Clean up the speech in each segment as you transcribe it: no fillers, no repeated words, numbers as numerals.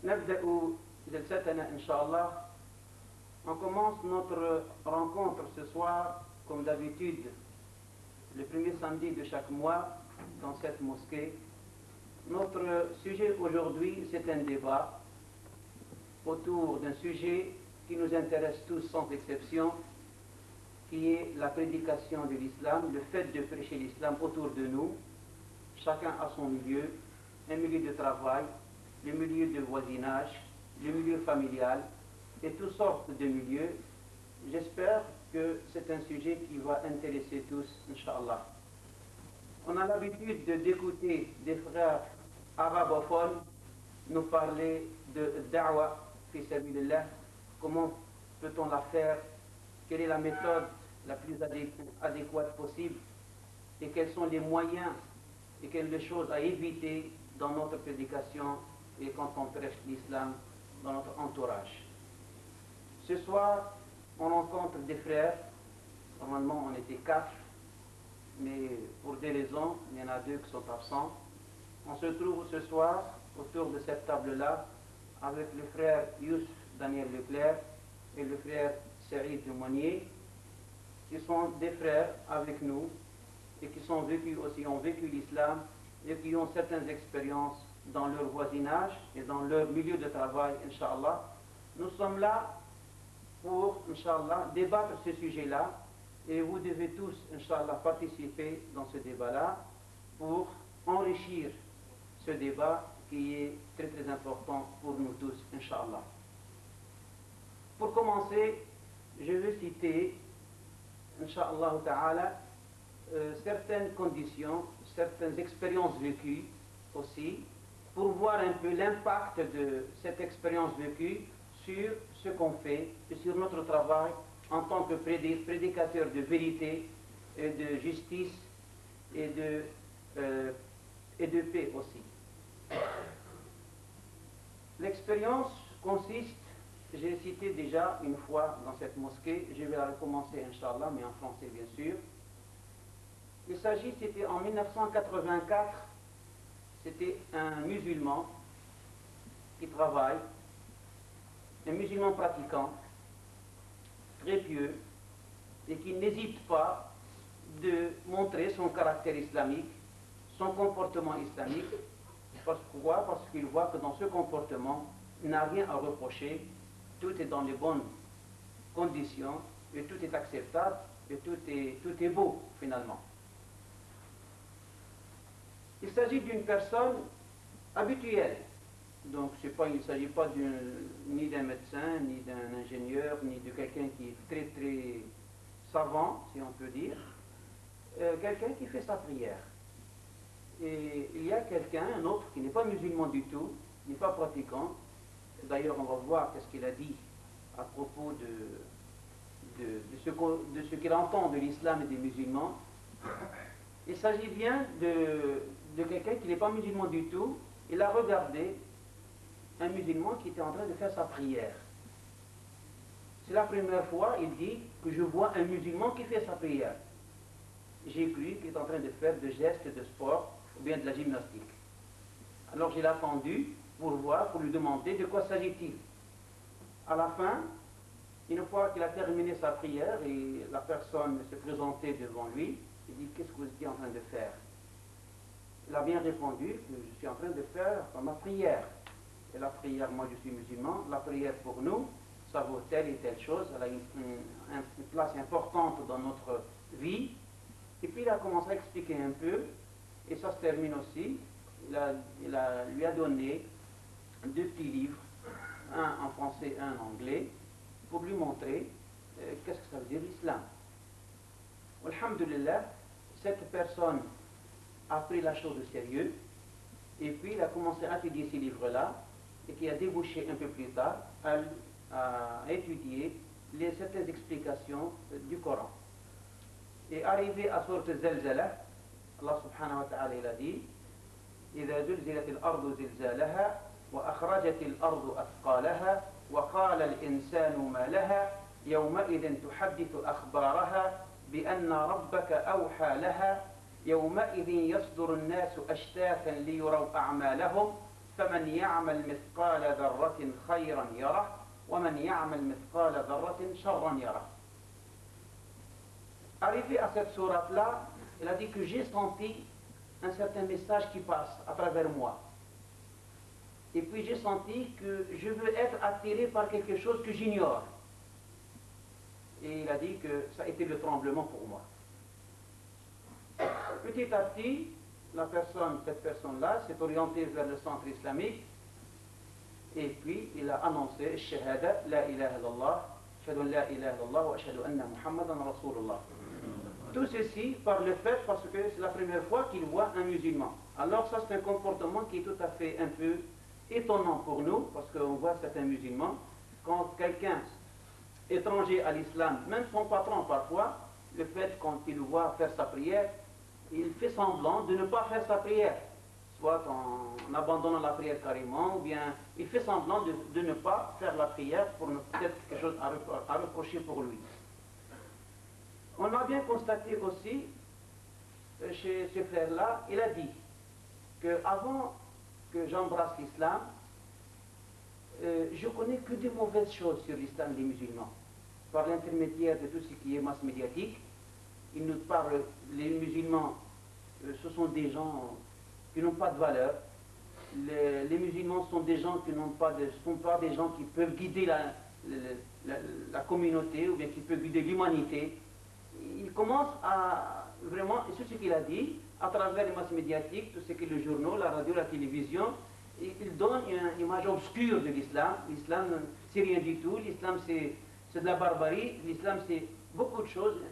نبدأ جلستنا إن شاء الله. On commence notre rencontre ce soir, comme d'habitude, le premier samedi de chaque mois dans cette mosquée. Notre sujet aujourd'hui, c'est un débat autour d'un sujet qui nous intéresse tous sans exception, qui est la prédication de l'islam, le fait de prêcher l'islam autour de nous. Chacun a son milieu, un milieu de travail, le milieu de voisinage, le milieu familial et toutes sortes de milieux. J'espère que c'est un sujet qui va intéresser tous, Inch'Allah. On a l'habitude d'écouter des frères arabophones nous parler de da'wa fi sabilillah. Comment peut-on la faire? Quelle est la méthode la plus adéquate possible? Et quels sont les moyens et quelles les choses à éviter dans notre prédication et quand on prêche l'islam dans notre entourage. Ce soir, on rencontre des frères. Normalement, on était 4, mais pour des raisons, il y en a 2 qui sont absents. On se trouve ce soir autour de cette table-là avec le frère Youssef Daniel Leclerc et le frère Saïd Mounier, qui sont des frères avec nous et qui ont vécu l'islam et qui ont certaines expériences dans leur voisinage et dans leur milieu de travail, Inch'Allah. Nous sommes là pour, Inch'Allah, débattre ce sujet-là et vous devez tous, Inch'Allah, participer dans ce débat-là pour enrichir ce débat qui est très très important pour nous tous, Inch'Allah. Pour commencer, je vais citer, Inch'Allah Ta'ala, certaines conditions, certaines expériences vécues aussi, pour voir un peu l'impact de cette expérience vécue sur ce qu'on fait et sur notre travail en tant que prédicateur de vérité et de justice et de paix aussi. L'expérience consiste, j'ai cité déjà une fois dans cette mosquée, je vais la recommencer Inch'Allah, mais en français bien sûr. Il s'agit, c'était en 1984, c'était un musulman qui travaille, un musulman pratiquant, très pieux, et qui n'hésite pas de montrer son caractère islamique, son comportement islamique. Pourquoi? Parce qu'il voit que dans ce comportement, il n'a rien à reprocher, tout est dans les bonnes conditions, et tout est acceptable, et tout est beau finalement. Il s'agit d'une personne habituelle. Donc il ne s'agit pas ni d'un médecin, ni d'un ingénieur, ni de quelqu'un qui est très très savant, si on peut dire. Quelqu'un qui fait sa prière. Et il y a quelqu'un, un autre, qui n'est pas musulman du tout, n'est pas pratiquant. D'ailleurs, on va voir qu'est-ce qu'il a dit à propos de ce qu'il entend de l'islam et des musulmans. Il s'agit bien de quelqu'un qui n'est pas musulman du tout. Il a regardé un musulman qui était en train de faire sa prière. C'est la première fois, il dit, que je vois un musulman qui fait sa prière. J'ai cru qu'il est en train de faire des gestes de sport ou bien de la gymnastique. Alors j'ai attendu pour voir, pour lui demander de quoi s'agit-il. À la fin, une fois qu'il a terminé sa prière et la personne s'est présentée devant lui, il dit, qu'est-ce que vous étiez en train de faire? Il a bien répondu que je suis en train de faire ma prière. Et la prière, moi je suis musulman, la prière pour nous, ça vaut telle et telle chose, elle a une place importante dans notre vie. Et puis il a commencé à expliquer un peu, et ça se termine aussi. Lui a donné 2 petits livres, un en français et un en anglais, pour lui montrer qu'est-ce que ça veut dire l'islam. Alhamdulillah, cette personne a pris la chose au sérieux, et puis il a commencé à étudier ces livres-là, et qui a débouché un peu plus tard à étudier certaines explications du Coran. Et arrivé à sourate Zalzala, Allah subhanahu wa ta'ala il a dit إذا زلزلت الأرض زلزالها وأخرجت الأرض أثقالها وقال الإنسان ما لها يومئذ تحدث أخبارها بأن ربك أوحى لها يومئذ يصدر الناس أشتاتا ليروا أعمالهم فمن يعمل مثقال ذرة خيرا يره ومن يعمل مثقال ذرة شرا يره. Arrivé à cette sourate-là, il a dit que j'ai senti un certain message qui passe à travers moi. Et puis j'ai senti que je veux être attiré par quelque chose que j'ignore. Et il a dit que ça a été le tremblement pour moi. Petit à petit, cette personne-là s'est orientée vers le centre islamique et puis il a annoncé Shahada, La ilaha illallah, Ashhadu an la ilaha illallah wa ashhadu anna Muhammadan Rasulullah. Tout ceci par le fait parce que c'est la première fois qu'il voit un musulman. Alors ça c'est un comportement qui est tout à fait un peu étonnant pour nous parce qu'on voit certains musulmans, quand quelqu'un étranger à l'islam, même son patron parfois, le fait quand il voit faire sa prière, il fait semblant de ne pas faire sa prière, soit en abandonnant la prière carrément, ou bien il fait semblant de ne pas faire la prière pour peut-être quelque chose à reprocher pour lui. On a bien constaté aussi, chez ce frère-là, il a dit qu'avant que j'embrasse l'islam, je connais que des mauvaises choses sur l'islam des musulmans. Par l'intermédiaire de tout ce qui est masse médiatique, ils nous parlent, les musulmans, ce sont des gens qui n'ont pas de valeur. Les musulmans sont des gens qui sont pas des gens qui peuvent guider la communauté ou bien qui peuvent guider l'humanité. Il commence à vraiment, et c'est ce qu'il a dit, à travers les masses médiatiques, tout ce qui est le journal, la radio, la télévision, il donne une image obscure de l'islam. L'islam, c'est rien du tout. L'islam, c'est de la barbarie. L'islam, c'est beaucoup de choses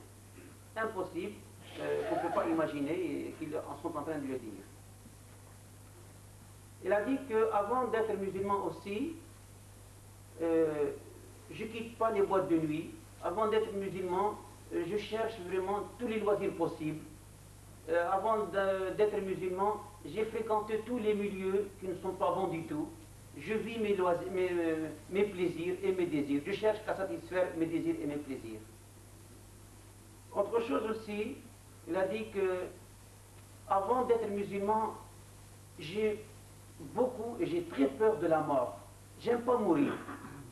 impossibles qu'on ne peut pas imaginer et qu'ils sont en train de le dire. Il a dit qu'avant d'être musulman aussi, je ne quitte pas les boîtes de nuit. Avant d'être musulman, je cherche vraiment tous les loisirs possibles. Avant d'être musulman, j'ai fréquenté tous les milieux qui ne sont pas bons du tout. Je vis mes plaisirs et mes désirs. Je cherche à satisfaire mes désirs et mes plaisirs. Autre chose aussi, il a dit que avant d'être musulman, j'ai beaucoup et j'ai très peur de la mort. J'aime pas mourir.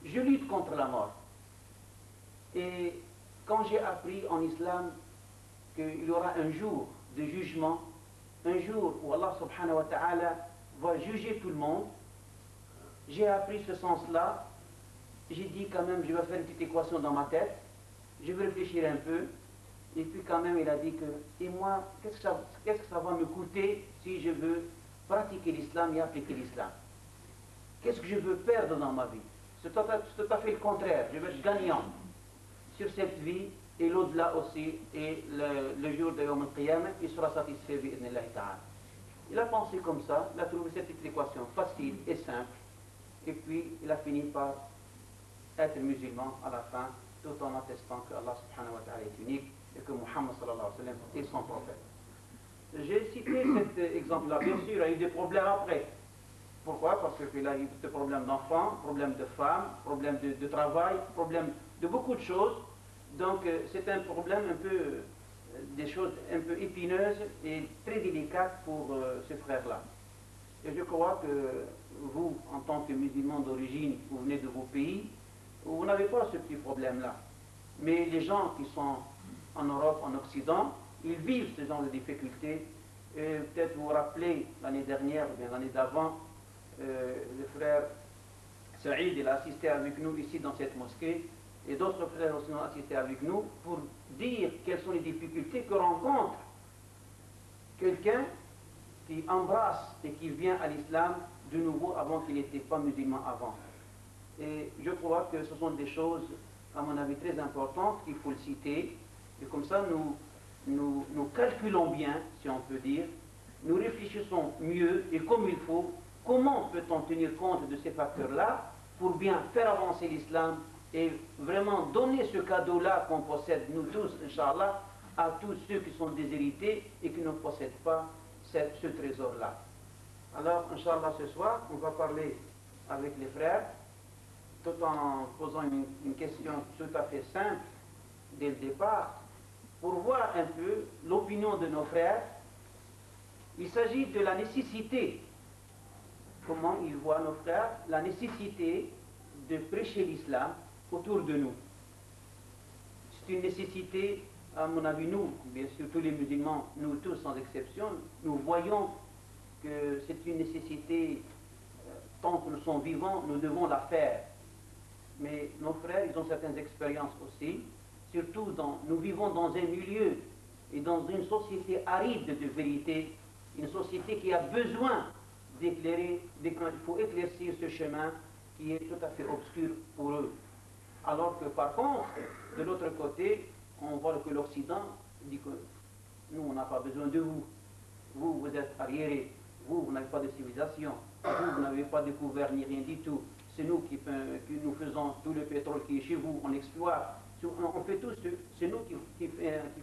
Je lutte contre la mort. Et quand j'ai appris en islam qu'il y aura un jour de jugement, un jour où Allah subhanahu wa ta'ala va juger tout le monde, j'ai appris ce sens-là. J'ai dit quand même, je vais faire une petite équation dans ma tête, je vais réfléchir un peu, et puis quand même il a dit que, et moi, qu'est-ce que ça va me coûter si je veux pratiquer l'islam et appliquer l'islam? Qu'est-ce que je veux perdre dans ma vie? C'est tout à fait le contraire, je veux être gagnant sur cette vie et l'au-delà aussi, et le jour de Yawm al-Qiyamah, il sera satisfait bi'idhnillahi ta'ala. Il a pensé comme ça, il a trouvé cette équation facile et simple, et puis il a fini par être musulman à la fin, tout en attestant que Allah subhanahu wa ta'ala est unique et que Muhammad sallallahu alayhi wa sallam est son prophète. J'ai cité cet exemple-là, bien sûr, il a eu des problèmes après. Pourquoi? Parce qu'il a eu des problèmes d'enfants, problèmes de femmes, problèmes de travail, problèmes de beaucoup de choses. Donc c'est un problème un peu, des choses un peu épineuses et très délicates pour ce frère-là. Et je crois que vous, en tant que musulmans d'origine, vous venez de vos pays, vous n'avez pas ce petit problème-là. Mais les gens qui sont en Europe, en Occident, ils vivent ce genre de difficultés. Peut-être vous vous rappelez, l'année dernière, ou bien l'année d'avant, le frère Saïd, il a assisté avec nous ici dans cette mosquée, et d'autres frères aussi ont assisté avec nous pour dire quelles sont les difficultés que rencontre quelqu'un qui embrasse et qui vient à l'islam de nouveau avant qu'il n'était pas musulman avant. Et je crois que ce sont des choses, à mon avis, très importantes qu'il faut le citer. Et comme ça, nous calculons bien, si on peut dire, nous réfléchissons mieux et comme il faut, comment peut-on tenir compte de ces facteurs-là pour bien faire avancer l'islam et vraiment donner ce cadeau-là qu'on possède, nous tous, Inch'Allah, à tous ceux qui sont déshérités et qui ne possèdent pas ce trésor-là. Alors, Inch'Allah, ce soir, on va parler avec les frères, tout en posant une question tout à fait simple dès le départ, pour voir un peu l'opinion de nos frères. Il s'agit de la nécessité comment ils voient nos frères, la nécessité de prêcher l'islam autour de nous. C'est une nécessité, à mon avis, nous, bien sûr tous les musulmans, nous tous sans exception, nous voyons que c'est une nécessité, tant que nous sommes vivants, nous devons la faire. Mais nos frères, ils ont certaines expériences aussi, surtout nous vivons dans un milieu et dans une société aride de vérité, une société qui a besoin d'éclairer, il faut éclaircir ce chemin qui est tout à fait obscur pour eux. Alors que par contre, de l'autre côté, on voit que l'Occident dit que nous, on n'a pas besoin de vous. Vous, vous êtes arriérés. Vous n'avez pas de civilisation. Vous n'avez pas découvert ni rien du tout. C'est nous qui nous faisons tout le pétrole qui est chez vous, on exploite. On fait tout, c'est nous qui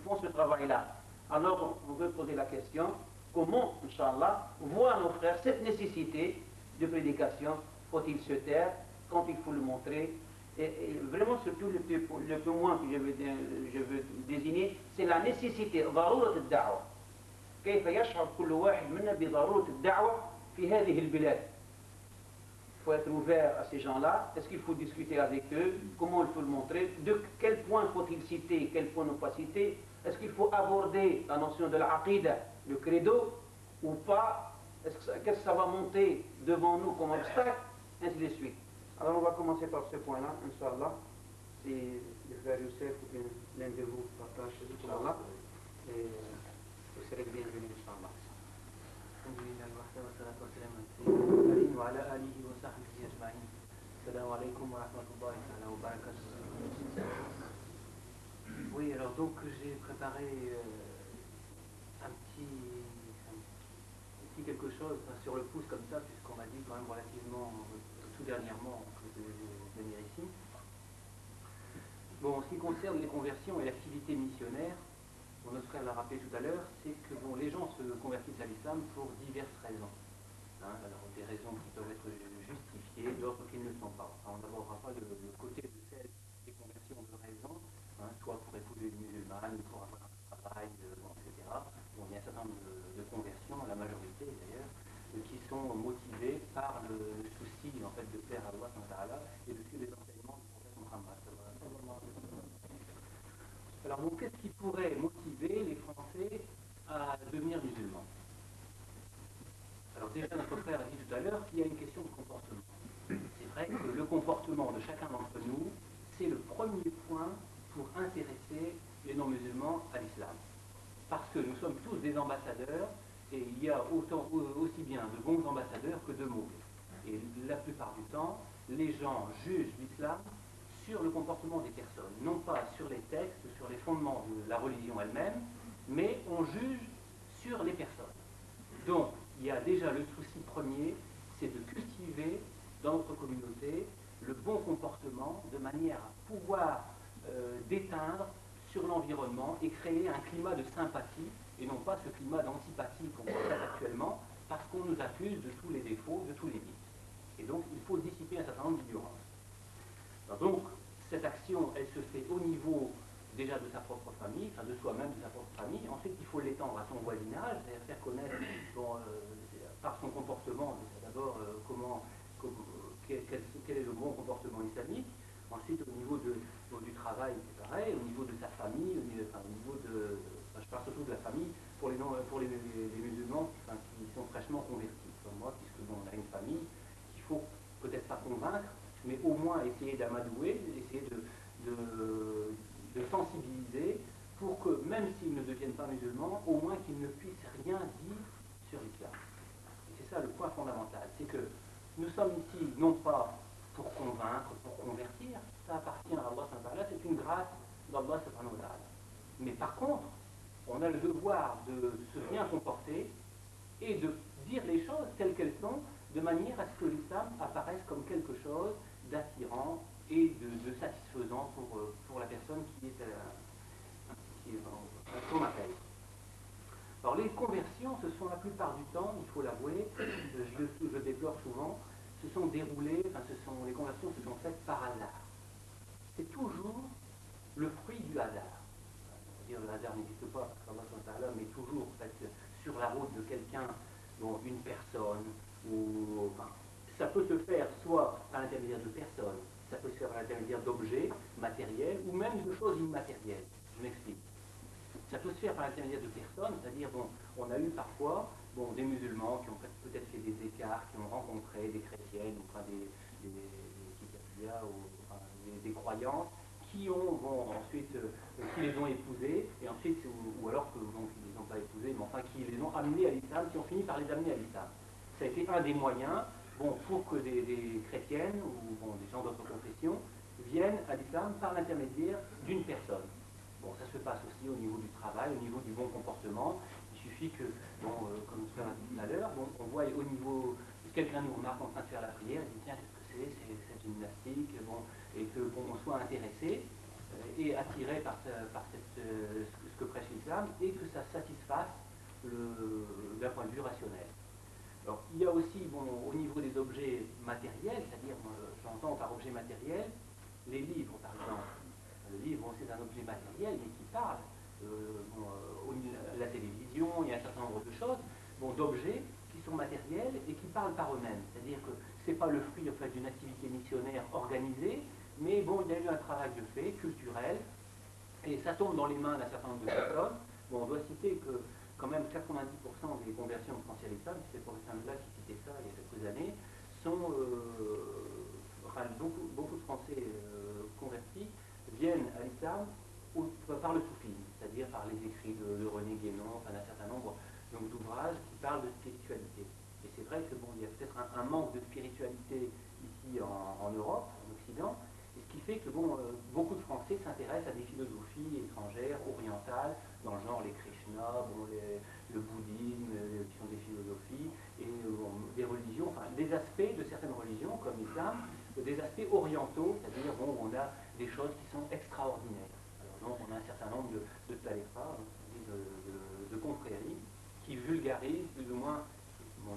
font ce travail-là. Alors, on veut poser la question, comment, Inch'Allah, voient nos frères cette nécessité de prédication? Faut-il se taire quand il faut le montrer? Et vraiment, surtout, le peu moins que je veux désigner, c'est la nécessité, ضرورة الدعوة. كيف يشعر كل واحد منا بضرورة الدعوة في هذه البلاد؟ Il faut être ouvert à ces gens-là. Est-ce qu'il faut discuter avec eux? Comment il faut le montrer? De quel point faut-il citer? Quel point ne pas citer? Est-ce qu'il faut aborder la notion de l'aqida, le credo, ou pas? Qu'est-ce que ça va monter devant nous comme obstacle? Ainsi de suite. Alors on va commencer par ce point-là, Inch'Allah. Si le frère Youssef ou bien l'un de vous partage, Inch'Allah. Et vous serez le bienvenu, Inch'Allah. وعلى آله وصحبه أجمعين. السلام عليكم ورحمة الله تعالى وبركاته. Oui, alors donc j'ai préparé un petit quelque chose sur le pouce comme ça, puisqu'on m'a dit quand même relativement tout dernièrement que je devais venir ici. Bon, en ce qui concerne les conversions et l'activité missionnaire, mon autre frère l'a rappelé tout à l'heure, c'est que bon, les gens se convertissent à l'islam pour diverses raisons. Alors des raisons qui peuvent être justifiées, d'autres qui ne le sont pas. Alors, on n'abordera pas le côté de celles des conversions de raison, soit pour épouser une musulmane, pour avoir un travail, etc. Bon, il y a un certain nombre de conversions, la majorité d'ailleurs, qui sont motivées par le souci en fait, de plaire à Allah et de suivre les enseignements du prophète Muhammad. Alors bon, qu'est-ce qui pourrait motiver les Français à devenir musulmans? Alors déjà, notre frère a dit tout à l'heure qu'il y a une question de comportement. C'est vrai que le comportement de chacun d'entre nous, c'est le premier point pour intéresser les non-musulmans à l'islam. Parce que nous sommes tous des ambassadeurs, et il y a aussi bien de bons ambassadeurs que de mauvais. Et la plupart du temps, les gens jugent l'islam sur le comportement des personnes, non pas sur les textes, sur les fondements de la religion elle-même, mais on juge sur les personnes. Donc, il y a déjà le souci premier, c'est de cultiver dans notre communauté le bon comportement de manière à pouvoir déteindre sur l'environnement et créer un climat de sympathie et non pas ce climat d'antipathie qu'on constate actuellement parce qu'on nous accuse de tous les défauts, de tous les vices. Et donc il faut dissiper un certain nombre d'ignorances. Donc cette action, elle se fait au niveau déjà de sa propre famille, enfin de soi-même, de sa propre famille. Ensuite, il faut l'étendre à son voisinage, c'est-à-dire faire connaître par son comportement, d'abord quel est le bon comportement islamique. Ensuite, au niveau du travail, c'est pareil, au niveau de sa famille, je parle surtout de la famille, pour les musulmans qui sont fraîchement convertis, comme moi, puisque bon, on a une famille qu'il faut peut-être pas convaincre, mais au moins essayer d'amadouer, essayer de sensibiliser pour que, même s'ils ne deviennent pas musulmans, au moins qu'ils ne puissent rien dire sur l'islam. Et c'est ça le point fondamental, c'est que nous sommes ici non pas pour convaincre, pour convertir, ça appartient à Allah, c'est une grâce d'Allah. Mais par contre, on a le devoir de se bien comporter et de dire les choses telles qu'elles sont, de manière à ce que l'islam apparaisse comme quelque chose d'attirant et de satisfaisant pour la personne qui est son appel. Alors les conversions, ce sont la plupart du temps, il faut l'avouer, je déplore souvent, les conversions se sont faites par hasard. C'est toujours le fruit du hasard. C'est-à-dire le hasard n'existe pas, parce qu'Allah met toujours en fait, sur la route de quelqu'un, une personne, enfin, ça peut se faire soit à l'intermédiaire de personnes, ça peut se faire à l'intermédiaire d'objets matériels ou même de choses immatérielles. Je m'explique. Ça peut se faire par l'intermédiaire de personnes, c'est-à-dire, bon, on a eu parfois des musulmans qui ont peut-être fait des écarts, qui ont rencontré des chrétiennes, ou enfin des croyances, qui ont ensuite, qui les ont épousées, et ensuite, ou alors que ils les ont pas épousées, mais enfin qui les ont amenés à l'islam, qui ont fini par les amener à l'islam. Ça a été un des moyens, pour que des chrétiennes ou des gens d'autres confessions viennent à l'islam par l'intermédiaire d'une personne. Bon, ça se passe aussi au niveau du travail, au niveau du bon comportement. Il suffit que, comme je l'ai dit tout à l'heure, on voit au niveau, quelqu'un nous remarque en train de faire la prière, il dit tiens, qu'est-ce que c'est cette gymnastique, et qu'on soit intéressé et attiré par ce que prêche l'islam, et que ça satisfasse d'un point de vue rationnel. Alors, il y a aussi, au niveau des objets matériels, c'est-à-dire, j'entends par objet matériel, les livres, par exemple. Le livre, c'est un objet matériel, mais qui parle. La télévision, il y a un certain nombre de choses, d'objets qui sont matériels et qui parlent par eux-mêmes. C'est-à-dire que ce n'est pas le fruit en fait, d'une activité missionnaire organisée, mais il y a eu un travail de fait, culturel, et ça tombe dans les mains d'un certain nombre de personnes. On doit citer que quand même 90% des conversions de français à l'islam, c'est le professeur Blas qui citait ça il y a quelques années, sont beaucoup de Français convertis viennent à l'islam par le soufisme, c'est-à-dire par les écrits de René Guénon, enfin d'un certain nombre d'ouvrages qui parlent de spiritualité. Et c'est vrai que il y a peut-être un manque de spiritualité ici en Europe, en Occident, et ce qui fait que beaucoup de Français s'intéressent à des philosophies étrangères, orientales, dans le genre les Krishna, le bouddhisme, qui sont des philosophies, et des religions, enfin des aspects de certaines religions, comme l'islam, des aspects orientaux, c'est-à-dire on a des choses qui sont extraordinaires. Alors, donc on a un certain nombre de taléphas, de confréries, qui vulgarisent plus ou moins,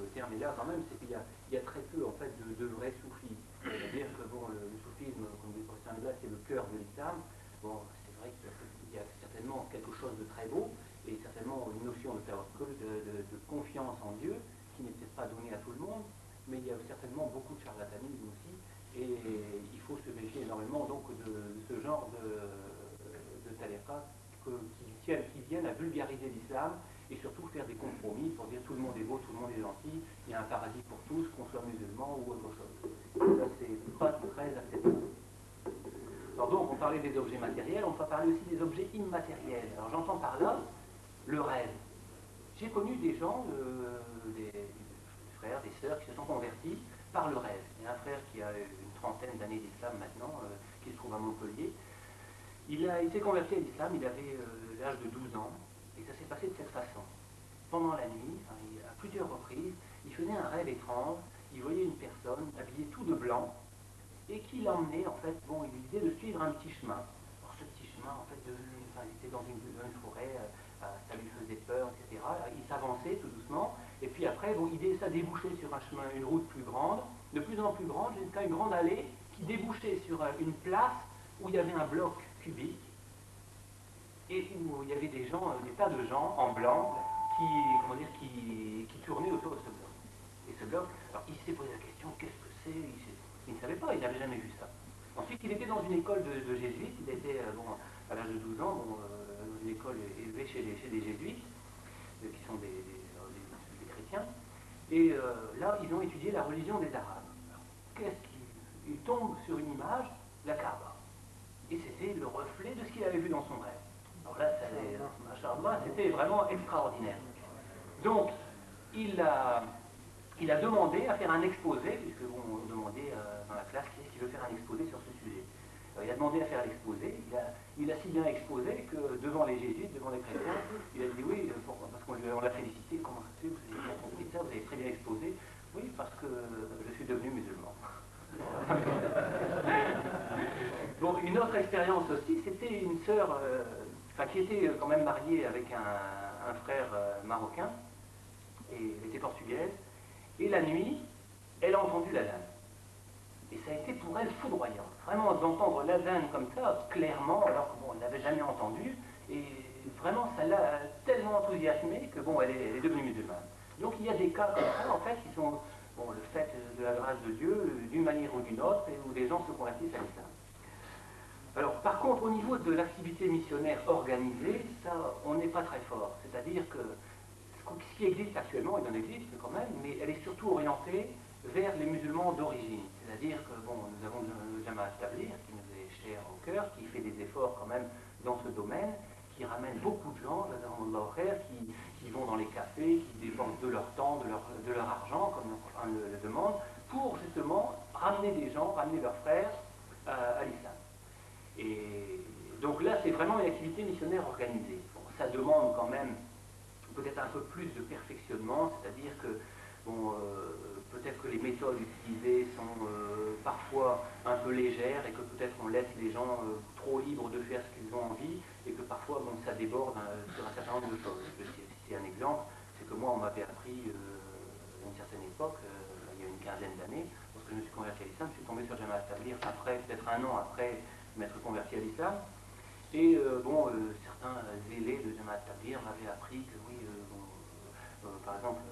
le terme est là quand même, c'est qu'il y a très peu en fait de vrais soufis. C'est-à-dire que le soufisme, comme dit le professeur Blas, c'est le cœur de l'islam. C'est vrai qu'il y a certainement quelque chose de très beau, et certainement une notion de confiance en Dieu, qui n'est peut-être pas donnée à tout le monde, mais il y a certainement beaucoup de charlatanisme aussi, et il faut se méfier énormément donc de ce genre de taléphas qui viennent à vulgariser l'islam et surtout faire des compromis pour dire tout le monde est beau, tout le monde est gentil, il y a un paradis pour tous, qu'on soit musulman ou autre chose. Ça, c'est pas très acceptable. Alors donc, on parlait des objets matériels, on va parler aussi des objets immatériels. Alors j'entends par là le rêve. J'ai connu des gens, des frères, des sœurs qui se sont convertis par le rêve. Il y a un frère qui a une trentaine d'années d'islam maintenant, qui se trouve à Montpellier. Il s'est converti à l'islam, il avait l'âge de 12 ans, et ça s'est passé de cette façon. Pendant la nuit, à plusieurs reprises, il faisait un rêve étrange, il voyait une personne habillée tout de blanc, et qui l'emmenait, en fait, il lui disait de suivre un petit chemin. Alors ce petit chemin, en fait, il était dans une forêt, ça lui faisait peur, etc. Il s'avançait tout doucement, et puis après, ça débouchait sur un chemin, une route plus grande, de plus en plus grande, jusqu'à une grande allée qui débouchait sur une place où il y avait un bloc cubique, et où il y avait des tas de gens en blanc qui tournaient autour de ce bloc. Et ce bloc, alors il s'est posé la question, qu'est-ce que c'est? Il ne savait pas, il n'avait jamais vu ça. Ensuite, il était dans une école de jésuites, il était, à l'âge de 12 ans, dans une école élevée chez des jésuites, qui sont des chrétiens, et là, ils ont étudié la religion des Arabes. Alors, il tombe sur une image, la Kaaba. Et c'était le reflet de ce qu'il avait vu dans son rêve. Alors là, c'était vraiment extraordinaire. Donc, il a demandé à faire un exposé, puisque on demandait dans la classe qui veut faire un exposé sur ce sujet. Alors, il a demandé à faire l'exposé, il a si bien exposé que devant les jésuites, devant les chrétiens, il a dit oui, parce qu'on l'a félicité, comment ça se fait, vous avez bien compris ça, vous avez très bien exposé. Oui, parce que je suis devenu musulman. Une autre expérience aussi, c'était une sœur qui était quand même mariée avec un frère marocain, et elle était portugaise, et la nuit, elle a entendu l'adhan. Et ça a été pour elle foudroyant, vraiment d'entendre l'adhan comme ça, clairement, alors que elle n'avait jamais entendu, et vraiment ça l'a tellement enthousiasmée que elle est devenue musulmane. Donc il y a des cas comme ça, en fait, qui sont bon, le fait de la grâce de Dieu d'une manière ou d'une autre, et où des gens se convertissent à l'islam. Alors, par contre, au niveau de l'activité missionnaire organisée, ça, on n'est pas très fort. C'est-à-dire que ce qui existe actuellement, il en existe quand même, mais elle est surtout orientée vers les musulmans d'origine. C'est-à-dire que, bon, nous avons le Jamaat Tabligh, qui nous est cher au cœur, qui fait des efforts quand même dans ce domaine, qui ramène beaucoup de gens, qui vont dans les cafés, qui dépensent de leur temps, de leur argent, comme on le demande, pour justement ramener des gens, ramener leurs frères à l'islam. Et donc là, c'est vraiment une activité missionnaire organisée. Bon, ça demande quand même peut-être un peu plus de perfectionnement, c'est-à-dire que bon, peut-être que les méthodes utilisées sont parfois un peu légères et que peut-être on laisse les gens trop libres de faire ce qu'ils ont envie et que parfois bon, ça déborde sur un certain nombre de choses. Je vais citer un exemple, c'est que moi on m'avait appris à une certaine époque, il y a une quinzaine d'années, lorsque je me suis converti à l'islam, je suis tombé sur Jamaat Tabligh après, peut-être un an après m'être converti à l'islam. Et certains zélés de Jamaat Tabligh m'avaient appris que oui, par exemple,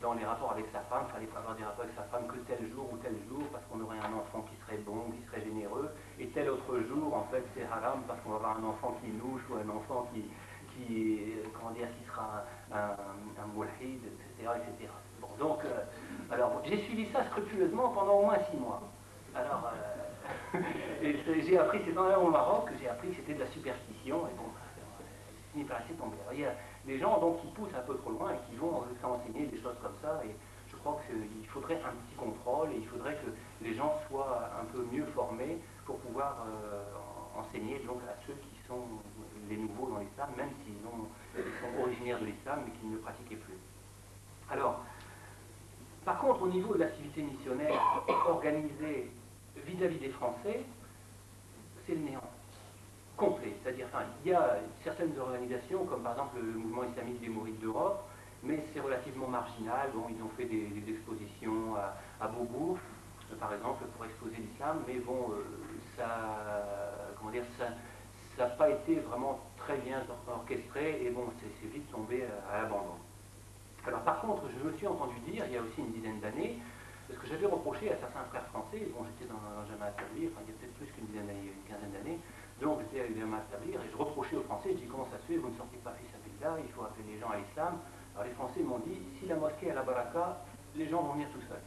dans les rapports avec sa femme, il fallait pas avoir des rapports avec sa femme que tel jour ou tel jour, parce qu'on aurait un enfant qui serait bon, qui serait généreux, et tel autre jour, en fait, c'est haram, parce qu'on va avoir un enfant qui louche, ou un enfant qui sera un moulhid, etc. Bon, donc, alors, j'ai suivi ça scrupuleusement pendant au moins 6 mois. Alors, et j'ai appris, c'est au Maroc que j'ai appris que c'était de la superstition, et bon, c'est fini par laisser tomber. Alors, il y a des gens donc, qui poussent un peu trop loin et qui vont s'enseigner des choses comme ça, et je crois qu'il faudrait un petit contrôle, et il faudrait que les gens soient un peu mieux formés pour pouvoir enseigner donc, à ceux qui sont les nouveaux dans l'islam, même s'ils sont originaires de l'islam, mais qui ne le pratiquaient plus. Alors, par contre, au niveau de l'activité missionnaire organisée vis-à-vis des Français, c'est le néant complet. C'est-à-dire, enfin, il y a certaines organisations, comme par exemple le mouvement islamique des Mourides d'Europe, mais c'est relativement marginal. Bon, ils ont fait des expositions à Beaubourg, par exemple, pour exposer l'islam, mais bon, ça n'a pas été vraiment très bien orchestré, et bon, c'est vite tombé à l'abandon. Alors par contre, je me suis entendu dire, il y a aussi une dizaine d'années, parce que j'avais reproché à certains frères français, bon j'étais dans un Jamaat Tabligh, enfin il y a peut-être plus qu'une dizaine d'années, une quinzaine d'années, donc j'étais avec le Jamaat Tabligh et je reprochais aux Français, je dis comment ça se fait, vous ne sortez pas fils là, il faut appeler les gens à l'islam. Alors les Français m'ont dit, si la mosquée a la baraka, les gens vont venir tout seuls.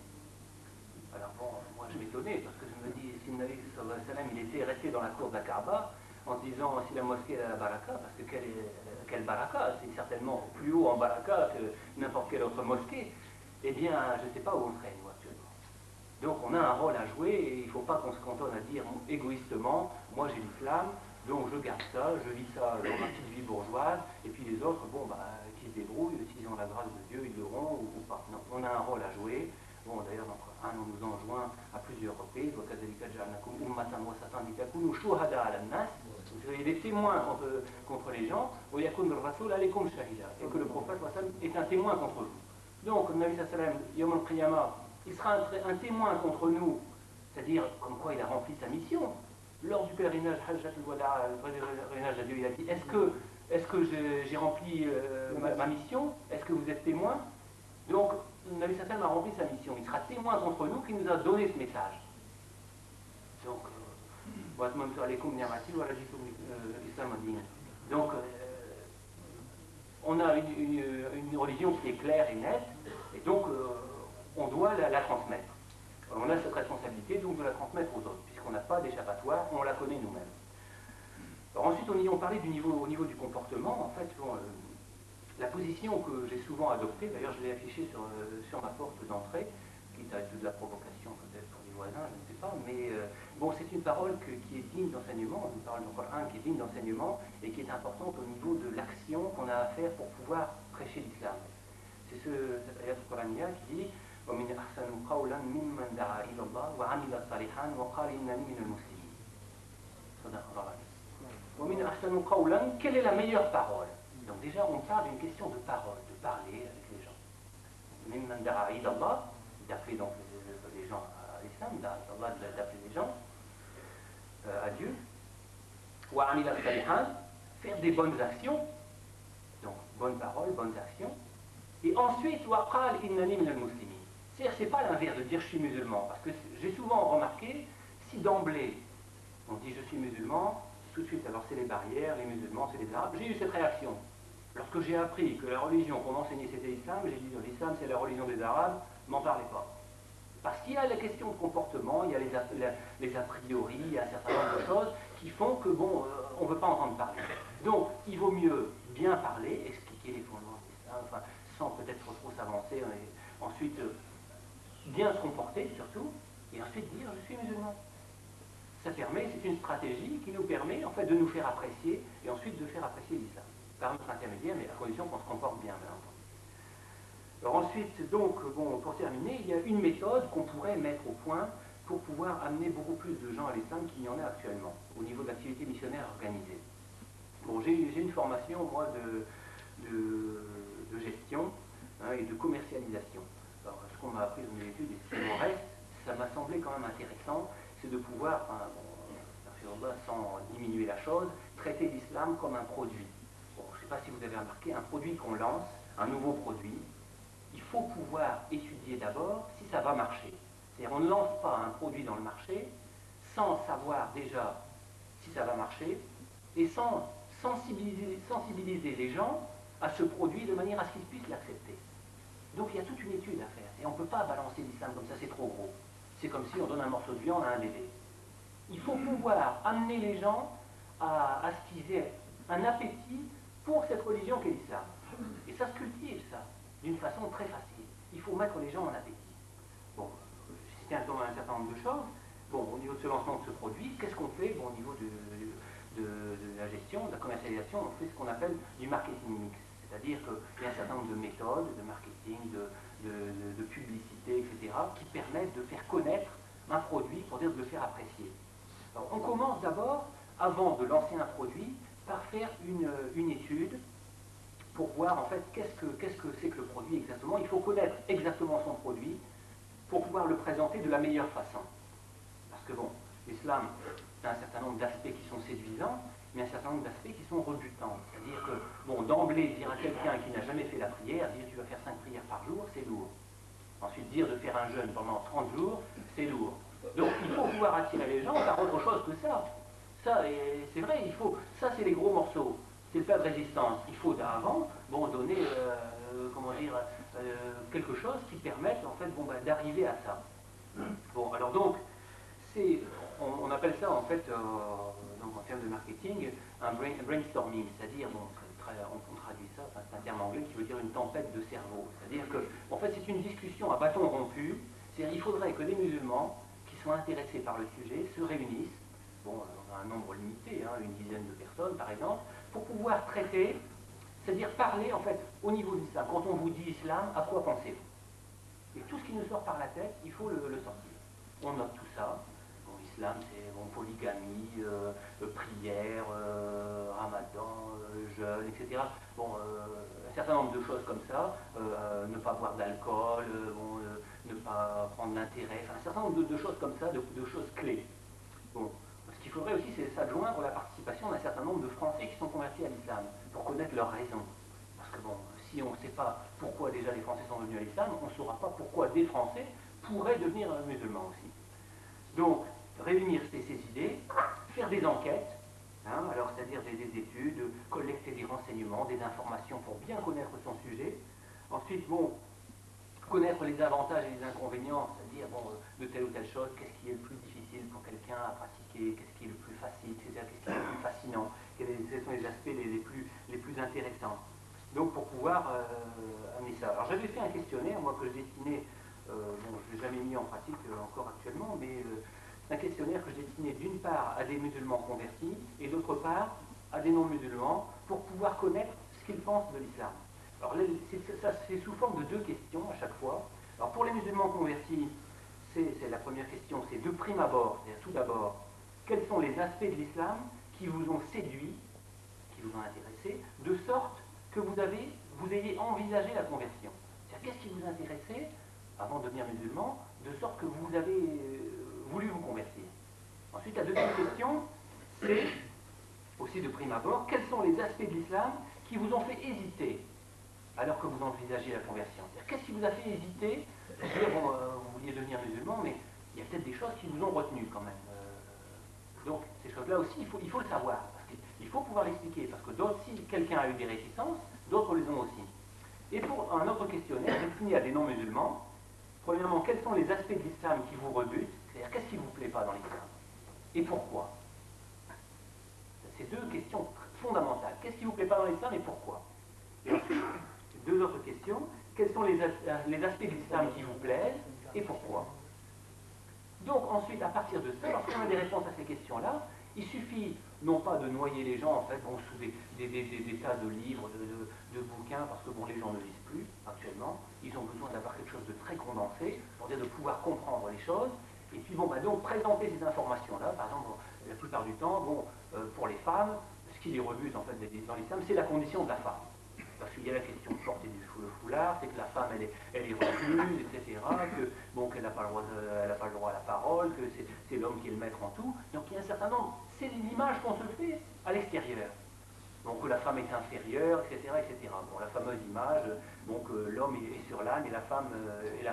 Alors bon, moi je m'étonnais, parce que je me dis, si le Nabi sallallahu alayhi wa sallam, il était resté dans la cour de la Kaaba, en se disant si la mosquée a la baraka, parce que quelle baraka, c'est certainement plus haut en baraka que n'importe quelle autre mosquée, eh bien je ne sais pas où on serait nous actuellement. Donc on a un rôle à jouer et il ne faut pas qu'on se cantonne à dire égoïstement, moi j'ai l'islam, donc je garde ça, je vis ça dans ma petite vie bourgeoise, et puis les autres, bon, qui se débrouillent, s'ils ont la grâce de Dieu, ils l'auront ou pas. Non, on a un rôle à jouer. Bon, d'ailleurs, dans le Coran, on nous enjoint à plusieurs reprises, vous soyez des témoins contre les gens, et que le prophète est un témoin contre vous. Donc, le Nabi sallam, Yom al-Qiyamah, il sera un témoin contre nous, c'est-à-dire comme quoi il a rempli sa mission. Lors du pèlerinage Hajjat al-Wada, le pèlerinage à Dieu, il a dit est-ce que j'ai rempli ma mission? Est-ce que vous êtes témoin? Donc, le Nabi sallam a rempli sa mission. Il sera témoin contre nous qui nous a donné ce message. Donc, donc on a une religion qui est claire et nette, et donc on doit la transmettre. On a cette responsabilité donc de la transmettre aux autres, puisqu'on n'a pas d'échappatoire, on la connaît nous-mêmes. Ensuite, on parlait au niveau du comportement. En fait, bon, la position que j'ai souvent adoptée, d'ailleurs je l'ai affichée sur ma porte d'entrée, quitte à être de la provocation peut-être pour les voisins, je ne sais pas, mais bon, c'est une parole qui est digne d'enseignement, une parole du Coran qui est digne d'enseignement et qui est importante au niveau de l'action qu'on a à faire pour pouvoir prêcher l'islam. C'est cette ayat coranique qui dit وَمِنْ أَحْسَنُ قَوْلًا مِمَّنْ دَعَا إِلَى اللَّهِ وَعَمِلَ صَالِحًا وَقَالَ إِنَّنِي مِنَ الْمُسْلِمِينَ. وَمِنْ أَحْسَنُ قَوْلًا, quelle est la meilleure parole? Donc déjà, on parle d'une question de parole, de parler avec les gens. مِمَّنْ دَعَا إِلَى اللَّهِ, d'appeler donc les gens à l'islam, d'appeler les gens à Dieu. وَعَمِلَ صَالِحًا, faire des bonnes actions, donc bonnes paroles, bonnes actions. Et ensuite, waqal innani min al-muslimin. C'est-à-dire, c'est pas l'inverse de dire je suis musulman, parce que j'ai souvent remarqué, si d'emblée on dit je suis musulman, tout de suite, alors c'est les barrières, les musulmans, c'est les arabes. J'ai eu cette réaction. Lorsque j'ai appris que la religion qu'on m'enseignait c'était l'islam, j'ai dit l'islam c'est la religion des arabes, m'en parlez pas. Parce qu'il y a la question de comportement, il y a les a priori, il y a un certain nombre de choses qui font que, bon, on ne veut pas entendre parler. Donc, il vaut mieux bien parler, expliquer les fondements de l'islam, enfin, sans peut-être trop s'avancer, ensuite, bien se comporter surtout, et ensuite dire je suis musulman. Ça permet, c'est une stratégie qui nous permet en fait de nous faire apprécier et ensuite de faire apprécier l'islam par notre intermédiaire, mais à condition qu'on se comporte bien, bien entendu. Alors ensuite, donc, bon, pour terminer, il y a une méthode qu'on pourrait mettre au point pour pouvoir amener beaucoup plus de gens à l'islam qu'il y en a actuellement, au niveau de l'activité missionnaire organisée. Bon, j'ai une formation, moi, de gestion et de commercialisation. Alors, ce qu'on m'a appris dans mes études, et ce qui m'en reste, ça m'a semblé quand même intéressant, c'est de pouvoir, sans diminuer la chose, traiter l'islam comme un produit. Bon, je ne sais pas si vous avez remarqué, un produit qu'on lance, un nouveau produit, il faut pouvoir étudier d'abord si ça va marcher. C'est-à-dire on ne lance pas un produit dans le marché sans savoir déjà si ça va marcher et sans sensibiliser les gens à ce produit de manière à ce qu'ils puissent l'accepter. Donc il y a toute une étude à faire. Et on ne peut pas balancer l'islam comme ça, c'est trop gros. C'est comme si on donne un morceau de viande à un bébé. Il faut pouvoir amener les gens à ce qu'ils aient un appétit pour cette religion qu'est l'islam. Et ça se cultive, ça, d'une façon très facile. Il faut mettre les gens en appétit. Bon, j'ai cité un certain nombre de choses. Bon, au niveau de ce lancement de ce produit, qu'est-ce qu'on fait? Bon, au niveau de la gestion, de la commercialisation, on fait ce qu'on appelle du marketing mix. C'est-à-dire qu'il y a un certain nombre de méthodes de marketing, de publicité, etc., qui permettent de faire connaître un produit, pour dire de le faire apprécier. Alors, on commence d'abord, avant de lancer un produit, par faire une étude pour voir en fait qu'est-ce que c'est que le produit exactement. Il faut connaître exactement son produit pour pouvoir le présenter de la meilleure façon. Parce que bon, l'islam a un certain nombre d'aspects qui sont séduisants, mais un certain nombre d'aspects qui sont rebutants. C'est-à-dire que, bon, d'emblée, dire à quelqu'un qui n'a jamais fait la prière, dire tu vas faire 5 prières par jour, c'est lourd. Ensuite, dire de faire un jeûne pendant 30 jours, c'est lourd. Donc, il faut pouvoir attirer les gens par autre chose que ça. Ça, c'est vrai, ça c'est les gros morceaux. C'est le plat de résistance. Il faut d'avant, bon, donner, comment dire, quelque chose qui permette, en fait, bon, d'arriver à ça. Bon, alors donc, on appelle ça, en fait, donc, en termes de marketing, un brainstorming, c'est-à-dire, bon, on traduit ça, enfin, c'est un terme anglais qui veut dire une tempête de cerveau. C'est-à-dire que, en fait, c'est une discussion à bâton rompu. C'est-à-dire, il faudrait que les musulmans qui sont intéressés par le sujet se réunissent. Bon, on a un nombre limité, hein, une dizaine de personnes, par exemple, pour pouvoir traiter, c'est-à-dire parler, en fait, au niveau de l'islam. Quand on vous dit islam, à quoi pensez-vous? Et tout ce qui nous sort par la tête, il faut le sortir. On note tout ça. Bon, l'islam, c'est bon, polygamie, prière, ramadan, jeûne, etc. Bon, un certain nombre de choses comme ça. Ne pas boire d'alcool, bon, ne pas prendre l'intérêt, enfin, un certain nombre de choses comme ça, de choses clés. Bon. Ce qu'il faudrait aussi, c'est s'adjoindre la participation d'un certain nombre de Français qui sont convertis à l'islam, pour connaître leurs raisons. Parce que bon, si on ne sait pas pourquoi déjà les Français sont venus à l'islam, on ne saura pas pourquoi des Français pourraient devenir musulmans aussi. Donc, réunir ces idées, faire des enquêtes, hein, alors c'est-à-dire des études, collecter des renseignements, des informations pour bien connaître son sujet. Ensuite, bon, connaître les avantages et les inconvénients, c'est-à-dire bon, de telle ou telle chose, qu'est-ce qui est le plus difficile pour quelqu'un à pratiquer, qu'est-ce qui est le plus facile, etc., qu'est-ce qui est le plus fascinant, quels sont les aspects les plus intéressants. Donc pour pouvoir amener ça. Alors j'avais fait un questionnaire, moi que je destinais, bon je ne l'ai jamais mis en pratique encore actuellement, mais un questionnaire que je destinais d'une part à des musulmans convertis et d'autre part à des non-musulmans pour pouvoir connaître ce qu'ils pensent de l'islam. Alors ça c'est sous forme de 2 questions à chaque fois. Alors pour les musulmans convertis, c'est la première question, c'est de prime abord, c'est-à-dire tout d'abord, quels sont les aspects de l'islam qui vous ont séduit, qui vous ont intéressé, de sorte que vous ayez envisagé la conversion. C'est-à-dire qu'est-ce qui vous intéressait avant de devenir musulman, de sorte que vous avez voulu vous convertir. Ensuite, la deuxième question, c'est aussi de prime abord, quels sont les aspects de l'islam qui vous ont fait hésiter alors que vous envisagez la conversion? Qu'est-ce qui vous a fait hésiter? C'est-à-dire, bon, vous vouliez devenir musulman, mais il y a peut-être des choses qui vous ont retenu quand même. Donc, ces choses-là aussi, il faut le savoir. Parce qu'il faut pouvoir l'expliquer. Parce que d'autres, si quelqu'un a eu des réticences, d'autres les ont aussi. Et pour un autre questionnaire destiné à des non-musulmans, premièrement, quels sont les aspects de l'islam qui vous rebutent? C'est-à-dire, qu'est-ce qui ne vous plaît pas dans l'islam? Et pourquoi? C'est deux questions fondamentales. Qu'est-ce qui ne vous plaît pas dans l'islam et pourquoi? Et ensuite, deux autres questions. Quels sont les aspects de l'islam qui vous plaisent et pourquoi? Donc ensuite, à partir de ça, lorsqu'on a des réponses à ces questions-là, il suffit non pas de noyer les gens en fait bon, sous des tas de livres, de bouquins, parce que bon, les gens ne lisent plus actuellement. Ils ont besoin d'avoir quelque chose de très condensé pour dire de pouvoir comprendre les choses. Et puis bon, bah, donc présenter ces informations-là, par exemple, la plupart du temps, bon, pour les femmes, ce qui les rebute en fait dans l'islam, c'est la condition de la femme. Parce qu'il y a la question de porter le foulard, c'est que la femme elle est recluse, etc., que bon, qu'elle n'a pas, pas le droit à la parole, que c'est l'homme qui est le maître en tout. Donc il y a un certain nombre, c'est l'image qu'on se fait à l'extérieur. Donc que la femme est inférieure, etc., etc. Bon, la fameuse image, donc l'homme est sur l'âne et la femme, c'est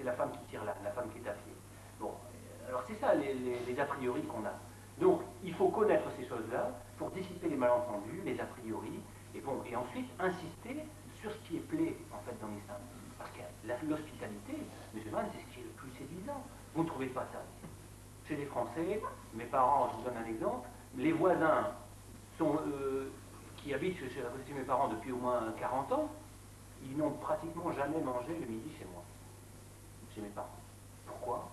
la femme qui tire l'âne, la femme qui est à pied. Bon, alors c'est ça les a priori qu'on a. Donc il faut connaître ces choses-là pour dissiper les malentendus, les a priori. Et bon, et ensuite, insister sur ce qui est plaît, en fait, dans l'islam. Parce que l'hospitalité musulmane, c'est ce qui est le plus séduisant. Vous ne trouvez pas ça. Chez les Français, mes parents, je vous donne un exemple, les voisins qui habitent chez mes parents depuis au moins 40 ans, ils n'ont pratiquement jamais mangé le midi chez moi, chez mes parents. Pourquoi?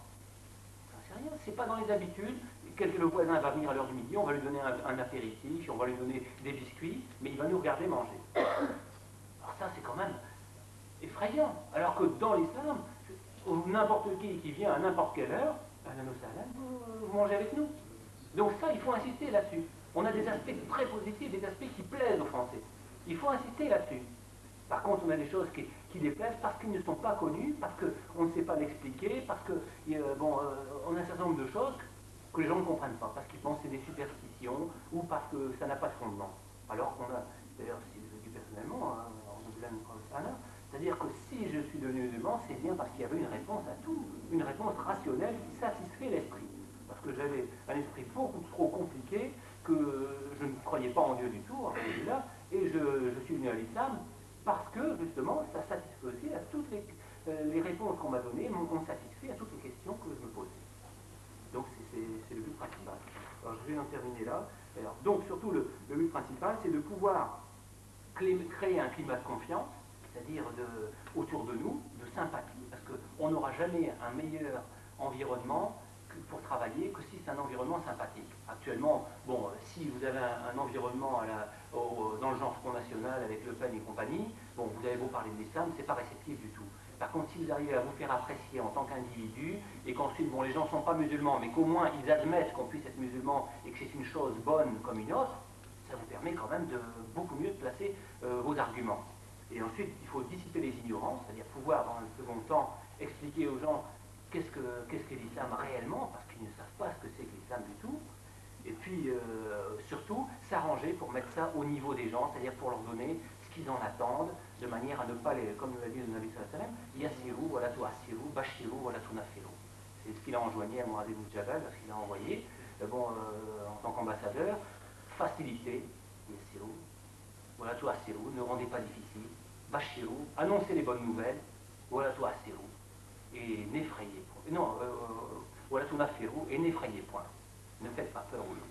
J'en sais rien, c'est pas dans les habitudes. Le voisin va venir à l'heure du midi, on va lui donner un apéritif, on va lui donner des biscuits, mais il va nous regarder manger. Alors ça, c'est quand même effrayant. Alors que dans l'islam, n'importe qui vient à n'importe quelle heure, vous mangez avec nous. Donc ça, il faut insister là-dessus. On a des aspects très positifs, des aspects qui plaisent aux Français. Il faut insister là-dessus. Par contre, on a des choses qui déplaisent parce qu'ils ne sont pas connus, parce qu'on ne sait pas l'expliquer, parce que, on a un certain nombre de choses que les gens ne comprennent pas, parce qu'ils pensent que c'est des superstitions, ou parce que ça n'a pas de fondement. Alors qu'on a, d'ailleurs, si je le dis personnellement, c'est-à-dire que si je suis devenu musulman, c'est bien parce qu'il y avait une réponse à tout, une réponse rationnelle qui satisfait l'esprit. Parce que j'avais un esprit beaucoup trop compliqué, que je ne croyais pas en Dieu du tout, et je suis venu à l'islam parce que, justement, ça satisfait aussi à toutes les réponses qu'on m'a données, m'ont satisfait à toutes les questions que je me posais. Donc c'est le but principal. Alors je vais en terminer là. Alors, donc surtout le but principal, c'est de pouvoir créer un climat de confiance, c'est-à-dire autour de nous, de sympathie, parce qu'on n'aura jamais un meilleur environnement pour travailler que si c'est un environnement sympathique. Actuellement, bon, si vous avez un environnement dans le genre Front National avec Le Pen et compagnie, bon, vous avez beau parler de l'islam, c'est pas réceptif du tout. Par contre, si vous arrivez à vous faire apprécier en tant qu'individu, et qu'ensuite, bon, les gens ne sont pas musulmans, mais qu'au moins ils admettent qu'on puisse être musulman et que c'est une chose bonne comme une autre, ça vous permet quand même de beaucoup mieux placer vos arguments. Et ensuite, il faut dissiper les ignorances, c'est-à-dire pouvoir, dans un second temps, expliquer aux gens qu'est-ce que l'islam réellement, parce qu'ils ne savent pas ce que c'est que l'islam du tout. Et puis, surtout, s'arranger pour mettre ça au niveau des gens, c'est-à-dire pour leur donner ce qu'ils en attendent, de manière à ne pas les, comme l'a dit le Nabi sallallahu alayhi wa sallam, yassiru, voilà tu assiru, bashiru, voilà tu nafiru. C'est ce qu'il a enjoigné à Mu'adh ibn Jabal, parce qu'il a envoyé, en tant qu'ambassadeur, faciliter, yassiru, voilà tu assiru, ne rendez pas difficile, bashiru, annoncez les bonnes nouvelles, voilà tu assiru, et n'effrayez point. Non, voilà tu nafiru, et n'effrayez point. Ne faites pas peur aux gens.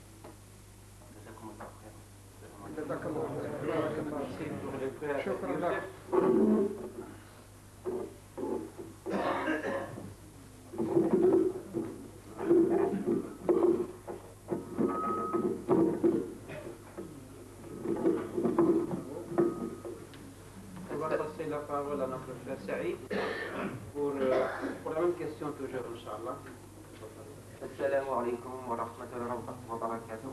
Ça commence après. On va passer la parole à notre frère Saïd pour la même question toujours, Inch'Allah. Assalamu alaikum wa rahmatullahi wa barakatuh.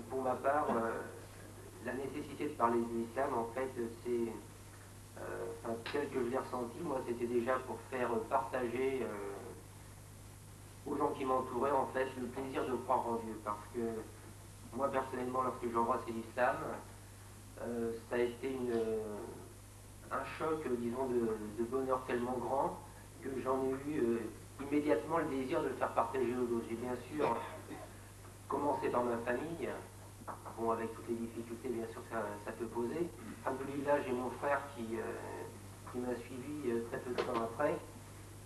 Pour ma part, la nécessité de parler de l'islam, en fait, c'est tel que je l'ai ressenti, moi, c'était déjà pour faire partager aux gens qui m'entouraient, en fait, le plaisir de croire en Dieu. Parce que moi, personnellement, lorsque j'embrassais l'islam, ça a été un choc, disons, de bonheur tellement grand que j'en ai eu immédiatement le désir de le faire partager aux autres. J'ai bien sûr commencé par ma famille, bon, avec toutes les difficultés bien sûr que ça peut poser. Alhamdoulilah, j'ai mon frère qui m'a suivi très peu de temps après.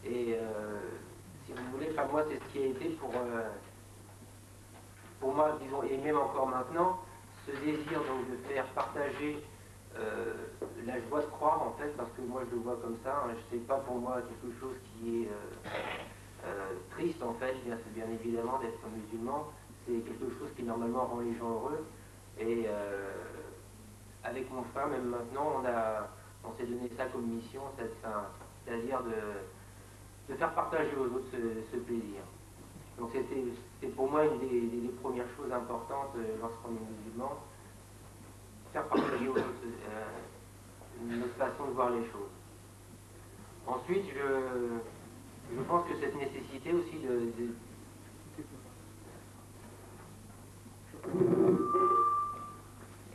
Et si vous voulez, enfin, moi c'est ce qui a été pour moi, disons, et même encore maintenant, ce désir donc de faire partager la joie de croire en fait, parce que moi je le vois comme ça, hein, c'est pas pour moi quelque chose qui est triste en fait, bien évidemment d'être musulman, c'est quelque chose qui normalement rend les gens heureux. Et avec mon frère, même maintenant, on s'est donné ça comme mission, c'est-à-dire de faire partager aux autres ce plaisir. Donc c'était pour moi une des premières choses importantes lorsqu'on est musulman, faire partager aux autres notre façon de voir les choses. Ensuite, je pense que cette nécessité aussi je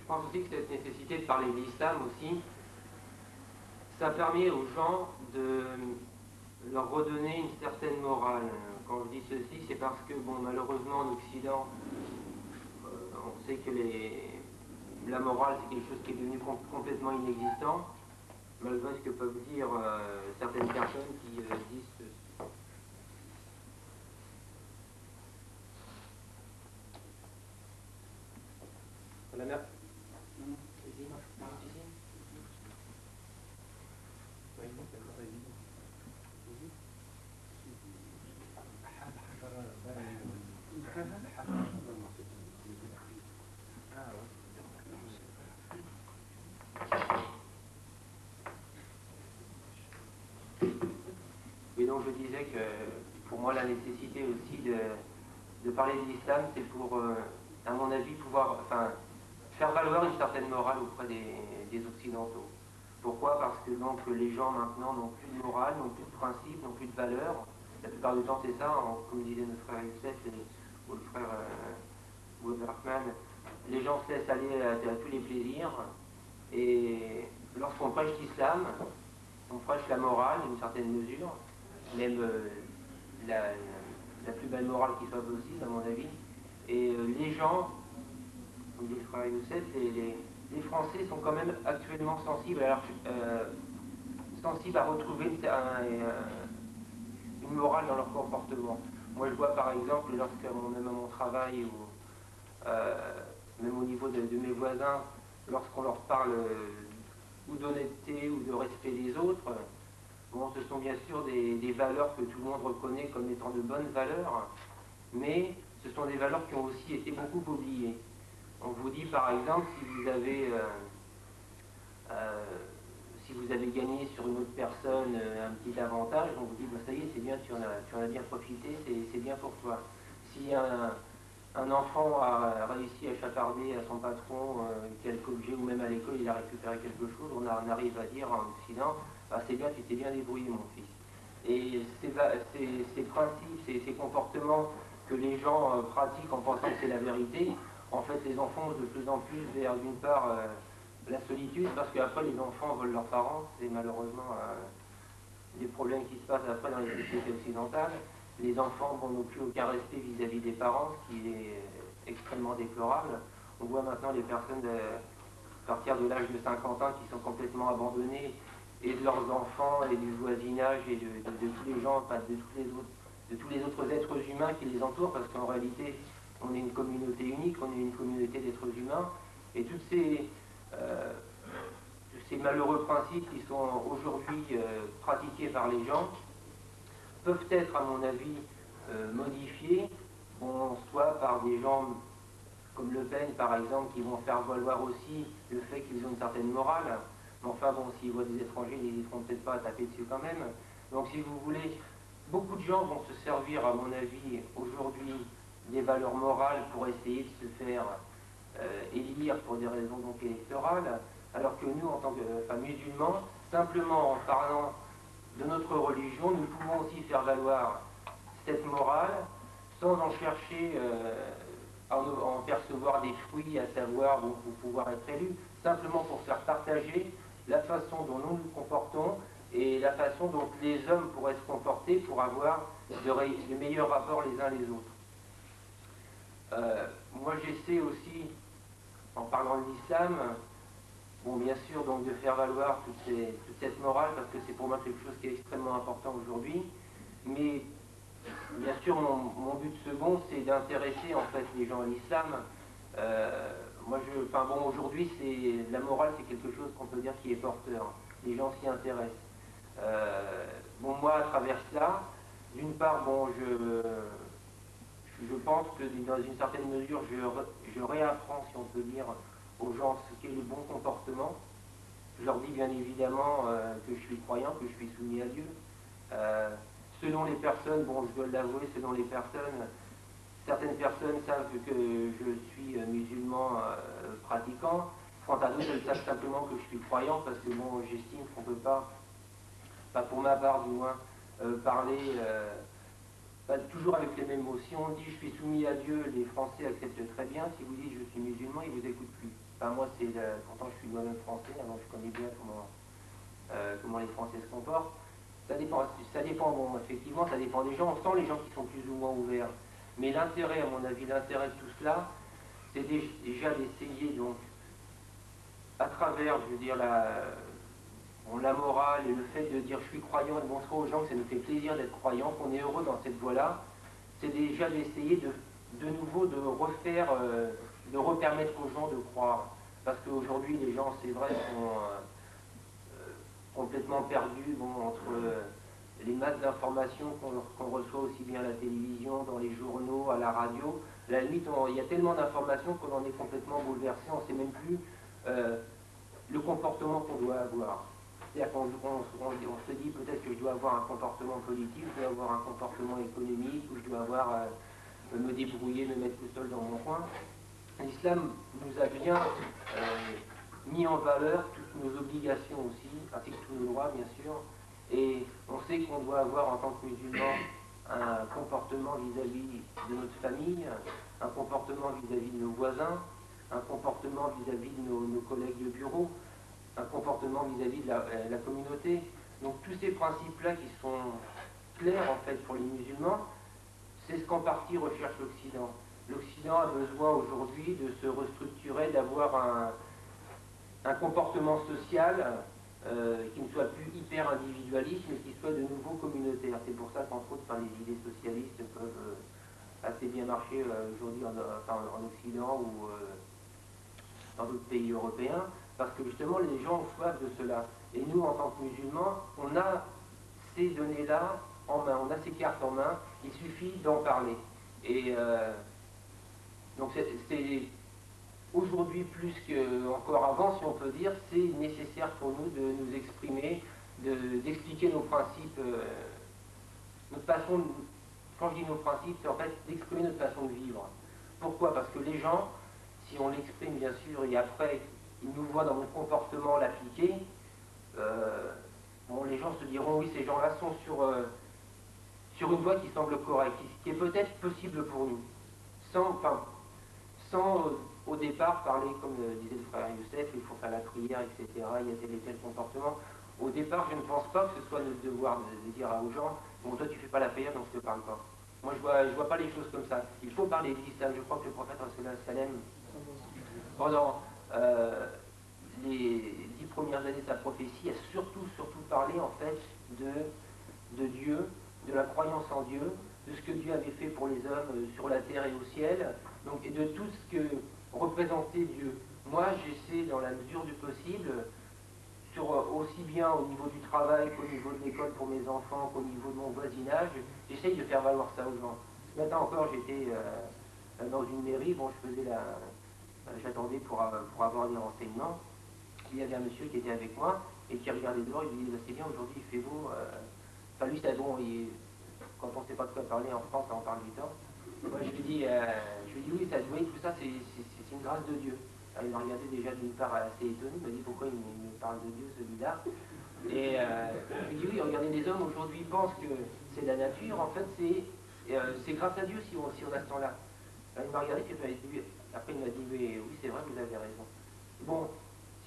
pense aussi que cette nécessité de parler de l'islam aussi, ça permet aux gens de leur redonner une certaine morale. Quand je dis ceci, c'est parce que, bon, malheureusement, en Occident, on sait que la morale, c'est quelque chose qui est devenu complètement inexistant, malgré ce que peuvent dire certaines personnes qui disent ceci. La mère. Et donc je disais que pour moi la nécessité aussi de parler de l'islam, c'est pour, à mon avis, pouvoir faire valoir une certaine morale auprès des Occidentaux. Pourquoi? Parce que donc les gens maintenant n'ont plus de morale, n'ont plus de principe, n'ont plus de valeur. La plupart du temps c'est ça, comme disait notre frère Youssef ou le frère Rahman, les gens se laissent aller à tous les plaisirs. Et lorsqu'on prêche l'islam, on prêche la morale, d'une certaine mesure, même la plus belle morale qui soit possible, à mon avis. Et les gens, comme dit le frère Youssef, les Français sont quand même actuellement sensibles à retrouver une morale dans leur comportement. Moi, je vois par exemple, même à mon travail, ou même au niveau de mes voisins, lorsqu'on leur parle ou d'honnêteté ou de respect des autres, bon, ce sont bien sûr des valeurs que tout le monde reconnaît comme étant de bonnes valeurs, mais ce sont des valeurs qui ont aussi été beaucoup oubliées. On vous dit par exemple, si vous avez gagné sur une autre personne un petit avantage, on vous dit, bah, ça y est, c'est bien, tu en as bien profité, c'est bien pour toi. Si un enfant a réussi à chaparder à son patron quelque objet, ou même à l'école il a récupéré quelque chose, on arrive à dire en Occident, ah, c'est bien, tu t'es bien débrouillé mon fils. Et ces principes, ces comportements que les gens pratiquent en pensant que c'est la vérité, en fait les enfants de plus en plus vers d'une part la solitude, parce qu'après les enfants veulent leurs parents, c'est malheureusement les problèmes qui se passent après dans les sociétés occidentales. Les enfants n'ont plus aucun respect vis-à-vis des parents, ce qui est extrêmement déplorable. On voit maintenant les personnes à partir de l'âge de 50 ans qui sont complètement abandonnées, et de leurs enfants, et du voisinage, et de tous les gens, enfin de tous les autres êtres humains qui les entourent, parce qu'en réalité, on est une communauté unique, on est une communauté d'êtres humains, et tous ces malheureux principes qui sont aujourd'hui pratiqués par les gens peuvent être, à mon avis, modifiés, bon, soit par des gens comme Le Pen, par exemple, qui vont faire valoir aussi le fait qu'ils ont une certaine morale. Mais enfin, bon, s'ils voient des étrangers, ils n'hésiteront peut-être pas à taper dessus quand même. Donc, si vous voulez, beaucoup de gens vont se servir, à mon avis, aujourd'hui, des valeurs morales pour essayer de se faire élire pour des raisons donc électorales, alors que nous, en tant que musulmans, simplement en parlant de notre religion, nous pouvons aussi faire valoir cette morale sans en chercher à en percevoir des fruits, à savoir pour pouvoir être élu. simplement pour faire partager la façon dont nous nous comportons et la façon dont les hommes pourraient se comporter pour avoir de meilleurs rapports les uns les autres. Moi j'essaie aussi, en parlant de l'islam, bon bien sûr donc de faire valoir toute cette morale, parce que c'est pour moi quelque chose qui est extrêmement important aujourd'hui, mais bien sûr mon but second c'est d'intéresser en fait les gens à l'islam. Enfin bon, aujourd'hui la morale c'est quelque chose qu'on peut dire qui est porteur, les gens s'y intéressent. Bon moi à travers cela, d'une part bon je pense que dans une certaine mesure, je réapprends, si on peut dire, aux gens ce qu'est le bon comportement. Je leur dis bien évidemment que je suis croyant, que je suis soumis à Dieu. Selon les personnes, bon, je dois l'avouer, selon les personnes, certaines personnes savent que je suis musulman pratiquant. Quant à d'autres, elles savent simplement que je suis croyant, parce que bon, j'estime qu'on ne peut pas pour ma part du moins, parler... toujours avec les mêmes mots. Si on dit je suis soumis à Dieu, les Français acceptent très bien. Si vous dites je suis musulman, ils ne vous écoutent plus. Enfin, moi, pourtant je suis moi-même français, alors je connais bien comment les Français se comportent. Ça dépend, bon, effectivement, ça dépend des gens. On sent les gens qui sont plus ou moins ouverts. Mais l'intérêt, à mon avis, l'intérêt de tout cela, c'est déjà d'essayer, donc, à travers, je veux dire, la morale et le fait de dire je suis croyant et de montrer aux gens que ça nous fait plaisir d'être croyants, qu'on est heureux dans cette voie-là, c'est déjà d'essayer de nouveau de refaire, de repermettre aux gens de croire. Parce qu'aujourd'hui, les gens, c'est vrai, sont complètement perdus entre les masses d'informations qu'on reçoit aussi bien à la télévision, dans les journaux, à la radio. À la limite, il y a tellement d'informations qu'on en est complètement bouleversé, on ne sait même plus le comportement qu'on doit avoir. C'est-à-dire qu'on se dit peut-être que je dois avoir un comportement politique, je dois avoir un comportement économique, ou je dois me débrouiller, me mettre tout seul dans mon coin. L'islam nous a bien mis en valeur toutes nos obligations aussi, ainsi que tous nos droits bien sûr, et on sait qu'on doit avoir en tant que musulman un comportement vis-à-vis de notre famille, un comportement vis-à-vis de nos voisins, un comportement vis-à-vis de nos collègues de bureau, un comportement vis-à-vis de la communauté. Donc tous ces principes-là qui sont clairs en fait pour les musulmans, c'est ce qu'en partie recherche l'Occident. L'Occident a besoin aujourd'hui de se restructurer, d'avoir un comportement social qui ne soit plus hyper individualiste, mais qui soit de nouveau communautaire. C'est pour ça qu'entre autres, les idées socialistes peuvent assez bien marcher aujourd'hui en Occident ou dans d'autres pays européens, parce que justement les gens ont soif de cela. Et nous, en tant que musulmans, on a ces données-là en main, on a ces cartes en main, il suffit d'en parler. Et donc c'est aujourd'hui plus qu'encore avant, si on peut dire, c'est nécessaire pour nous de nous exprimer, d'expliquer nos principes, notre façon, quand je dis nos principes, c'est en fait d'exprimer notre façon de vivre. Pourquoi? Parce que les gens, si on l'exprime bien sûr, et après ils nous voient dans notre comportement l'appliquer, bon, les gens se diront oui, ces gens-là sont sur une voie qui semble correcte, qui est peut-être possible pour nous, sans au départ parler, comme disait le frère Youssef, il faut faire la prière, etc., il y a tel et tel comportement. Au départ, je ne pense pas que ce soit notre devoir de dire aux gens, bon, toi tu fais pas la prière, donc je ne te parle pas. Moi je vois pas les choses comme ça. Il faut parler de l'islam. Je crois que le prophète sallam, pendant les 10 premières années de sa prophétie, a surtout parlé en fait de Dieu, de la croyance en Dieu, de ce que Dieu avait fait pour les hommes sur la terre et au ciel, donc, et de tout ce que représentait Dieu. Moi, j'essaie, dans la mesure du possible, aussi bien au niveau du travail qu'au niveau de l'école pour mes enfants, qu'au niveau de mon voisinage, j'essaye de faire valoir ça aux gens. Ce matin encore, j'étais dans une mairie, bon, j'attendais pour avoir des renseignements. Il y avait un monsieur qui était avec moi et qui regardait dehors, il me disait, c'est bien, aujourd'hui il fait beau. Enfin, lui, c'est bon, quand on ne sait pas de quoi parler en France, on parle du temps. Moi, je lui dis oui, ça se voit, tout ça, c'est une grâce de Dieu. Alors, il m'a regardé déjà d'une part assez étonné, il m'a dit pourquoi il me parle de Dieu, celui-là. Et je lui dis oui, regardez, les hommes aujourd'hui pensent que c'est la nature, en fait, c'est grâce à Dieu si on a ce temps-là. Alors, il m'a regardé, après il m'a dit oui, c'est vrai, vous avez raison. Bon,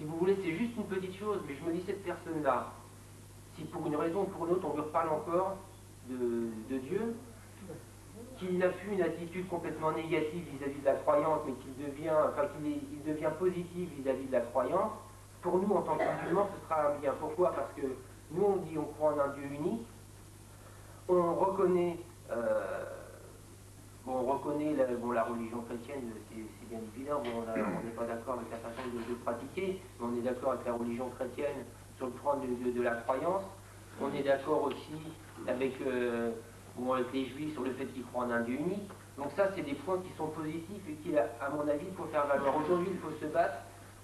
Si vous voulez, c'est juste une petite chose, mais je me dis, cette personne-là, si pour une raison ou pour une autre, on lui reparle encore de Dieu, qu'il n'a plus une attitude complètement négative vis-à-vis de la croyance, mais qu'il devient positif vis-à-vis de la croyance, pour nous, en tant que musulmans, ce sera un bien. Pourquoi? Parce que nous, on dit on croit en un Dieu unique, on reconnaît, la religion chrétienne, c'est bien évident, on n'est pas d'accord avec la façon de pratiquer, mais on est d'accord avec la religion chrétienne sur le plan de la croyance. On est d'accord aussi avec les juifs sur le fait qu'ils croient en un Dieu unique. Donc ça, c'est des points qui sont positifs et qu'il, à mon avis, il faut faire valoir. Aujourd'hui, il faut se battre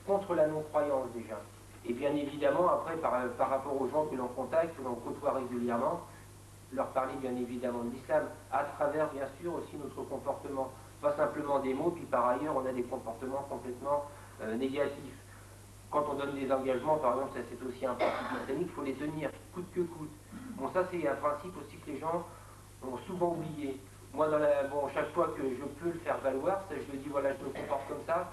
contre la non-croyance déjà. Et bien évidemment, après, par rapport aux gens que l'on contacte, que l'on côtoie régulièrement, leur parler bien évidemment de l'islam, à travers bien sûr aussi notre comportement. Pas simplement des mots, puis par ailleurs, on a des comportements complètement négatifs. Quand on donne des engagements, par exemple, ça c'est aussi un principe islamique, il faut les tenir, coûte que coûte. Bon, ça c'est un principe aussi que les gens ont souvent oublié. Moi, chaque fois que je peux le faire valoir, ça, je me dis, voilà, je me comporte comme ça,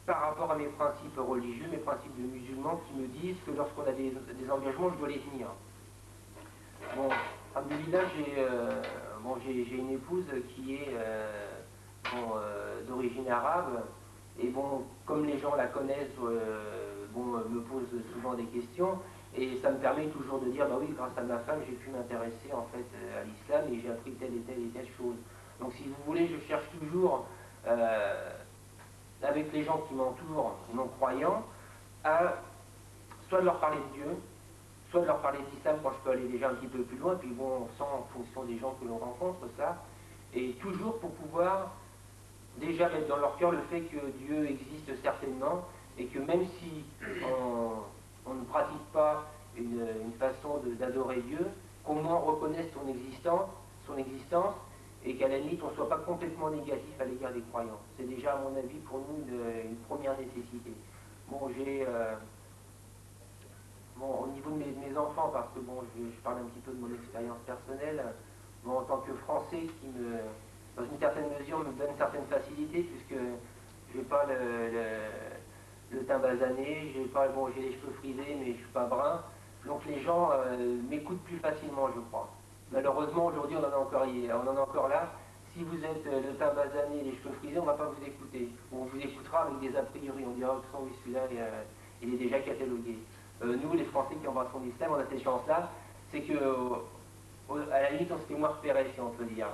par rapport à mes principes religieux, mes principes de musulmans, qui me disent que lorsqu'on a des engagements, je dois les tenir. Bon, alhamdoulilah, j'ai une épouse qui est d'origine arabe, et bon, comme les gens la connaissent, me posent souvent des questions, et ça me permet toujours de dire, bah oui, grâce à ma femme, j'ai pu m'intéresser en fait à l'islam, et j'ai appris telle et telle chose. Donc si vous voulez, je cherche toujours, avec les gens qui m'entourent, non-croyants, à soit de leur parler de Dieu, soit de leur parler d'islam quand je peux aller déjà un petit peu plus loin, puis bon, on sent en fonction des gens que l'on rencontre ça, et toujours pour pouvoir déjà mettre dans leur cœur le fait que Dieu existe certainement, et que même si on ne pratique pas une façon d'adorer Dieu, qu'au moins on reconnaisse son existence, et qu'à la limite on ne soit pas complètement négatif à l'égard des croyants. C'est déjà, à mon avis, pour nous une première nécessité. Bon, au niveau de mes enfants, parce que bon, je parle un petit peu de mon expérience personnelle, bon, en tant que Français qui dans une certaine mesure, me donne certaines facilités, puisque je n'ai pas le teint basané, j'ai les cheveux frisés, mais je ne suis pas brun, donc les gens m'écoutent plus facilement, je crois. Malheureusement, aujourd'hui, on en est encore là. Si vous êtes le teint basané et les cheveux frisés, on ne va pas vous écouter. On vous écoutera avec des a priori, on dira, oh, oui, celui-là, il est déjà catalogué. Nous, les Français qui embrassons l'islam, on a cette chance-là, c'est que, à la limite, on se fait moins repérer, si on peut dire.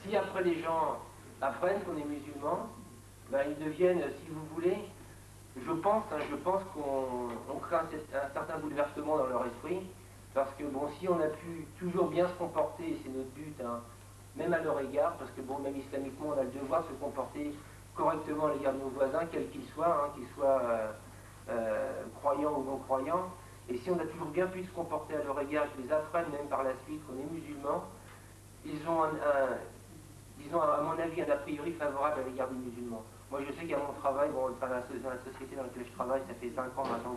Si après les gens apprennent qu'on est musulman, ben, ils deviennent, si vous voulez, je pense qu'on crée un certain bouleversement dans leur esprit, parce que bon, si on a pu toujours bien se comporter, et c'est notre but, hein, même à leur égard, parce que bon, même islamiquement, on a le devoir de se comporter correctement à l'égard de nos voisins, quels qu'ils soient, croyants ou non croyants, et si on a toujours bien pu se comporter à leur égard, qu'ils apprennent même par la suite qu'on est musulman, ils ont disons à mon avis un a priori favorable à l'égard des musulmans. Moi je sais qu'à mon travail, bon, dans la société dans laquelle je travaille, ça fait 5 ans maintenant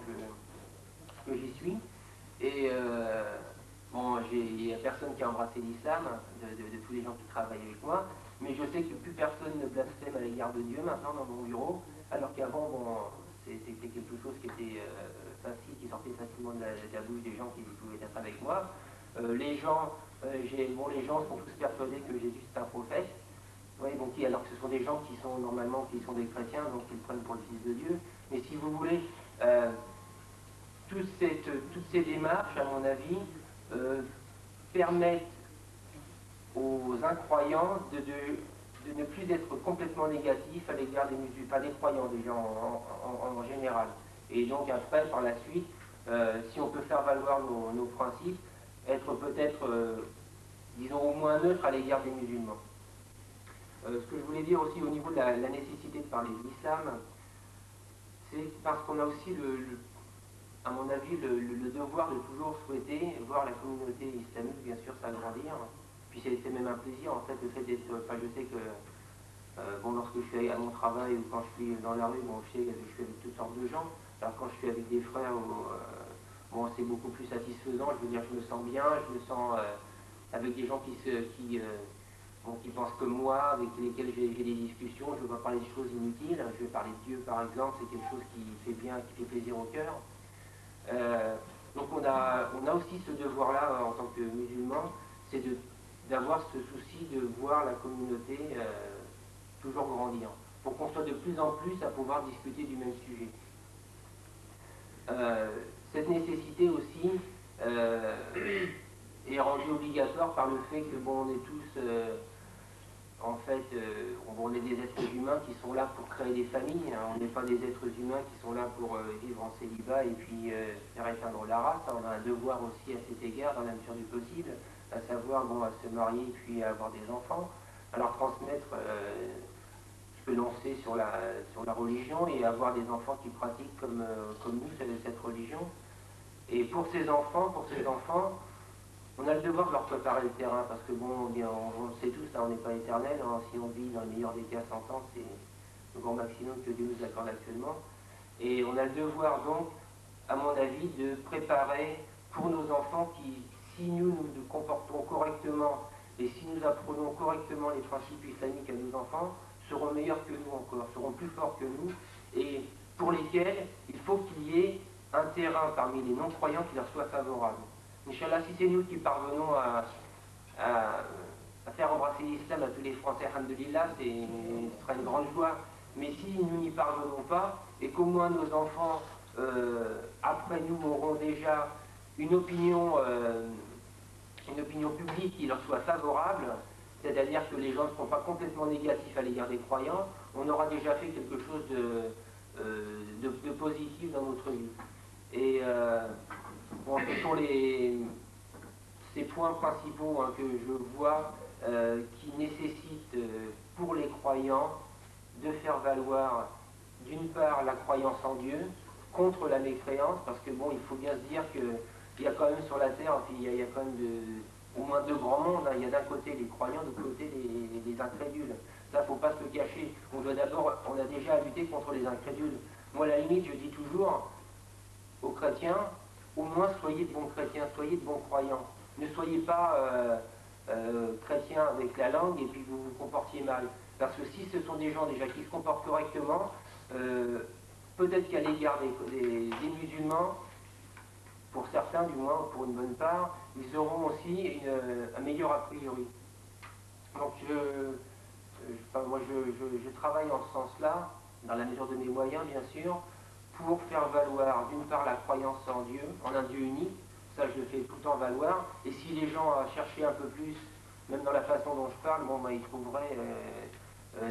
que j'y suis, et il n'y a personne qui a embrassé l'islam, de tous les gens qui travaillent avec moi, mais je sais que plus personne ne blasphème à l'égard de Dieu maintenant dans mon bureau, alors qu'avant, bon, c'était quelque chose qui était facile, qui sortait facilement de la bouche des gens qui pouvaient être avec moi. Les gens sont tous persuadés que Jésus c'est un prophète, oui, donc, alors que ce sont des gens qui sont normalement des chrétiens, donc ils le prennent pour le Fils de Dieu. Mais si vous voulez, toutes ces démarches, à mon avis, permettent aux incroyants de ne plus être complètement négatifs à l'égard des musulmans, pas des croyants, des gens en général. Et donc après, par la suite, si on peut faire valoir nos principes, être peut-être, disons, au moins neutre à l'égard des musulmans. Ce que je voulais dire aussi au niveau de la nécessité de parler de l'islam, c'est parce qu'on a aussi, à mon avis, le devoir de toujours souhaiter voir la communauté islamique, bien sûr, s'agrandir. Puis c'est même un plaisir, en fait, le fait d'être... Enfin, je sais que, lorsque je suis à mon travail ou quand je suis dans la rue, bon, je suis avec toutes sortes de gens. Alors quand je suis avec des frères, c'est beaucoup plus satisfaisant. Je veux dire, je me sens bien, je me sens avec des gens qui pensent comme moi, avec lesquels j'ai des discussions. Je ne vais pas parler de choses inutiles, je vais parler de Dieu par exemple, c'est quelque chose qui fait bien, qui fait plaisir au cœur. Donc on a aussi ce devoir-là en tant que musulmans, c'est d'avoir ce souci de voir la communauté toujours grandir, pour qu'on soit de plus en plus à pouvoir discuter du même sujet. Cette nécessité aussi est rendue obligatoire par le fait que bon, on est tous, en fait, on est des êtres humains qui sont là pour créer des familles, hein. On n'est pas des êtres humains qui sont là pour vivre en célibat et puis faire éteindre la race. On a un devoir aussi à cet égard, dans la mesure du possible, à savoir bon, à se marier et puis à avoir des enfants, à leur transmettre ce que l'on sait sur la religion et avoir des enfants qui pratiquent comme nous cette religion. Et pour ces enfants, on a le devoir de leur préparer le terrain, parce que bon, bien, on le sait tous, hein, on n'est pas éternel, hein, si on vit dans le meilleur des cas 100 ans, c'est le grand maximum que Dieu nous accorde actuellement. Et on a le devoir donc, à mon avis, de préparer pour nos enfants qui, si nous nous comportons correctement et si nous apprenons correctement les principes islamiques à nos enfants, seront meilleurs que nous encore, seront plus forts que nous, et pour lesquels il faut qu'il y ait un terrain parmi les non-croyants qui leur soit favorable. Inch'Allah, si c'est nous qui parvenons à faire embrasser l'islam à tous les Français, alhamdoulilah, ce sera une grande joie. Mais si nous n'y parvenons pas, et qu'au moins nos enfants, après nous, auront déjà une opinion publique qui leur soit favorable, c'est-à-dire que les gens ne seront pas complètement négatifs à l'égard des croyants, on aura déjà fait quelque chose de positif dans notre vie. Et bon, ce sont ces points principaux hein, que je vois qui nécessitent pour les croyants de faire valoir d'une part la croyance en Dieu contre la mécréance, parce que bon, il faut bien se dire qu'il y a quand même sur la terre, puis il y a quand même au moins deux grands mondes, hein. Il y a d'un côté les croyants, de l'autre côté les incrédules. Ça, il ne faut pas se le cacher. On a déjà à lutter contre les incrédules. Moi, à la limite, je dis toujours aux chrétiens, au moins soyez de bons chrétiens, soyez de bons croyants. Ne soyez pas chrétiens avec la langue et puis vous vous comportiez mal. Parce que si ce sont des gens déjà qui se comportent correctement, peut-être qu'à l'égard des musulmans, pour certains du moins, pour une bonne part, ils auront aussi un meilleur a priori. Donc moi je travaille en ce sens-là, dans la mesure de mes moyens bien sûr, pour faire valoir d'une part la croyance en Dieu, en un Dieu unique, ça je le fais tout le temps valoir, et si les gens cherchaient un peu plus, même dans la façon dont je parle, bon, bah, ils trouveraient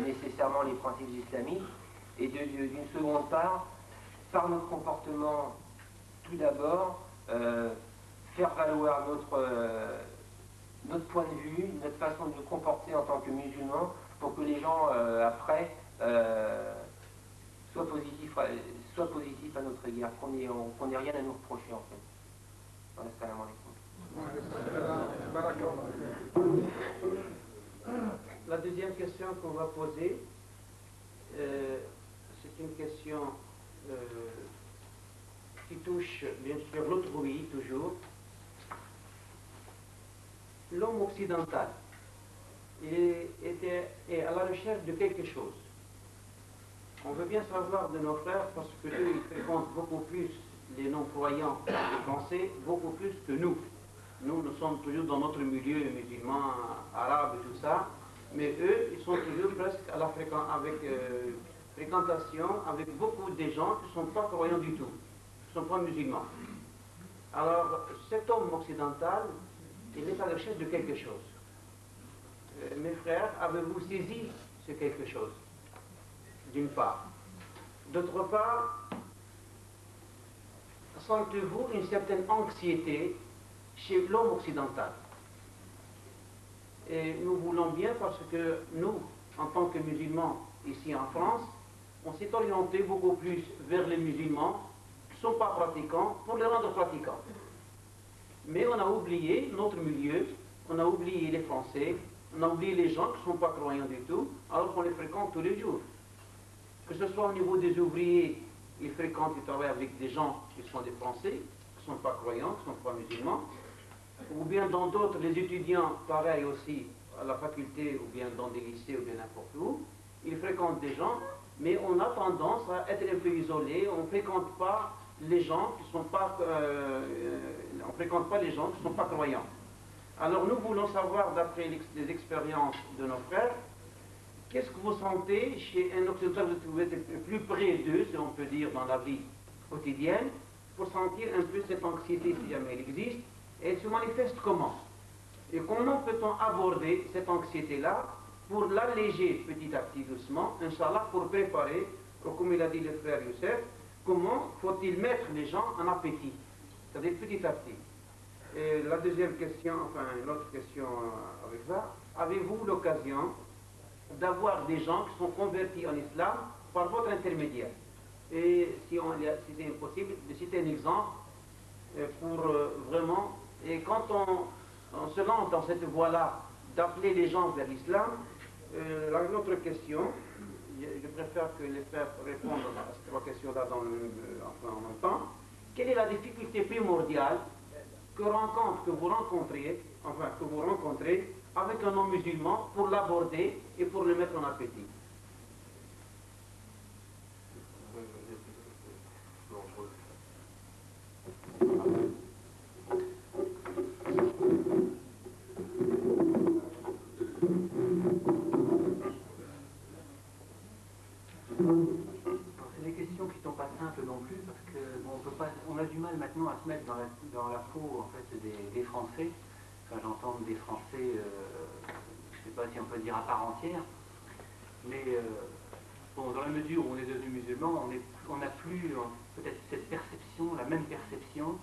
nécessairement les principes islamiques, et d'une seconde part, par notre comportement tout d'abord, faire valoir notre point de vue, notre façon de nous comporter en tant que musulmans, pour que les gens après soient positifs à notre égard, qu'on n'ait rien à nous reprocher en fait. Assalamu alaikum. La deuxième question qu'on va poser, c'est une question qui touche bien sûr l'autrui toujours. L'homme occidental est à la recherche de quelque chose. On veut bien savoir de nos frères parce que eux, ils fréquentent beaucoup plus les non-croyants, les Français, beaucoup plus que nous. Nous sommes toujours dans notre milieu musulman, arabe et tout ça, mais eux, ils sont toujours presque à la fréquentation avec beaucoup de gens qui ne sont pas croyants du tout, qui ne sont pas musulmans. Alors, cet homme occidental, il est à la recherche de quelque chose. Mes frères, avez-vous saisi ce quelque chose? D'une part. D'autre part, sentez-vous une certaine anxiété chez l'homme occidental? Et nous voulons bien parce que nous, en tant que musulmans ici en France, on s'est orienté beaucoup plus vers les musulmans qui ne sont pas pratiquants pour les rendre pratiquants. Mais on a oublié notre milieu, on a oublié les Français, on a oublié les gens qui ne sont pas croyants du tout, alors qu'on les fréquente tous les jours. Que ce soit au niveau des ouvriers, ils fréquentent, ils travaillent avec des gens qui sont des Français, qui ne sont pas croyants, qui ne sont pas musulmans, ou bien dans d'autres, les étudiants, pareil aussi, à la faculté, ou bien dans des lycées, ou bien n'importe où, ils fréquentent des gens, mais on a tendance à être un peu isolé, on ne fréquente pas les gens qui ne sont pas, croyants. Alors nous voulons savoir, d'après les expériences de nos frères, qu'est-ce que vous sentez chez un occidental, vous êtes plus près d'eux, si on peut dire, dans la vie quotidienne, pour sentir un peu cette anxiété, si jamais elle existe, et elle se manifeste comment? Et comment peut-on aborder cette anxiété-là pour l'alléger petit à petit, doucement, Inch'Allah, pour préparer, comme il a dit le frère Youssef, comment faut-il mettre les gens en appétit, c'est-à-dire petit à petit. Et la deuxième question, enfin une autre question avec ça, avez-vous l'occasion d'avoir des gens qui sont convertis en islam par votre intermédiaire? Et si c'est impossible, de citer un exemple pour vraiment, et quand on se lance dans cette voie-là d'appeler les gens vers l'islam, l'autre question, je préfère que les frères répondent à ces trois questions-là en même temps. Quelle est la difficulté primordiale que vous rencontrez avec un non-musulman pour l'aborder et pour le mettre en appétit? C'est des questions qui ne sont pas simples non plus, parce que on a du mal maintenant à se mettre dans la peau en fait, des Français. Enfin, j'entends des Français, je ne sais pas si on peut dire à part entière, mais bon, dans la mesure où on est devenu musulman, on n'a plus peut-être cette perception, la même perception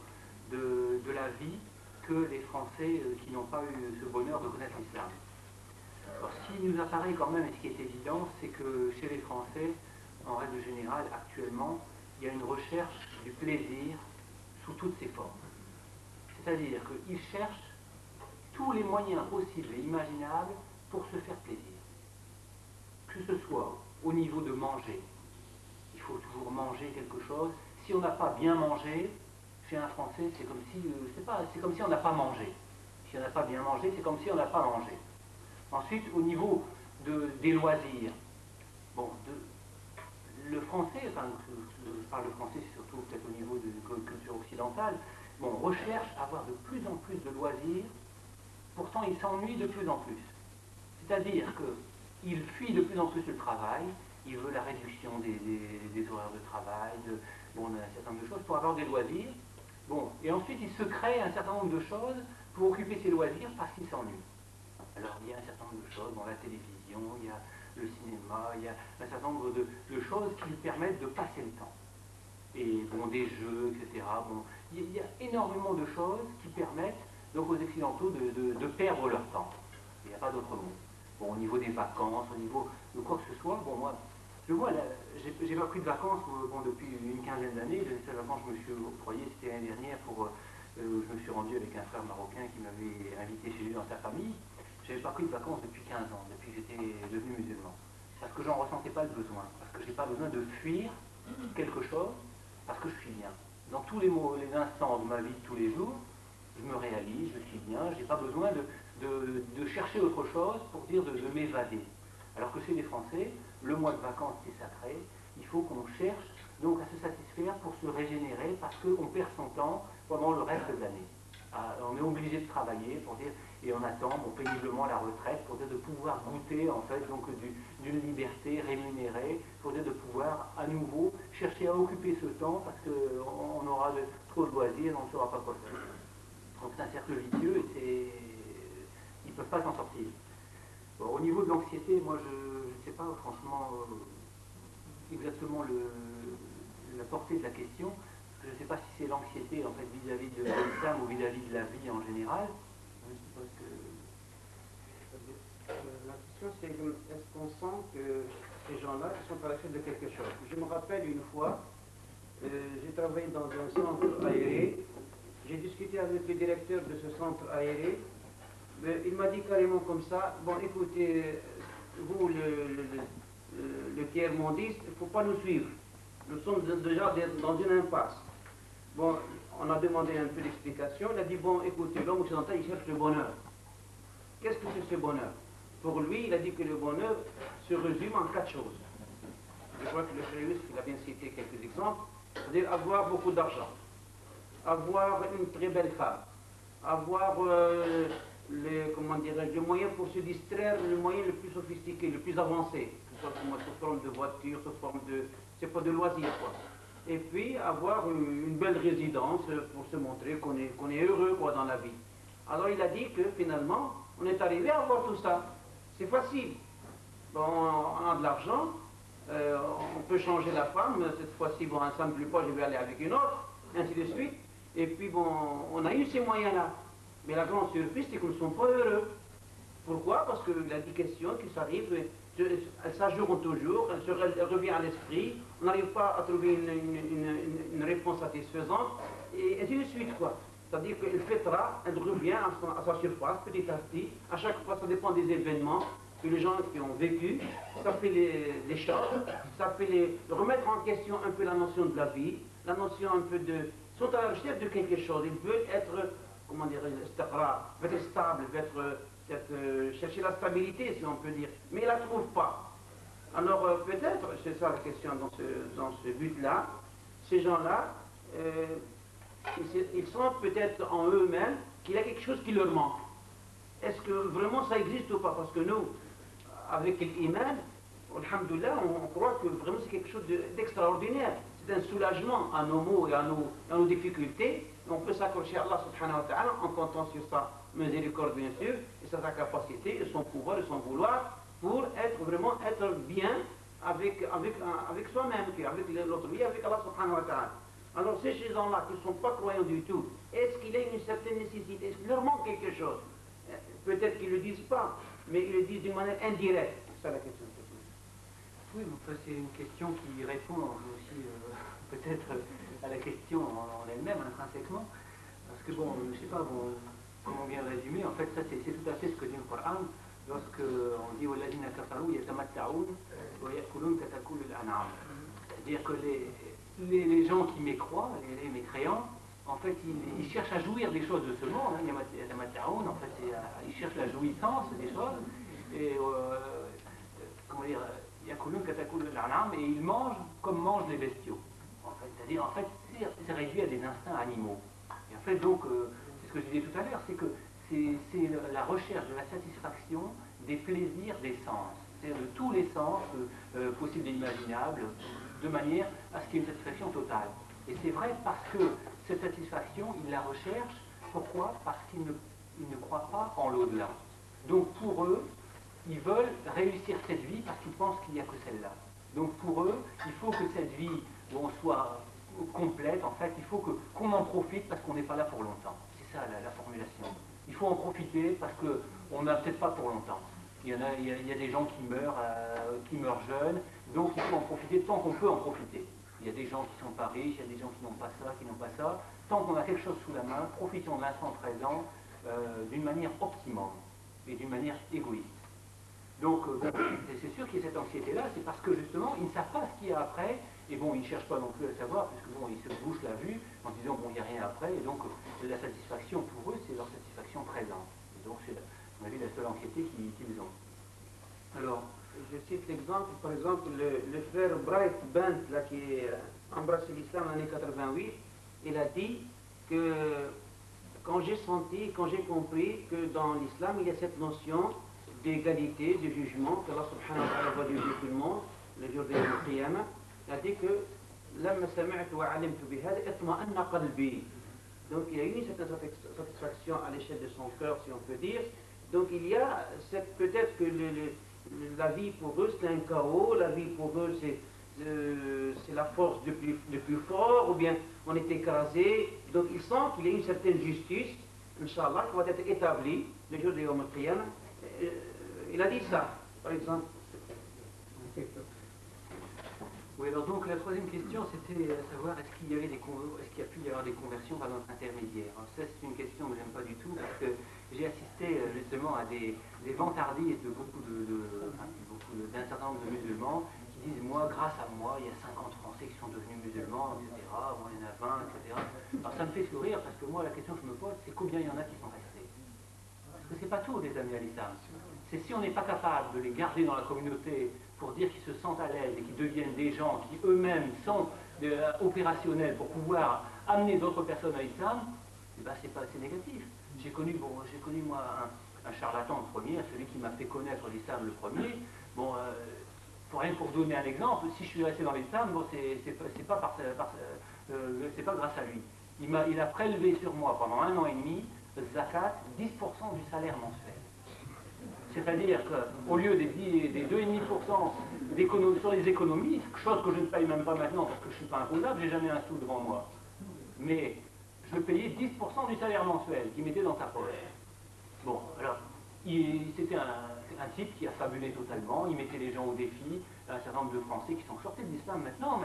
de la vie que les Français qui n'ont pas eu ce bonheur de connaître l'islam. Alors, ce qui nous apparaît quand même, et ce qui est évident, c'est que chez les Français, en règle générale, actuellement, il y a une recherche du plaisir sous toutes ses formes. C'est-à-dire qu'ils cherchent tous les moyens possibles et imaginables pour se faire plaisir. Que ce soit au niveau de manger, il faut toujours manger quelque chose. Si on n'a pas bien mangé, chez un Français, c'est comme si on n'a pas mangé. Si on n'a pas bien mangé, c'est comme si on n'a pas mangé. Ensuite, au niveau des loisirs, bon, le français, enfin, je parle de français, c'est surtout peut-être au niveau de la culture occidentale, bon, recherche à avoir de plus en plus de loisirs, pourtant il s'ennuie de plus en plus. C'est-à-dire qu'il fuit de plus en plus le travail, il veut la réduction des horaires de travail, un certain nombre de choses pour avoir des loisirs. Bon, et ensuite il se crée un certain nombre de choses pour occuper ses loisirs parce qu'il s'ennuie. Alors il y a un certain nombre de choses, la télévision, il y a le cinéma, il y a un certain nombre de choses qui lui permettent de passer le temps. Et bon, des jeux, etc. Bon, il y a énormément de choses qui permettent donc aux Occidentaux de perdre leur temps. Il n'y a pas d'autre mot. Bon, au niveau des vacances, au niveau de quoi que ce soit, bon, moi j'ai pas pris de vacances depuis une quinzaine d'années. Les seules vacances que je me suis octroyé, c'était l'année dernière je me suis rendu avec un frère marocain qui m'avait invité chez lui dans sa famille. Je n'avais pas pris de vacances depuis 15 ans, depuis que j'étais devenu musulman. Parce que j'en ressentais pas le besoin. Parce que je n'ai pas besoin de fuir quelque chose, parce que je suis bien. Dans tous les instants de ma vie de tous les jours, je me réalise, je suis bien, je n'ai pas besoin de chercher autre chose pour dire de m'évader. Alors que chez les Français, le mois de vacances c'est sacré, il faut qu'on cherche donc à se satisfaire pour se régénérer, parce qu'on perd son temps pendant le reste de l'année. On est obligé de travailler pour dire, et on attend péniblement la retraite pour dire de pouvoir goûter en fait donc d'une liberté rémunérée, pour dire de pouvoir à nouveau chercher à occuper ce temps parce qu'on aura trop de loisirs, on ne saura pas quoi faire. Donc c'est un cercle vicieux et ils ne peuvent pas s'en sortir. Bon, au niveau de l'anxiété, moi je ne sais pas franchement exactement la portée de la question. Je ne sais pas si c'est l'anxiété en fait vis-à-vis de l'islam ou vis-à-vis de la vie en général. Je ne sais pas ce que... La question c'est est-ce qu'on sent que ces gens-là sont à la recherche de quelque chose? Je me rappelle une fois, j'ai travaillé dans un centre aéré, j'ai discuté avec le directeur de ce centre aéré, il m'a dit carrément comme ça, bon écoutez, vous le tiers-mondiste, il ne faut pas nous suivre. Nous sommes déjà dans une impasse. Bon, on a demandé un peu d'explication. Il a dit, bon, écoutez, l'homme occidental, il cherche le bonheur. Qu'est-ce que c'est ce bonheur? Pour lui, il a dit que le bonheur se résume en 4 choses. Je crois que le frère Youssef, il a bien cité quelques exemples. C'est-à-dire avoir beaucoup d'argent, avoir une très belle femme, avoir comment dirais-je, les moyens pour se distraire, le moyen le plus sophistiqué, le plus avancé, que ce soit sous forme de voiture, sous forme de, c'est pas de loisir quoi. Et puis avoir une belle résidence pour se montrer qu'on est heureux quoi dans la vie. Alors il a dit que finalement, on est arrivé à avoir tout ça. C'est facile. Bon, on a de l'argent, on peut changer la femme, cette fois-ci, bon, ça ne me plaît pas, je vais aller avec une autre, ainsi de suite. Et puis bon, on a eu ces moyens-là. Mais la grande surprise, c'est que nous ne sommes pas heureux. Pourquoi? Parce qu'il a des questions qui s'arrivent, elles s'ajourent toujours, elles reviennent à l'esprit, on n'arrive pas à trouver une réponse satisfaisante, et ainsi de suite, quoi. C'est-à-dire qu'elle fêtera, elle revient à sa surface petit à petit, à chaque fois ça dépend des événements, que les gens qui ont vécu, ça fait les choses, ça fait remettre en question un peu la notion de la vie, la notion un peu de... Ils sont à la recherche de quelque chose, ils veulent être, comment dire, être stable, chercher la stabilité si on peut dire, mais ils ne la trouvent pas. Alors peut-être, c'est ça la question dans ce but-là, ces gens-là, ils sentent peut-être en eux-mêmes qu'il y a quelque chose qui leur manque. Est-ce que vraiment ça existe ou pas? Parce que nous, avec l'iman, alhamdoulilah, on croit que vraiment c'est quelque chose d'extraordinaire. C'est un soulagement à nos maux et à nos difficultés. On peut s'accrocher à Allah subhanahu wa ta'ala en comptant sur sa miséricorde bien sûr, et sa capacité, et son pouvoir, et son vouloir, pour être bien avec soi-même, avec l'autre vie, avec Allah subhanahu wa ta'ala. Alors ces gens-là qui ne sont pas croyants du tout, est-ce qu'il y a une certaine nécessité? Est-ce qu'il leur manque quelque chose? Peut-être qu'ils ne le disent pas, mais ils le disent d'une manière indirecte. C'est ça la question. Oui, mais enfin, c'est une question qui répond aussi peut-être à la question en elle-même, intrinsèquement. Parce que bon, je ne sais pas comment bien résumer, en fait ça c'est tout à fait ce que dit le Coran, lorsque on dit وَالَّذِينَ كَفَرُوا يَتَمَتَّعُونَ وَيَأْكُلُونَ كَتَأْكُلُ الْأَنْعَامِ. C'est-à-dire que les gens qui mécroient, les mécréants, en fait, ils cherchent à jouir des choses de ce monde. En fait, ils cherchent la jouissance des choses. Et, comment dire, et ils mangent comme mangent les bestiaux. En fait, c'est-à-dire, en fait, c'est réduit à des instincts animaux. Et en fait, donc, c'est ce que je disais tout à l'heure, c'est que c'est la recherche de la satisfaction des plaisirs des sens. C'est-à-dire de tous les sens possibles et imaginables, de manière à ce qu'il y ait une satisfaction totale. Et c'est vrai parce que cette satisfaction, ils la recherchent. Pourquoi? Parce qu'ils ne croient pas en l'au-delà. Donc pour eux, ils veulent réussir cette vie parce qu'ils pensent qu'il n'y a que celle-là. Donc pour eux, il faut que cette vie soit complète, en fait, il faut qu'on en profite parce qu'on n'est pas là pour longtemps. C'est ça la formulation. Il faut en profiter parce qu'on n'a peut-être pas pour longtemps. Il y a des gens qui meurent jeunes, donc il faut en profiter tant qu'on peut en profiter. Il y a des gens qui ne sont pas riches, il y a des gens qui n'ont pas ça, qui n'ont pas ça. Tant qu'on a quelque chose sous la main, profitons de l'instant présent d'une manière optimum et d'une manière égoïste. Donc, c'est sûr qu'il y a cette anxiété-là, c'est parce que justement, ils ne savent pas ce qu'il y a après, et bon, ils ne cherchent pas non plus à savoir, puisque bon, ils se bouchent la vue en disant, bon, il n'y a rien après, et donc la satisfaction pour eux, c'est leur satisfaction présente. Et donc, c'est, à mon avis, la seule anxiété qu'ils ont. Alors, je cite l'exemple, par exemple, le frère Bright Bent, là, qui a embrassé l'islam en l'année 88, il a dit que quand j'ai compris que dans l'islam, il y a cette notion d'égalité, de jugement, que Allah subhanahu wa ta'ala va juger tout le monde, le jour de la Qiyamah, il a dit que لما سمعت وعلمت بهذا اطمأن قلبي. Donc il y a eu une certaine satisfaction à l'échelle de son cœur, si on peut dire. Donc il y a peut-être que la vie pour eux c'est un chaos, la vie pour eux c'est la force du plus fort, ou bien on est écrasé. Donc ils sentent qu'il y a une certaine justice, Inch'Allah, qui va être établie le jour de Yom al-Qiyamah. Il a dit ça, par exemple. Oui, alors donc la troisième question, c'était à savoir est-ce qu'il y a pu y avoir des conversions par notre intermédiaire. Alors ça, c'est une question que j'aime pas du tout, parce que j'ai assisté justement à des vantardises de d'un certain nombre de musulmans qui disent moi, grâce à moi, il y a 50 Français qui sont devenus musulmans, etc. Moi, il y en a 20, etc. Alors ça me fait sourire, parce que moi, la question que je me pose, c'est combien il y en a qui sont restés. Parce que c'est pas tout des amis à l'islam. c'est si on n'est pas capable de les garder dans la communauté pour dire qu'ils se sentent à l'aise et qu'ils deviennent des gens qui eux-mêmes sont opérationnels pour pouvoir amener d'autres personnes à l'islam, eh ben, c'est négatif. J'ai connu moi un charlatan le premier, celui qui m'a fait connaître l'islam le premier. Bon, pour donner un exemple, si je suis resté dans l'islam, bon, c'est pas grâce à lui. Il a prélevé sur moi pendant 1 an et demi, zakat, 10% du salaire mensuel. C'est-à-dire qu'au lieu des 2,5% sur les économies, chose que je ne paye même pas maintenant parce que je ne suis pas imposable, j'ai jamais un sou devant moi. Mais je payais 10% du salaire mensuel qu'il mettait dans sa poche. Bon, alors, c'était un type qui a fabulé totalement, il mettait les gens au défi, un certain nombre de Français qui sont sortis de l'islam maintenant,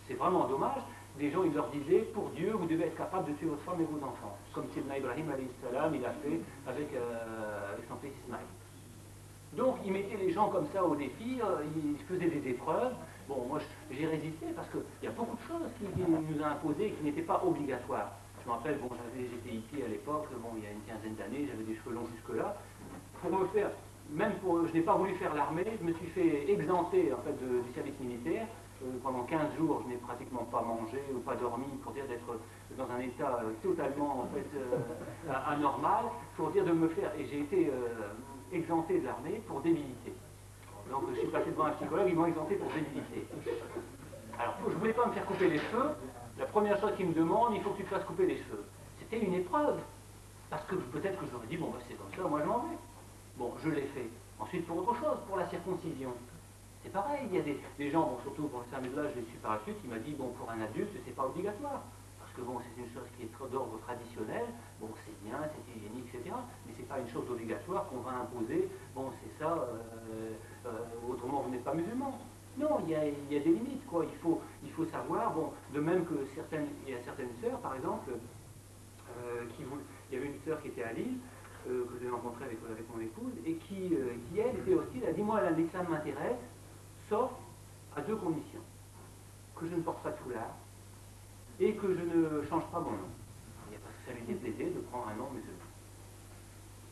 c'est vraiment dommage. Des gens, il leur disaient, pour Dieu, vous devez être capable de tuer votre femme et vos enfants. Comme Sidna Ibrahim, il a fait avec son fils Ismaïl. Donc, il mettait les gens comme ça au défi, il faisait des épreuves. Bon, moi, j'ai résisté parce qu'il y a beaucoup de choses qu'il nous a imposées et qui n'étaient pas obligatoires. Je me rappelle, bon, j'étais hippie à l'époque, bon, il y a une quinzaine d'années, j'avais des cheveux longs jusque-là. Je n'ai pas voulu faire l'armée, je me suis fait exempter en fait, du service militaire. Pendant 15 jours, je n'ai pratiquement pas mangé ou pas dormi, pour dire d'être dans un état totalement en fait, anormal, pour dire de me faire. Et j'ai été exempté de l'armée pour débilité. Donc je suis passé devant un psychologue, ils m'ont exempté pour débilité. Alors je ne voulais pas me faire couper les cheveux. La première chose qu'ils me demandent, il faut que tu te fasses couper les cheveux. C'était une épreuve. Parce que peut-être que j'aurais dit, bon, bah, c'est comme ça, moi je m'en vais. Bon, je l'ai fait. Ensuite, pour autre chose, pour la circoncision. C'est pareil, il y a des gens, bon, surtout pour le service de l'âge, je suis par la suite, qui m'a dit, bon, pour un adulte, c'est pas obligatoire. Parce que bon, c'est une chose qui est d'ordre traditionnel, bon, c'est bien, c'est hygiénique, etc. Mais c'est pas une chose obligatoire qu'on va imposer, bon, c'est ça, autrement vous n'êtes pas musulman. Non, il y a des limites, quoi. Il faut savoir, bon, de même que il y a certaines sœurs, par exemple, il y avait une sœur qui était à Lille, que j'ai rencontrée avec mon épouse, et qui elle, était hostile, elle a dit, moi, l'islam m'intéresse, sauf à 2 conditions. Que je ne porte pas de foulard, et que je ne change pas mon nom. Parce que ça lui déplaisait de prendre un nom musulman.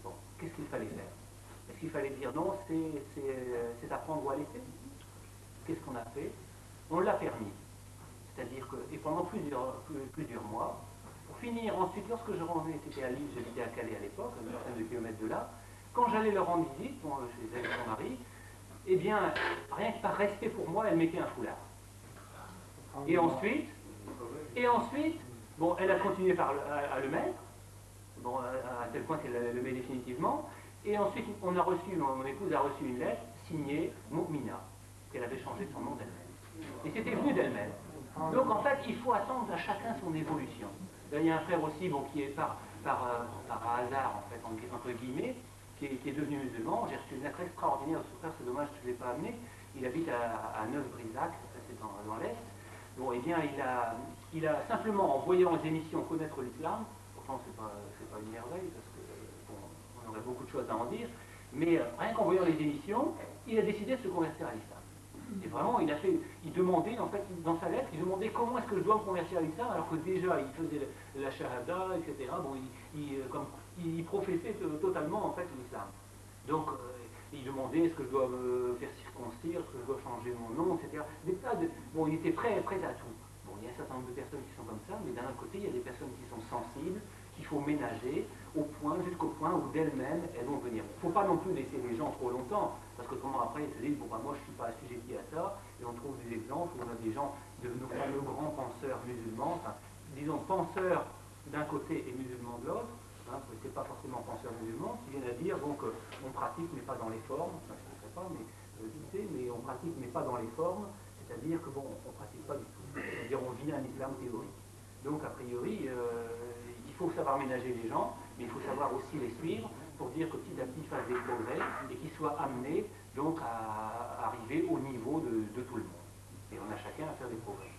Bon, qu'est-ce qu'il fallait faire? Est-ce qu'il fallait dire non, c'est à prendre ou à laisser? Qu'est-ce qu'on a fait? On l'a permis. C'est-à-dire que, et pendant plusieurs mois, pour finir, ensuite, lorsque je rendais, c'était à Lille, j'habitais à Calais à l'époque, à une centaine de kilomètres de là, quand j'allais leur rendre visite, chez elle et son mari, eh bien, rien que par respect pour moi, elle mettait un foulard. Et ensuite, bon, elle a continué à le mettre, bon, à tel point qu'elle le met définitivement, et ensuite, mon épouse a reçu une lettre signée Moumina, qu'elle avait changé son nom d'elle-même. Et c'était venu d'elle-même. Donc en fait, il faut attendre à chacun son évolution. Là, il y a un frère aussi, bon, qui est par hasard, en fait, entre guillemets, qui est devenu musulman. J'ai reçu une lettre extraordinaire de ce frère, c'est dommage que je ne l'ai pas amené. Il habite à Neuf-Brisac, c'est dans l'Est. Bon, eh bien, il a simplement, en voyant les émissions Connaître l'Islam, pourtant c'est pas une merveille, parce que bon, on aurait beaucoup de choses à en dire, mais rien qu'en voyant les émissions, il a décidé de se convertir à l'islam. Et vraiment, il demandait, en fait, dans sa lettre, il demandait comment est-ce que je dois me convertir à l'islam, alors que déjà, il faisait la shahada, etc. Bon, il professait totalement, en fait, l'islam. Donc, il demandait est-ce que je dois me faire circoncire, est-ce que je dois changer mon nom, etc. Bon, il était prêt à tout. Bon, il y a un certain nombre de personnes qui sont comme ça, mais d'un autre côté, il y a des personnes qui sont sensibles, qu'il faut ménager jusqu'au point où d'elles-mêmes, elles vont venir. Il ne faut pas non plus laisser les gens trop longtemps, parce que comment après ils se disent, bon bah moi je ne suis pas assujetti à ça, et on trouve des exemples où on a des gens de nos fameux grands penseurs musulmans, enfin, disons penseurs d'un côté et musulmans de l'autre, c'est pas forcément penseurs musulmans, qui viennent à dire donc on pratique mais pas dans les formes, enfin, je ne sais pas, mais on pratique mais pas dans les formes, c'est-à-dire que bon, on ne pratique pas du tout. C'est-à-dire on vit un islam théorique. Donc a priori, il faut savoir ménager les gens, mais il faut savoir aussi les suivre pour dire que petit à petit ils fassent des progrès et qu'ils soient amenés donc à arriver au niveau de tout le monde. Et on a chacun à faire des progrès.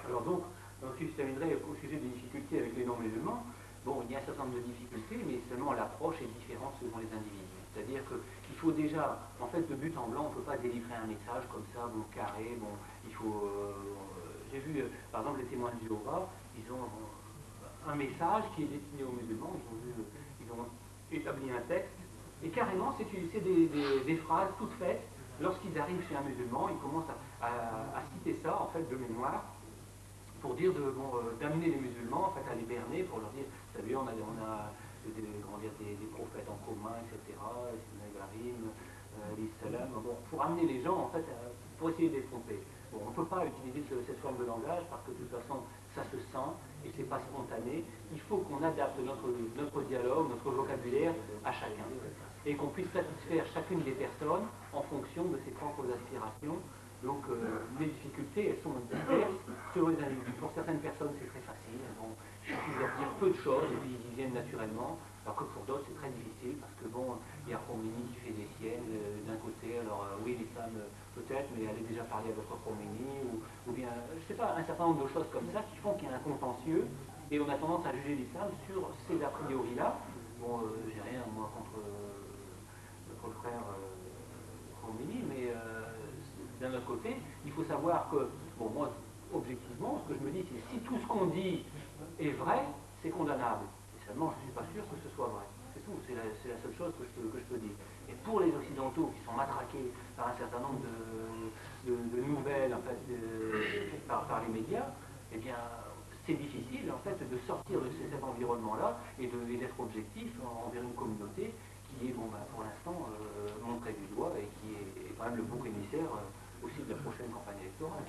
Alors donc, ensuite je terminerai au sujet des difficultés avec les non-musulmans. Bon, il y a un certain nombre de difficultés, mais seulement l'approche est différente selon les individus. C'est-à-dire qu'il faut déjà, en fait, de but en blanc, on ne peut pas délivrer un message comme ça, bon, carré, bon, il faut... j'ai vu, par exemple, les témoins de Jéhovah, ils ont un message qui est destiné aux musulmans, ils ont établi un texte Et carrément, c'est des phrases toutes faites. Lorsqu'ils arrivent chez un musulman, ils commencent à citer ça, en fait, de mémoire, pour dire d'amener les musulmans, en fait, à les berner, pour leur dire, vous savez, on a des prophètes en commun, etc., Ibrahim, l'Islam, bon, pour amener les gens, en fait, pour essayer de les tromper. Bon, on ne peut pas utiliser cette forme de langage, parce que de toute façon, ça se sent, et c'est pas spontané. Il faut qu'on adapte notre dialogue, notre vocabulaire à chacun, et qu'on puisse satisfaire chacune des personnes en fonction de ses propres aspirations. Donc les difficultés, elles sont diverses selon les individus. Pour certaines personnes, c'est très facile. Bon, il suffit de leur dire peu de choses et puis ils y viennent naturellement. Alors que pour d'autres, c'est très difficile parce que bon, il y a Khomeini qui fait des siennes d'un côté. Alors oui, l'islam peut-être, mais allez déjà parler à votre Khomeini ou bien, je sais pas, un certain nombre de choses comme ça qui font qu'il y a un contentieux et on a tendance à juger l'islam sur ces a priori-là. Bon, j'ai rien moi contre le frère Khomeini, mais d'un autre côté, il faut savoir que, bon, moi, objectivement, ce que je me dis, c'est si tout ce qu'on dit est vrai, c'est condamnable. Et seulement, je ne suis pas sûr que ce soit vrai. C'est tout, c'est la seule chose que je peux dire. Et pour les Occidentaux qui sont matraqués par un certain nombre de nouvelles, en fait, par les médias, eh bien, c'est difficile, en fait, de sortir de cet environnement-là et d'être objectif envers une communauté qui est, bon, bah, pour l'instant, montrée du doigt et qui est quand même le bouc émissaire aussi de la prochaine campagne électorale.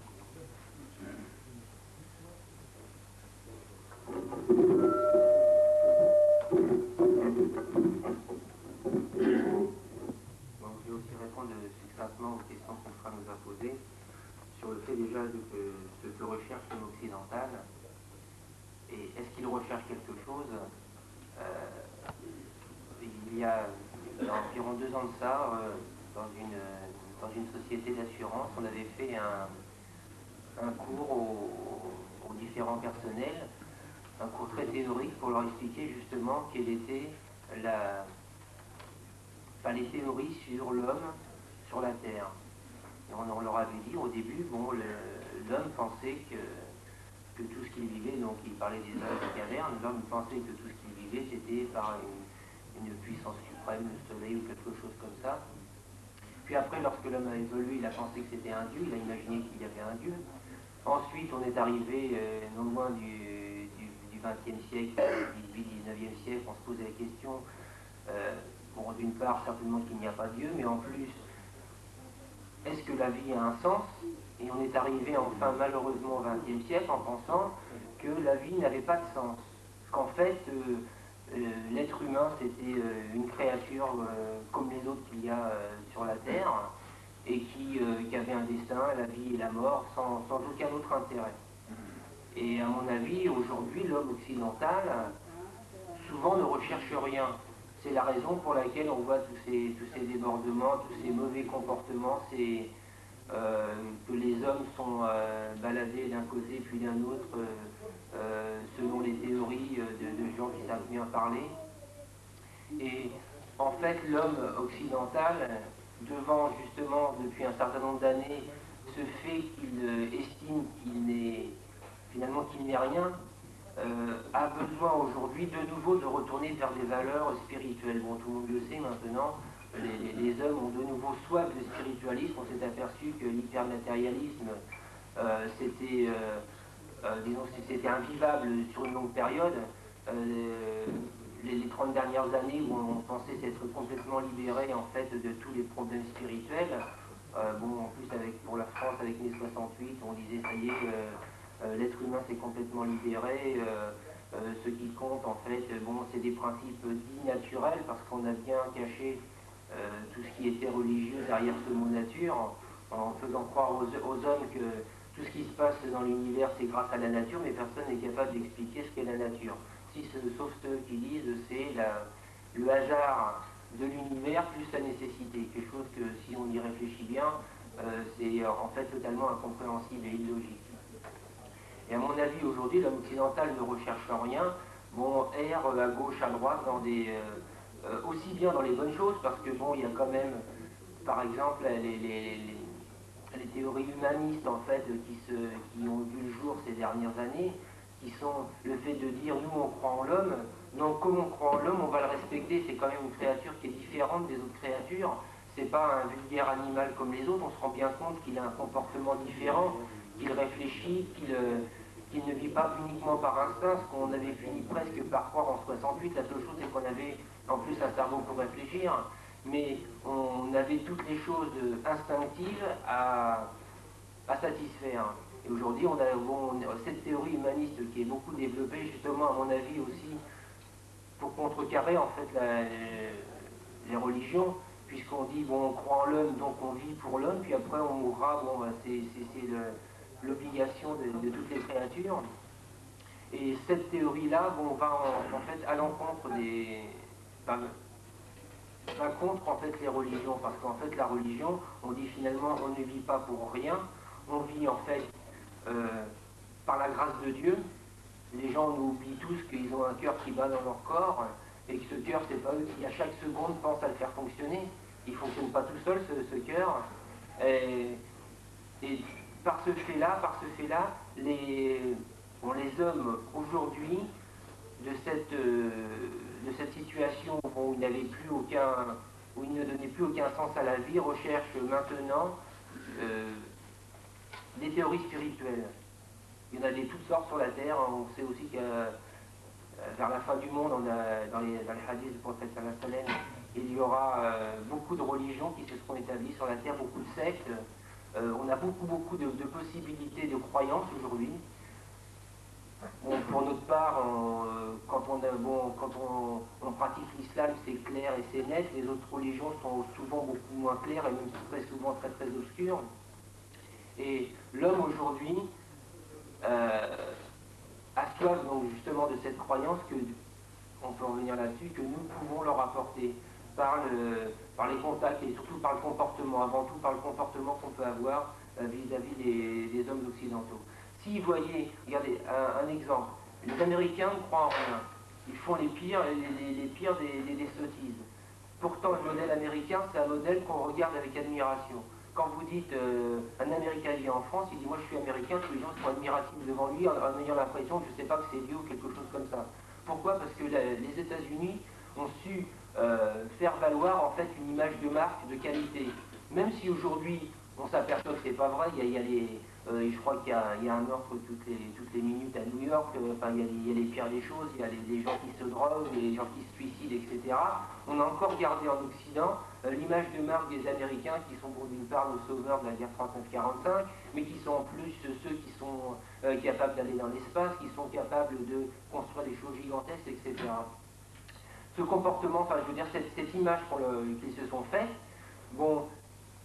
Donc, je vais aussi répondre succinctement aux questions que Frère nous a posées sur le fait déjà de ce que recherche l'homme occidental et est-ce qu'il recherche quelque chose. Il y a environ 2 ans de ça, dans une société d'assurance, on avait fait un cours aux différents personnels, un cours très théorique pour leur expliquer justement quelle était les théories sur l'homme, sur la Terre. Et on leur avait dit au début, bon, l'homme pensait que tout ce qu'il vivait, donc il parlait des âges de caverne, l'homme pensait que tout ce qu'il vivait c'était par une puissance suprême, le soleil ou quelque chose comme ça. Puis après, lorsque l'homme a évolué, il a pensé que c'était un dieu, il a imaginé qu'il y avait un dieu. Ensuite, on est arrivé non loin du XXe siècle, du XIXe siècle, on se posait la question, bon, d'une part, certainement qu'il n'y a pas Dieu, mais en plus, est-ce que la vie a un sens? Et on est arrivé enfin, malheureusement, au XXe siècle en pensant que la vie n'avait pas de sens. Qu'en fait, l'être humain, c'était une créature comme les autres qu'il y a sur la Terre, et qui avait un destin, la vie et la mort, sans aucun autre intérêt. Et à mon avis, aujourd'hui, l'homme occidental, souvent ne recherche rien. C'est la raison pour laquelle on voit tous ces débordements, tous ces mauvais comportements, que les hommes sont baladés d'un côté puis d'un autre, selon les théories de gens qui savent bien parler. Et en fait, l'homme occidental, devant justement, depuis un certain nombre d'années, ce fait qu'il estime qu'il n'est rien, a besoin aujourd'hui de nouveau de retourner vers des valeurs spirituelles. Bon, tout le monde le sait maintenant, les hommes ont de nouveau soif de spiritualisme. On s'est aperçu que l'hypermatérialisme, c'était invivable sur une longue période. Les 30 dernières années où on pensait s'être complètement libéré en fait de tous les problèmes spirituels. Bon, en plus pour la France avec mai 68, on disait ça y est, l'être humain s'est complètement libéré. Ce qui compte en fait, bon, c'est des principes dits naturels parce qu'on a bien caché tout ce qui était religieux derrière ce mot nature, en faisant croire aux hommes que tout ce qui se passe dans l'univers c'est grâce à la nature, mais personne n'est capable d'expliquer ce qu'est la nature. Sauf ceux qui disent c'est le hasard de l'univers plus la nécessité. Quelque chose que, si on y réfléchit bien, c'est en fait totalement incompréhensible et illogique. Et à mon avis, aujourd'hui, l'homme occidental ne recherche rien. Bon, erre à gauche, à droite, aussi bien dans les bonnes choses, parce que bon, il y a quand même, par exemple, les théories humanistes, en fait, qui ont vu le jour ces dernières années, qui sont le fait de dire nous on croit en l'homme, Donc comme on croit en l'homme, on va le respecter, c'est quand même une créature qui est différente des autres créatures. C'est pas un vulgaire animal comme les autres, on se rend bien compte qu'il a un comportement différent, qu'il réfléchit, qu'il ne vit pas uniquement par instinct, ce qu'on avait fini presque par croire en 68. La seule chose c'est qu'on avait en plus un cerveau pour réfléchir, mais on avait toutes les choses instinctives à satisfaire. Et aujourd'hui, on a cette théorie humaniste qui est beaucoup développée, justement, à mon avis aussi, pour contrecarrer en fait les religions, puisqu'on dit, bon, on croit en l'homme, donc on vit pour l'homme, puis après on mourra, bon, ben, c'est l'obligation de toutes les créatures. Et cette théorie-là, bon, va en fait à l'encontre va contre en fait les religions, parce qu'en fait la religion, on dit finalement, on ne vit pas pour rien, on vit en fait par la grâce de Dieu. Les gens nous oublient tous qu'ils ont un cœur qui bat dans leur corps, et que ce cœur, c'est pas eux qui à chaque seconde pensent à le faire fonctionner. Il ne fonctionne pas tout seul, ce cœur. Et par ce fait-là, les hommes aujourd'hui, de cette situation où où ils ne donnaient plus aucun sens à la vie, recherchent maintenant des théories spirituelles. Il y en a de toutes sortes sur la terre. On sait aussi que vers la fin du monde, dans les hadiths du prophète sallallahu alayhi wa sallam, il y aura beaucoup de religions qui se seront établies sur la terre, beaucoup de sectes. On a beaucoup de possibilités de croyances aujourd'hui. Bon, pour notre part, quand on pratique l'islam, c'est clair et c'est net. Les autres religions sont souvent beaucoup moins claires et même très souvent très très obscures. Et l'homme aujourd'hui a soif donc justement de cette croyance que, on peut revenir là-dessus, que nous pouvons leur apporter par les contacts et surtout par le comportement, avant tout par le comportement qu'on peut avoir vis-à-vis des hommes occidentaux. Si vous voyez, regardez, un exemple, les Américains ne croient en rien, ils font les pires des sottises. Pourtant, le modèle américain, c'est un modèle qu'on regarde avec admiration. Quand vous dites un Américain vit en France, il dit moi je suis américain, tous les gens sont admiratifs devant lui en ayant l'impression, je ne sais pas, que c'est Dieu ou quelque chose comme ça. Pourquoi? Parce que les États-Unis ont su faire valoir en fait une image de marque de qualité. Même si aujourd'hui on s'aperçoit que c'est pas vrai, je crois qu'il y a un meurtre toutes les minutes à New York, enfin, il y a les pires des choses, il y a les gens qui se droguent, les gens qui se suicident, etc. On a encore gardé en Occident l'image de marque des Américains qui sont pour d'une part nos sauveurs de la guerre 39-45, mais qui sont en plus ceux qui sont capables d'aller dans l'espace, qui sont capables de construire des choses gigantesques, etc. Ce comportement, enfin je veux dire cette image qu'ils se sont faits, bon,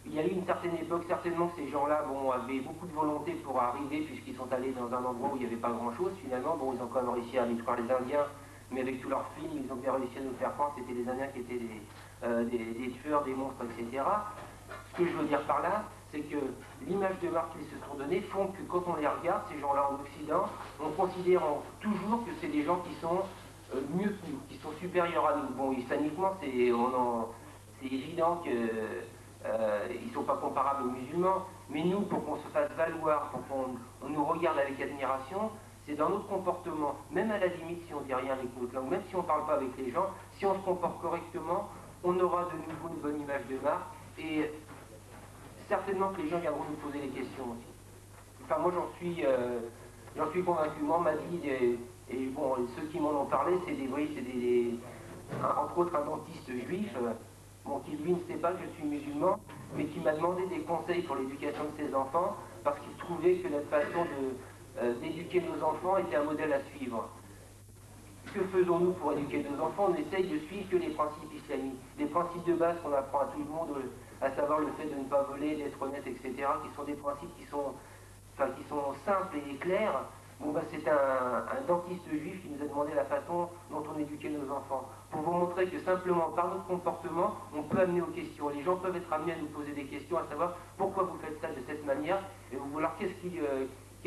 il y a eu une certaine époque, certainement que ces gens-là avaient beaucoup de volonté pour arriver, puisqu'ils sont allés dans un endroit où il n'y avait pas grand-chose, finalement. Bon, ils ont quand même réussi à détruire les Indiens, mais avec tous leurs films, ils ont bien réussi à nous faire croire que c'était les Indiens qui étaient des tueurs, des monstres, etc. Ce que je veux dire par là, c'est que l'image de marque qu'ils se sont donnée font que quand on les regarde, ces gens-là en Occident, on considère toujours que c'est des gens qui sont mieux que nous, qui sont supérieurs à nous. Bon, saniquement, c'est évident que ils ne sont pas comparables aux musulmans, mais nous, pour qu'on se fasse valoir, pour qu'on nous regarde avec admiration, c'est dans notre comportement, même à la limite si on ne dit rien avec notre langue, même si on ne parle pas avec les gens, si on se comporte correctement, on aura de nouveau une bonne image de marque, et certainement que les gens viendront nous poser des questions aussi. Enfin, moi j'en suis convaincu. Moi, ma vie, et bon, ceux qui m'en ont parlé, entre autres un dentiste juif, qui lui ne sait pas que je suis musulman, mais qui m'a demandé des conseils pour l'éducation de ses enfants, parce qu'il trouvait que notre façon d'éduquer nos enfants était un modèle à suivre. Que faisons-nous pour éduquer nos enfants? On essaye de suivre que les principes islamiques, les principes de base qu'on apprend à tout le monde, à savoir le fait de ne pas voler, d'être honnête, etc., qui sont des principes qui sont simples et clairs. Bon, c'est un dentiste juif qui nous a demandé la façon dont on éduquait nos enfants, pour vous montrer que simplement par notre comportement, on peut amener aux questions. Les gens peuvent être amenés à nous poser des questions, à savoir pourquoi vous faites ça de cette manière, et vous voir quel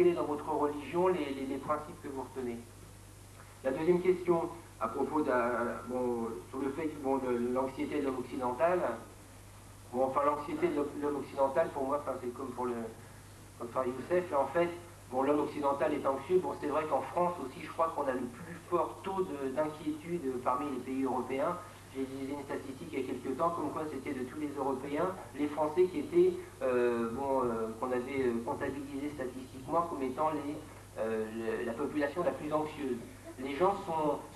est dans votre religion les principes que vous retenez. La deuxième question, à propos sur le fait de l'anxiété de l'homme occidental, l'anxiété de l'homme occidental, pour moi, c'est comme pour Youssef, en fait, bon, l'homme occidental est anxieux. Bon, c'est vrai qu'en France aussi, je crois qu'on a le plus fort taux d'inquiétude parmi les pays européens. J'ai lisé une statistique il y a quelques temps, comme quoi c'était de tous les Européens, les Français qui étaient, qu'on avait comptabilisé statistiquement comme étant la population la plus anxieuse. Les gens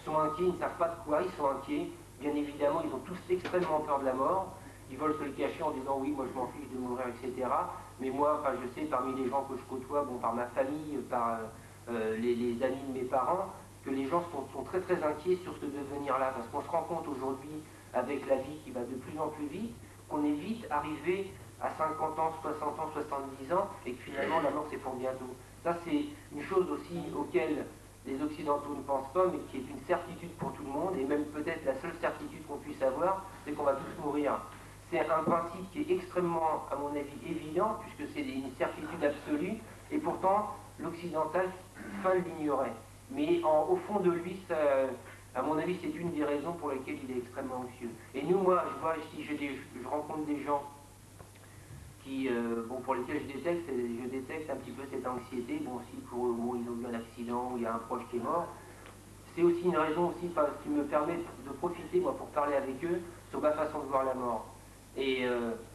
sont inquiets, ils ne savent pas de quoi, ils sont inquiets. Bien évidemment, ils ont tous extrêmement peur de la mort. Ils veulent se le cacher en disant oui, moi je m'en fiche de mourir, etc. Mais moi, enfin, je sais, parmi les gens que je côtoie, bon, par ma famille, par les amis de mes parents, que les gens sont très très inquiets sur ce devenir-là, parce qu'on se rend compte aujourd'hui, avec la vie qui va de plus en plus vite, qu'on est vite arrivé à 50 ans, 60 ans, 70 ans, et que finalement la mort c'est pour bientôt. Ça c'est une chose aussi auquel les Occidentaux ne pensent pas, mais qui est une certitude pour tout le monde, et même peut-être la seule certitude qu'on puisse avoir, c'est qu'on va tous mourir. C'est un principe qui est extrêmement, à mon avis, évident, puisque c'est une certitude absolue, et pourtant l'occidental feint l'ignorer. Mais au fond de lui, ça, à mon avis, c'est une des raisons pour lesquelles il est extrêmement anxieux. Et nous, moi, je vois ici, je rencontre des gens qui, bon, pour lesquels je détecte un petit peu cette anxiété. Bon, si bon, ils ont eu un accident ou il y a un proche qui est mort, c'est aussi une raison aussi qui me permet de profiter, moi, pour parler avec eux sur ma façon de voir la mort. Et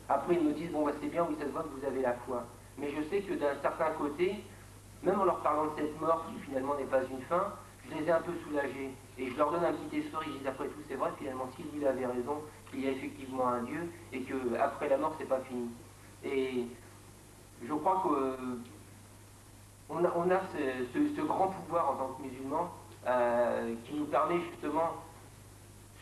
après, ils me disent, bon, bah, c'est bien, oui, ça se voit que vous avez la foi. Mais je sais que d'un certain côté, même en leur parlant de cette mort qui finalement n'est pas une fin, je les ai un peu soulagés. Et je leur donne un petit espoir, ils disent après tout c'est vrai, finalement si lui il avait raison, qu'il y a effectivement un Dieu, et qu'après la mort c'est pas fini. Et je crois qu'on a ce grand pouvoir en tant que musulmans qui nous permet justement,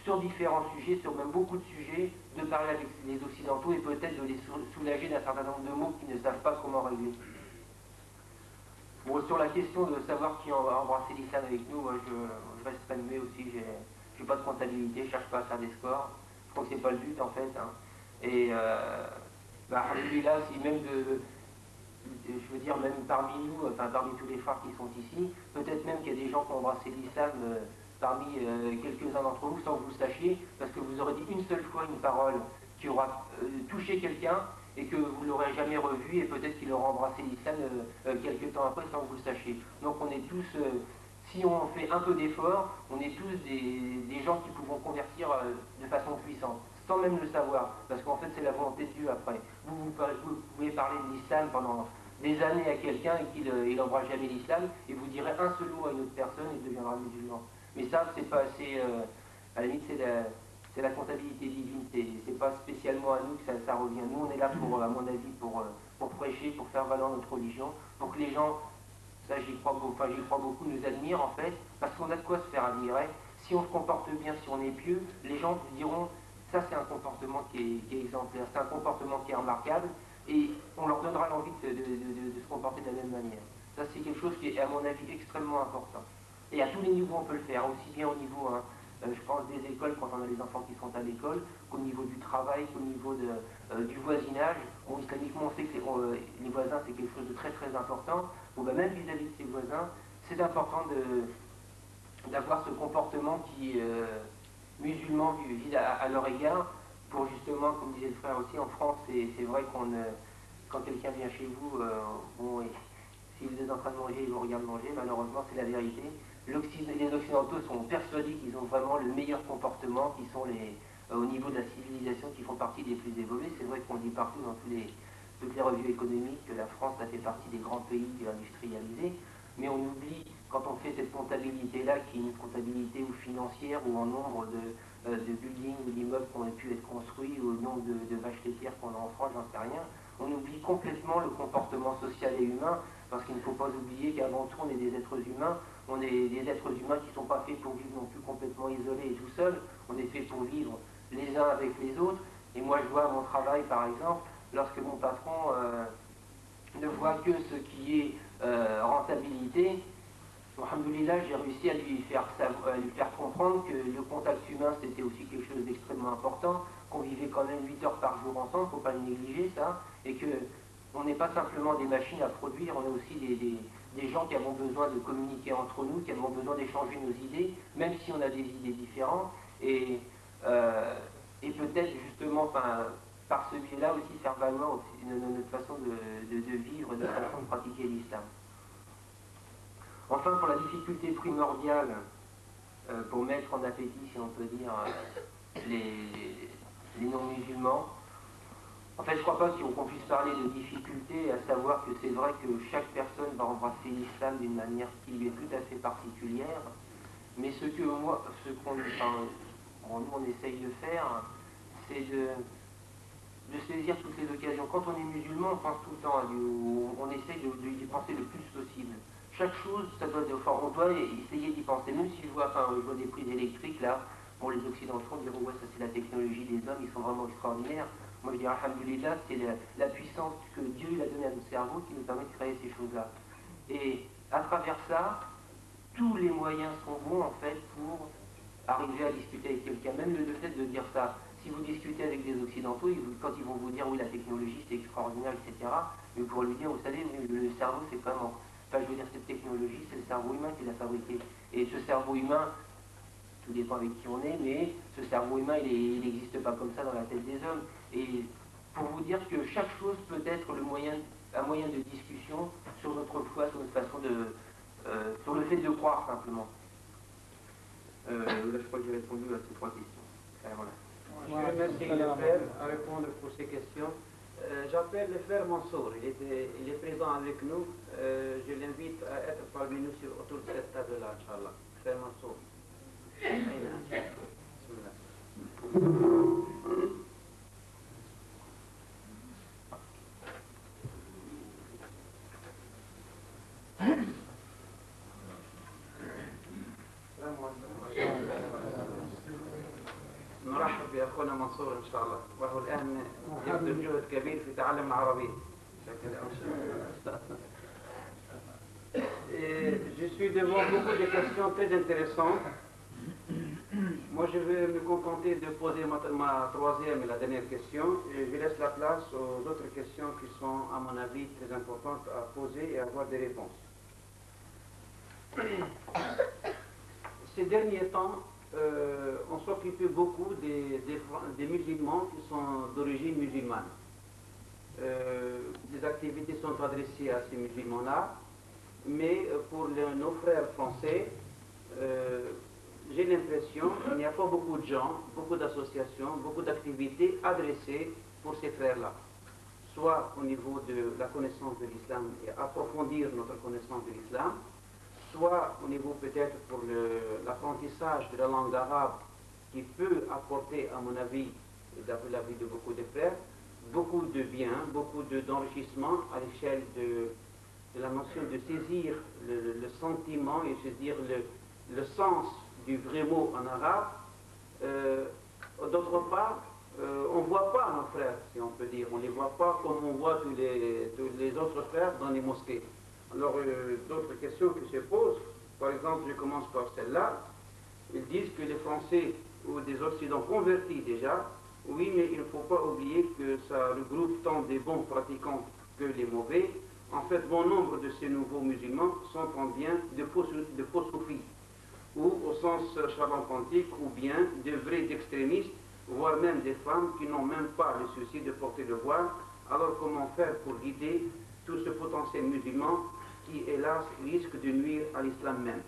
sur différents sujets, sur même beaucoup de sujets, de parler avec les Occidentaux et peut-être de les soulager d'un certain nombre de mots qu'ils ne savent pas comment régler. Bon, sur la question de savoir qui a embrassé l'islam avec nous, moi je reste fermé aussi, j'ai pas de comptabilité, je cherche pas à faire des scores, je crois que c'est pas le but en fait. Hein. Et bah, là, si même je veux dire, même parmi nous, enfin parmi tous les frères qui sont ici, peut-être même qu'il y a des gens qui ont embrassé l'islam parmi quelques-uns d'entre vous sans que vous le sachiez, parce que vous aurez dit une seule fois une parole qui aura touché quelqu'un, et que vous ne l'aurez jamais revu, et peut-être qu'il aura embrassé l'islam quelques temps après sans que vous le sachiez. Donc on est tous, si on fait un peu d'effort, on est tous des gens qui pouvons convertir de façon puissante, sans même le savoir, parce qu'en fait c'est la volonté de Dieu après. Vous pouvez parler de l'islam pendant des années à quelqu'un et qu'il n'embrasse jamais l'islam, et vous direz un seul mot à une autre personne et il deviendra musulman. Mais ça, c'est pas assez, à la limite, c'est la comptabilité divine, c'est pas spécialement à nous que ça revient. Nous, on est là pour, à mon avis, pour prêcher, pour faire valoir notre religion, pour que les gens, ça j'y crois beaucoup, nous admirent en fait, parce qu'on a de quoi se faire admirer. Si on se comporte bien, si on est pieux, les gens vous diront, ça c'est un comportement qui est exemplaire, c'est un comportement qui est remarquable, et on leur donnera l'envie de se comporter de la même manière. Ça c'est quelque chose qui est, à mon avis, extrêmement important. Et à tous les niveaux on peut le faire, aussi bien au niveau, je pense, des écoles quand on a les enfants qui sont à l'école, qu'au niveau du travail, qu'au niveau du voisinage. Bon, islamiquement, on sait que les voisins, c'est quelque chose de très très important. Bon, ben, même vis-à-vis de ses voisins, c'est important d'avoir ce comportement qui musulman vise à leur égard, pour justement, comme disait le frère aussi, en France, c'est vrai quand quelqu'un vient chez vous, bon, si vous êtes en train de manger, ils vous regardent manger, malheureusement, c'est la vérité. Les Occidentaux sont persuadés qu'ils ont vraiment le meilleur comportement, qui sont au niveau de la civilisation, qui font partie des plus évolués. C'est vrai qu'on dit partout dans toutes les revues économiques que la France a fait partie des grands pays industrialisés, mais on oublie, quand on fait cette comptabilité-là, qui est une comptabilité ou financière ou en nombre de buildings ou d'immeubles qui ont pu être construits, ou au nombre de vaches laitières qu'on a en France, j'en sais rien, on oublie complètement le comportement social et humain, parce qu'il ne faut pas oublier qu'avant tout on est des êtres humains, on est des êtres humains qui ne sont pas faits pour vivre non plus complètement isolés et tout seuls, on est fait pour vivre les uns avec les autres. Et moi je vois à mon travail par exemple, lorsque mon patron ne voit que ce qui est rentabilité, alhamdoulilah, j'ai réussi à lui faire comprendre que le contact humain c'était aussi quelque chose d'extrêmement important, qu'on vivait quand même 8 heures par jour ensemble, il ne faut pas le négliger ça, et que on n'est pas simplement des machines à produire, on est aussi des gens qui avons besoin de communiquer entre nous, qui avons besoin d'échanger nos idées, même si on a des idées différentes, et peut-être justement par ce biais-là aussi faire valoir aussi notre façon de vivre, notre façon de pratiquer l'islam. Enfin, pour la difficulté primordiale, pour mettre en appétit, si on peut dire, les non-musulmans, en fait, je ne crois pas qu'on puisse parler de difficulté, à savoir que c'est vrai que chaque personne va embrasser l'islam d'une manière qui lui est tout à fait particulière, mais ce que moi, nous on essaye de faire, c'est de saisir toutes les occasions. Quand on est musulman, on pense tout le temps à Dieu, on essaye d'y penser le plus possible. Chaque chose, on doit essayer d'y penser. Même si je vois des prises électriques, là, bon, les Occidentaux diront, ouais, ça c'est la technologie des hommes, ils sont vraiment extraordinaires. Moi je dirais, alhamdoulilah, c'est la puissance que Dieu il a donnée à notre cerveau qui nous permet de créer ces choses-là. Et à travers ça, tous les moyens sont bons, en fait, pour arriver à discuter avec quelqu'un. Même le fait de dire ça, si vous discutez avec des Occidentaux, quand ils vont vous dire, oui, la technologie c'est extraordinaire, etc., mais vous pourrez lui dire, vous savez, le cerveau c'est vraiment... Enfin, je veux dire, cette technologie, c'est le cerveau humain qui l'a fabriqué. Et ce cerveau humain, tout dépend avec qui on est, mais ce cerveau humain, il n'existe pas comme ça dans la tête des hommes. Et pour vous dire que chaque chose peut être un moyen de discussion sur notre foi, sur notre façon sur le fait de croire simplement. Là, je crois que j'ai répondu à ces trois questions. Voilà. Je remercie le frère à répondre pour ces questions. J'appelle le frère Mansour, il est présent avec nous. Je l'invite à être parmi nous autour de cette table-là, Inch'Allah. Frère Mansour. نرحب بأخونا منصور إن شاء الله، وهو الآن يبذل جهد كبير في تعلم العربية. Je suis devant beaucoup de questions très intéressantes. Moi, je vais me contenter de poser ma troisième et la dernière question. Et je laisse la place aux autres questions qui sont, à mon avis, très importantes à poser et à avoir des réponses. Ces derniers temps, on s'occupe beaucoup des musulmans qui sont d'origine musulmane. Des activités sont adressées à ces musulmans-là, mais pour nos frères français, j'ai l'impression qu'il n'y a pas beaucoup de gens, beaucoup d'associations, beaucoup d'activités adressées pour ces frères-là. Soit au niveau de la connaissance de l'islam et approfondir notre connaissance de l'islam, soit au niveau peut-être pour l'apprentissage de la langue arabe qui peut apporter, à mon avis, d'après l'avis de beaucoup de frères, beaucoup de bien, beaucoup d'enrichissement à l'échelle de la notion de saisir le sentiment et saisir le sens du vrai mot en arabe. D'autre part, on ne voit pas nos frères, si on peut dire, on ne les voit pas comme on voit tous les autres frères dans les mosquées. Alors, d'autres questions qui se posent, par exemple, je commence par celle-là, ils disent que les Français ou des Occidentaux convertis déjà, oui, mais il ne faut pas oublier que ça regroupe tant des bons pratiquants que les mauvais. En fait, bon nombre de ces nouveaux musulmans sont en bien de faux soufis, ou au sens charlatanistique, ou bien de vrais extrémistes, voire même des femmes qui n'ont même pas le souci de porter le voile. Alors comment faire pour guider tout ce potentiel musulman qui, hélas, risque de nuire à l'islam même?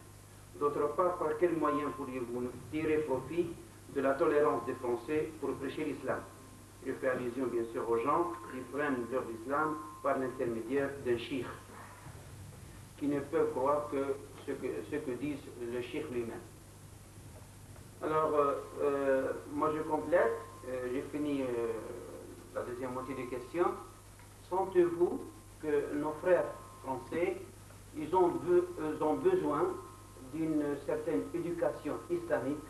D'autre part, par quels moyens pourriez-vous tirer profit de la tolérance des Français pour prêcher l'islam? Je fais allusion bien sûr aux gens qui prennent leur islam par l'intermédiaire d'un cheikh, qui ne peuvent croire que ce que dit le cheikh lui-même. Alors, moi je complète, j'ai fini la deuxième moitié des questions. Sentez-vous que nos frères français, ils ont besoin d'une certaine éducation islamique,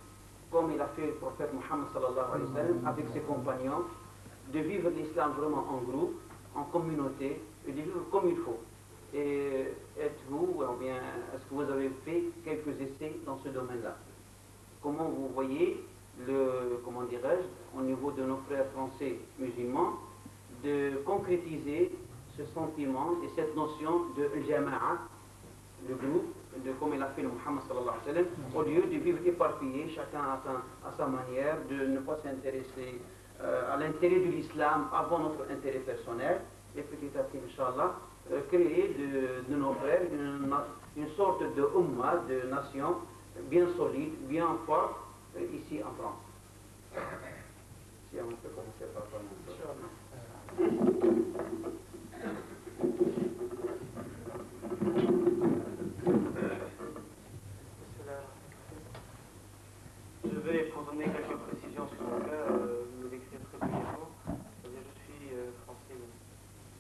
comme il a fait le prophète Mohammed sallallahu alayhi wa sallam avec ses compagnons, de vivre l'islam vraiment en groupe, en communauté, et de vivre comme il faut. Et êtes-vous, ou bien est-ce que vous avez fait quelques essais dans ce domaine-là? Comment vous voyez comment dirais-je, au niveau de nos frères français musulmans, de concrétiser ce sentiment et cette notion de jama'a, le groupe, comme il a fait le Muhammad sallallahu alayhi wa sallam, au lieu de vivre éparpillé, chacun à sa manière, de ne pas s'intéresser à l'intérêt de l'islam avant notre intérêt personnel, et petit à petit, Inch'Allah, créer de nos frères une sorte de umma, de nation bien solide, bien forte ici en France. Si on peut commencer par Je vais, pour donner quelques précisions sur mon cas, me décrire très brièvement. C'est-à-dire, je suis français,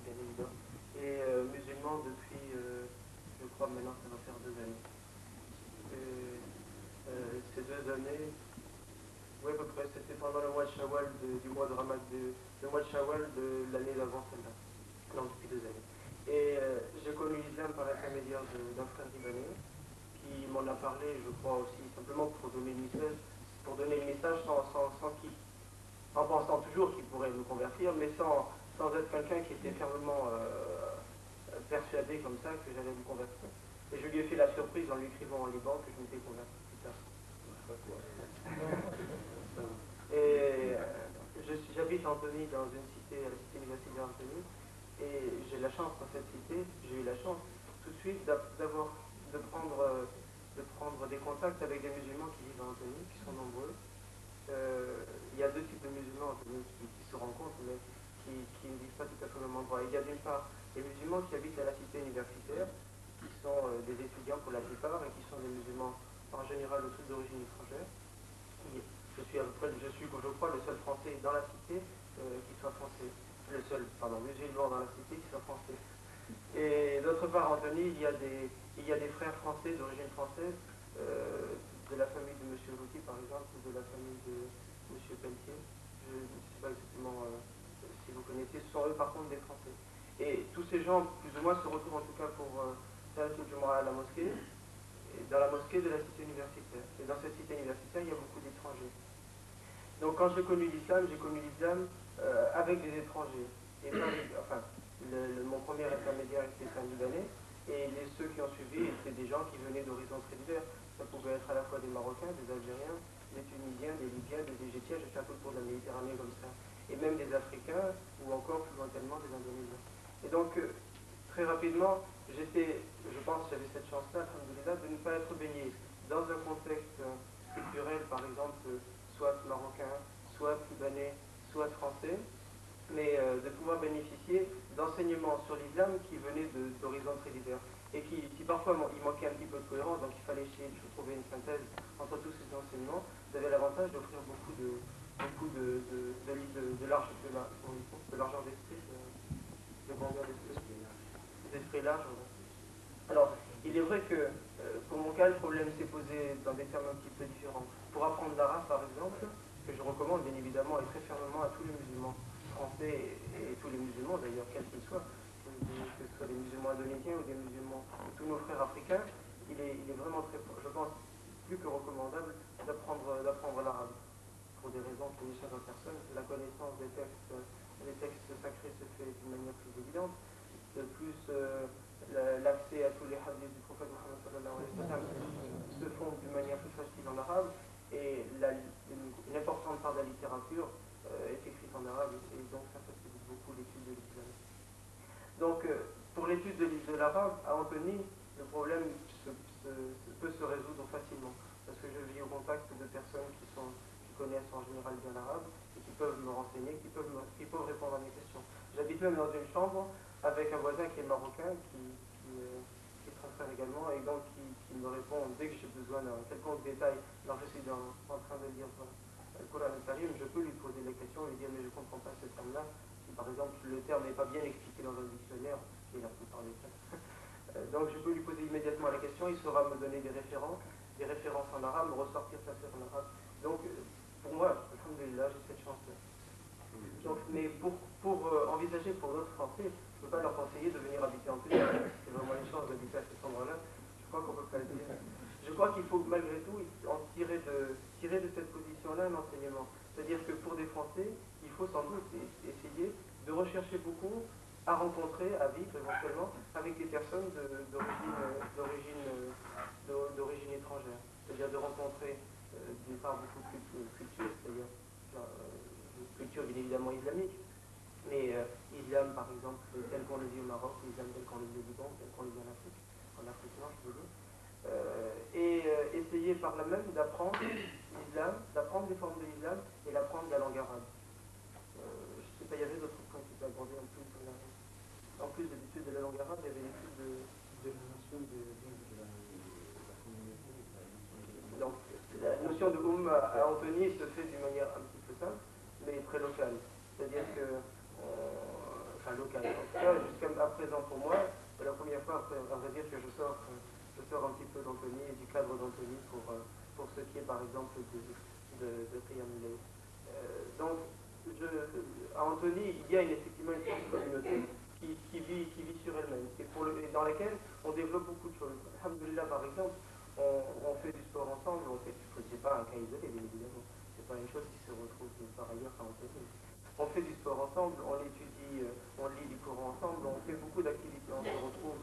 bien évidemment, et musulman depuis, je crois maintenant, ça va faire 2 années. Ces 2 années, oui, à peu près, c'était pendant le mois de Shawwal du mois de Ramadan, le mois de Shawwal de l'année d'avant celle-là, donc depuis 2 années. Et j'ai connu l'islam par l'intermédiaire d'un frère libanais qui m'en a parlé, je crois aussi, simplement pour donner le message, en pensant toujours qu'il pourrait me convertir, mais sans être quelqu'un qui était fermement persuadé comme ça que j'allais me convertir. Et je lui ai fait la surprise en lui écrivant en Liban que je m'étais converti plus tard. Et j'habite à Antony, dans une cité, à la cité universitaire d'Antony, et j'ai la chance dans cette cité, j'ai eu la chance tout de suite de prendre des contacts avec des musulmans qui vivent à Antony, qui sont nombreux. Il y a 2 types de musulmans à Antony qui se rencontrent, mais qui ne vivent pas tout à fait au même endroit. Il y a d'une part les musulmans qui habitent à la cité universitaire, qui sont des étudiants pour la plupart, et qui sont des musulmans en général tous d'origine étrangère. Je suis, je crois, le seul français dans la cité qui soit français. Le seul, musulman dans la cité qui soit français. Et d'autre part, Antony, il y a des frères français d'origine française, de la famille de M. Routy, par exemple, ou de la famille de M. Pelletier. Je ne sais pas exactement si vous connaissez. Ce sont eux, par contre, des Français. Et tous ces gens, plus ou moins, se retrouvent en tout cas pour faire le Jumu'ah à la mosquée, et dans la mosquée de la cité universitaire. Et dans cette cité universitaire, il y a beaucoup d'étrangers. Donc quand j'ai connu l'islam avec des étrangers. Et mon premier intermédiaire était un Libanais, et ceux qui ont suivi étaient des gens qui venaient d'horizons très divers. Ça pouvait être à la fois des Marocains, des Algériens, des Tunisiens, des Libyens, des Égyptiens, j'ai fait un peu le tour de la Méditerranée comme ça. Et même des Africains, ou encore plus lointainement des Indonésiens. Et donc, très rapidement, je pense que j'avais cette chance-là, alhamdoulilah, de ne pas être baigné dans un contexte culturel, par exemple, soit marocain, soit libanais, soit français, mais de pouvoir bénéficier d'enseignements sur l'islam qui venaient d'horizons très divers. Et si parfois il manquait un petit peu de cohérence, donc il fallait essayer de trouver une synthèse entre tous ces enseignements, vous avez l'avantage d'offrir beaucoup de largeur d'esprit, de grandeur d'esprit large. Alors, il est vrai que pour mon cas, le problème s'est posé dans des termes un petit peu différents. Pour apprendre l'arabe, par exemple, que je recommande bien évidemment et très fermement à tous les musulmans français et tous les musulmans d'ailleurs, quels qu'ils soient, que ce soit des musulmans indonésiens ou des musulmans, tous nos frères africains, il est vraiment très, je pense, plus que recommandable d'apprendre l'arabe. Pour des raisons qui n'échappent à personne, la connaissance des textes sacrés se fait d'une manière plus évidente. De plus, l'accès à tous les hadiths du prophète Mohammed sallallahu alayhi wa sallam se font d'une manière plus facile en arabe, et une importante part de la littérature est écrite en arabe, et donc ça facilite beaucoup l'étude de l'islam. Donc, pour l'étude de l'arabe, à Antony, le problème peut se résoudre facilement, parce que je vis au contact de personnes qui connaissent en général bien l'arabe, et qui peuvent me renseigner, qui peuvent répondre à mes questions. J'habite même dans une chambre avec un voisin qui est marocain, qui est très frère également, et donc qui me répond dès que j'ai besoin d'un quelconque détail. Alors je suis en train de lire le Coran al-Karim, je peux lui poser des questions, lui dire mais je ne comprends pas ce terme-là. Si par exemple le terme n'est pas bien expliqué dans un dictionnaire, et la plupart des cas. Donc je peux lui poser immédiatement la question, il saura me donner des références en arabe, me ressortir sa sœur en arabe. Donc pour moi, alhamdoulilah, j'ai cette chance-là. Donc, mais pour envisager pour d'autres Français, je ne peux pas leur conseiller de venir habiter en Tunisie. C'est vraiment une chance d'habiter à cet endroit-là. Je crois qu'on peut pas le dire. Je crois qu'il faut malgré tout en tirer de cette position-là un enseignement. C'est-à-dire que pour des Français, il faut sans doute essayer de rechercher beaucoup à rencontrer, à vivre éventuellement, avec des personnes d'origine étrangère. C'est-à-dire de rencontrer d'une part beaucoup de cultures, c'est-à-dire culture bien évidemment islamique, mais islam par exemple, tel qu'on le vit au Maroc, l'islam tel qu'on le vit au Liban, tel qu'on le vit en Afrique noire, je veux dire. Essayer par là même d'apprendre l'islam, d'apprendre les formes de l'islam et d'apprendre la langue arabe. Je ne sais pas, il y avait d'autres points qui étaient abordés en plus. En plus de l'étude de la langue arabe, il y avait l'étude de la notion de la communauté. Donc, la notion de à Antony se fait d'une manière un petit peu simple, mais très locale. C'est-à-dire que, enfin locale, en tout cas, jusqu'à présent pour moi, c'est la première fois, à vrai dire, que je sors un petit peu d'Antony et du cadre d'Antony pour ce qui est par exemple de Qiyam al-Layl. Donc, à Antony, il y a effectivement une petite communauté qui vit sur elle-même et dans laquelle on développe beaucoup de choses. Alhamdulillah, par exemple, on fait du sport ensemble, c'est pas un cas isolé, bien évidemment, c'est pas une chose qui se retrouve par ailleurs à Antony. On fait du sport ensemble, on étudie, on lit du Coran ensemble, on fait beaucoup d'activités, on se retrouve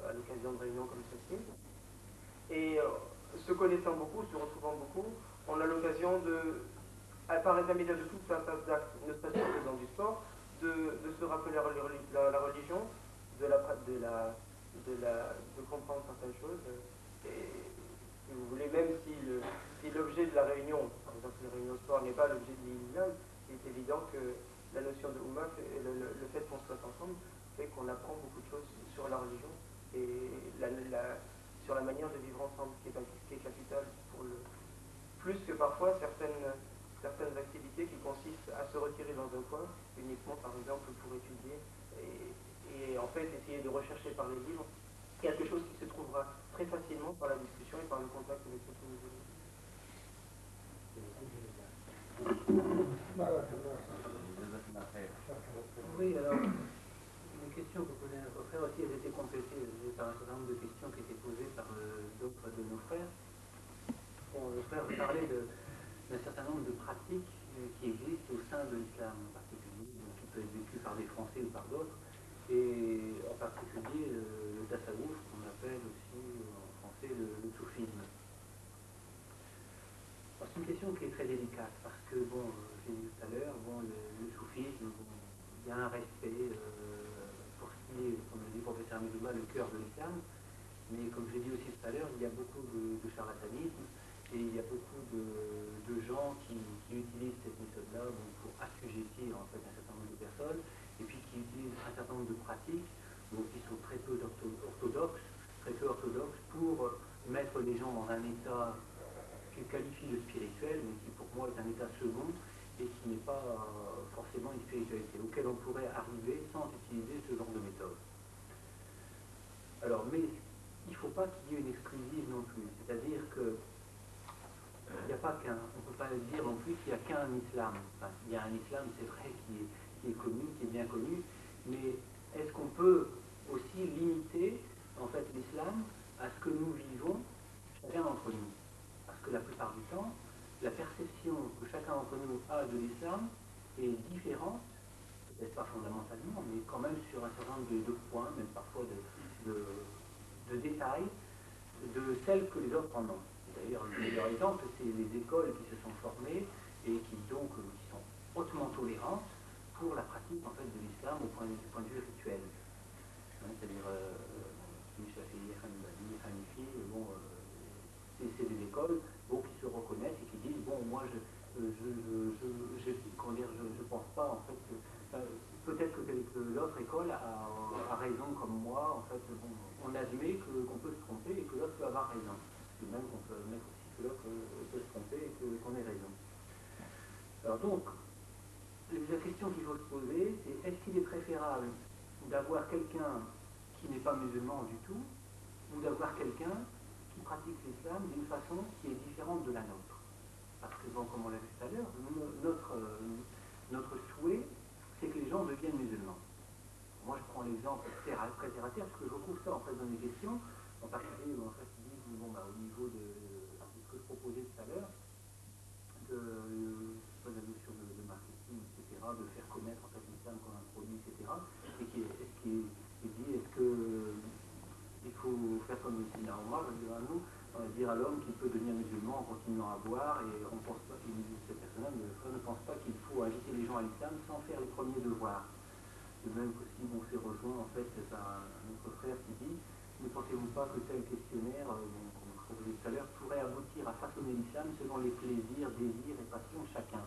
à l'occasion de réunions comme celle-ci. Et se connaissant beaucoup, se retrouvant beaucoup, on a l'occasion par l'intermédiaire de tout un tas d'actes, ne serait-ce qu'en faisant du sport, de se rappeler la religion, de comprendre certaines choses. Et si vous voulez, même si l'objet de la réunion, par exemple la réunion sport, n'est pas l'objet de l'islam, il est évident que la notion de Ummah et le fait qu'on soit ensemble fait qu'on apprend beaucoup de choses sur la religion et sur la manière de vivre ensemble, qui est capitale plus que parfois certaines activités qui consistent à se retirer dans un coin, uniquement par exemple pour étudier et en fait essayer de rechercher par les livres quelque chose qui se trouvera très facilement par la discussion et par le contact avec ce que nous voulons. Oui, alors, les questions que posait notre frère aussi, elles étaient complétées par un certain nombre de questions qui étaient posées par d'autres de nos frères. Bon, le frère parlait d'un certain nombre de pratiques qui existent au sein de l'islam en particulier, qui peut être vécu par des Français ou par d'autres, et en particulier le tasawwuf, qu'on appelle aussi en français le soufisme. C'est une question qui est très délicate parce que, bon, j'ai dit tout à l'heure, bon, le soufisme, bon, il y a un respect pour ce qui est, comme le dit le professeur Medouba, le cœur de l'islam, mais comme j'ai dit aussi tout à l'heure, il y a beaucoup de charlatanisme et il y a beaucoup de gens qui utilisent cette méthode-là pour assujettir en fait un certain nombre de personnes et puis qui utilisent un certain nombre de pratiques qui sont très peu orthodoxes pour mettre les gens dans un état qu'il qualifie de spirituel, mais qui pour moi est un état second et qui n'est pas forcément une spiritualité, auquel on pourrait arriver sans utiliser ce genre de méthode. Alors, mais il ne faut pas qu'il y ait une exclusive non plus, c'est-à-dire que il n'y a pas qu'un, on ne peut pas dire non plus qu'il n'y a qu'un islam. Enfin, il y a un islam, c'est vrai, qui est connu, qui est bien connu, mais est-ce qu'on peut aussi limiter en fait l'islam à ce que nous vivons chacun d'entre nous? Parce que la plupart du temps, la perception que chacun d'entre nous a de l'islam est différente, peut-être pas fondamentalement, mais quand même sur un certain nombre de points, même parfois de détails, de celles que les autres en ont. D'ailleurs, le meilleur exemple, c'est les écoles qui se sont formées et qui sont hautement tolérantes pour la pratique en fait, de l'islam du point de vue rituel. C'est-à-dire, Shafi'i, Hanbali, Hanifi, c'est des écoles qui se reconnaissent et qui disent bon, moi je pense pas en fait que peut-être que l'autre école a raison comme moi, en fait on admet qu'on peut se tromper et que l'autre peut avoir raison. De même qu'on peut admettre aussi que l'autre peut se tromper et qu'on ait raison. Alors donc, la question qu'il faut se poser, c'est est-ce qu'il est préférable d'avoir quelqu'un qui n'est pas musulman du tout, ou d'avoir quelqu'un qui pratique l'islam d'une façon qui est différente de la nôtre. Parce que, bon, comme on l'a vu tout à l'heure, notre souhait, c'est que les gens deviennent musulmans. Moi, je prends l'exemple très terre à terre, parce que je retrouve ça en fait dans les questions, en particulier en fait, ils disent, bon, au niveau de ce que je proposais tout à l'heure, de la notion de marketing, etc., de faire connaître en fait l'islam comme un produit, etc., et qui dit, est-ce qu'il faut faire comme le Sina Omar, dire à l'homme qu'il peut devenir musulman en continuant à boire, et on pense pas, cette personne-là ne pense pas qu'il faut agiter les gens à l'islam sans faire les premiers devoirs. de même que si on s'est rejoint en fait par un autre frère qui dit ne pensez-vous pas que tel questionnaire, comme je disais tout à l'heure, pourrait aboutir à façonner l'islam selon les plaisirs, désirs et passions de chacun.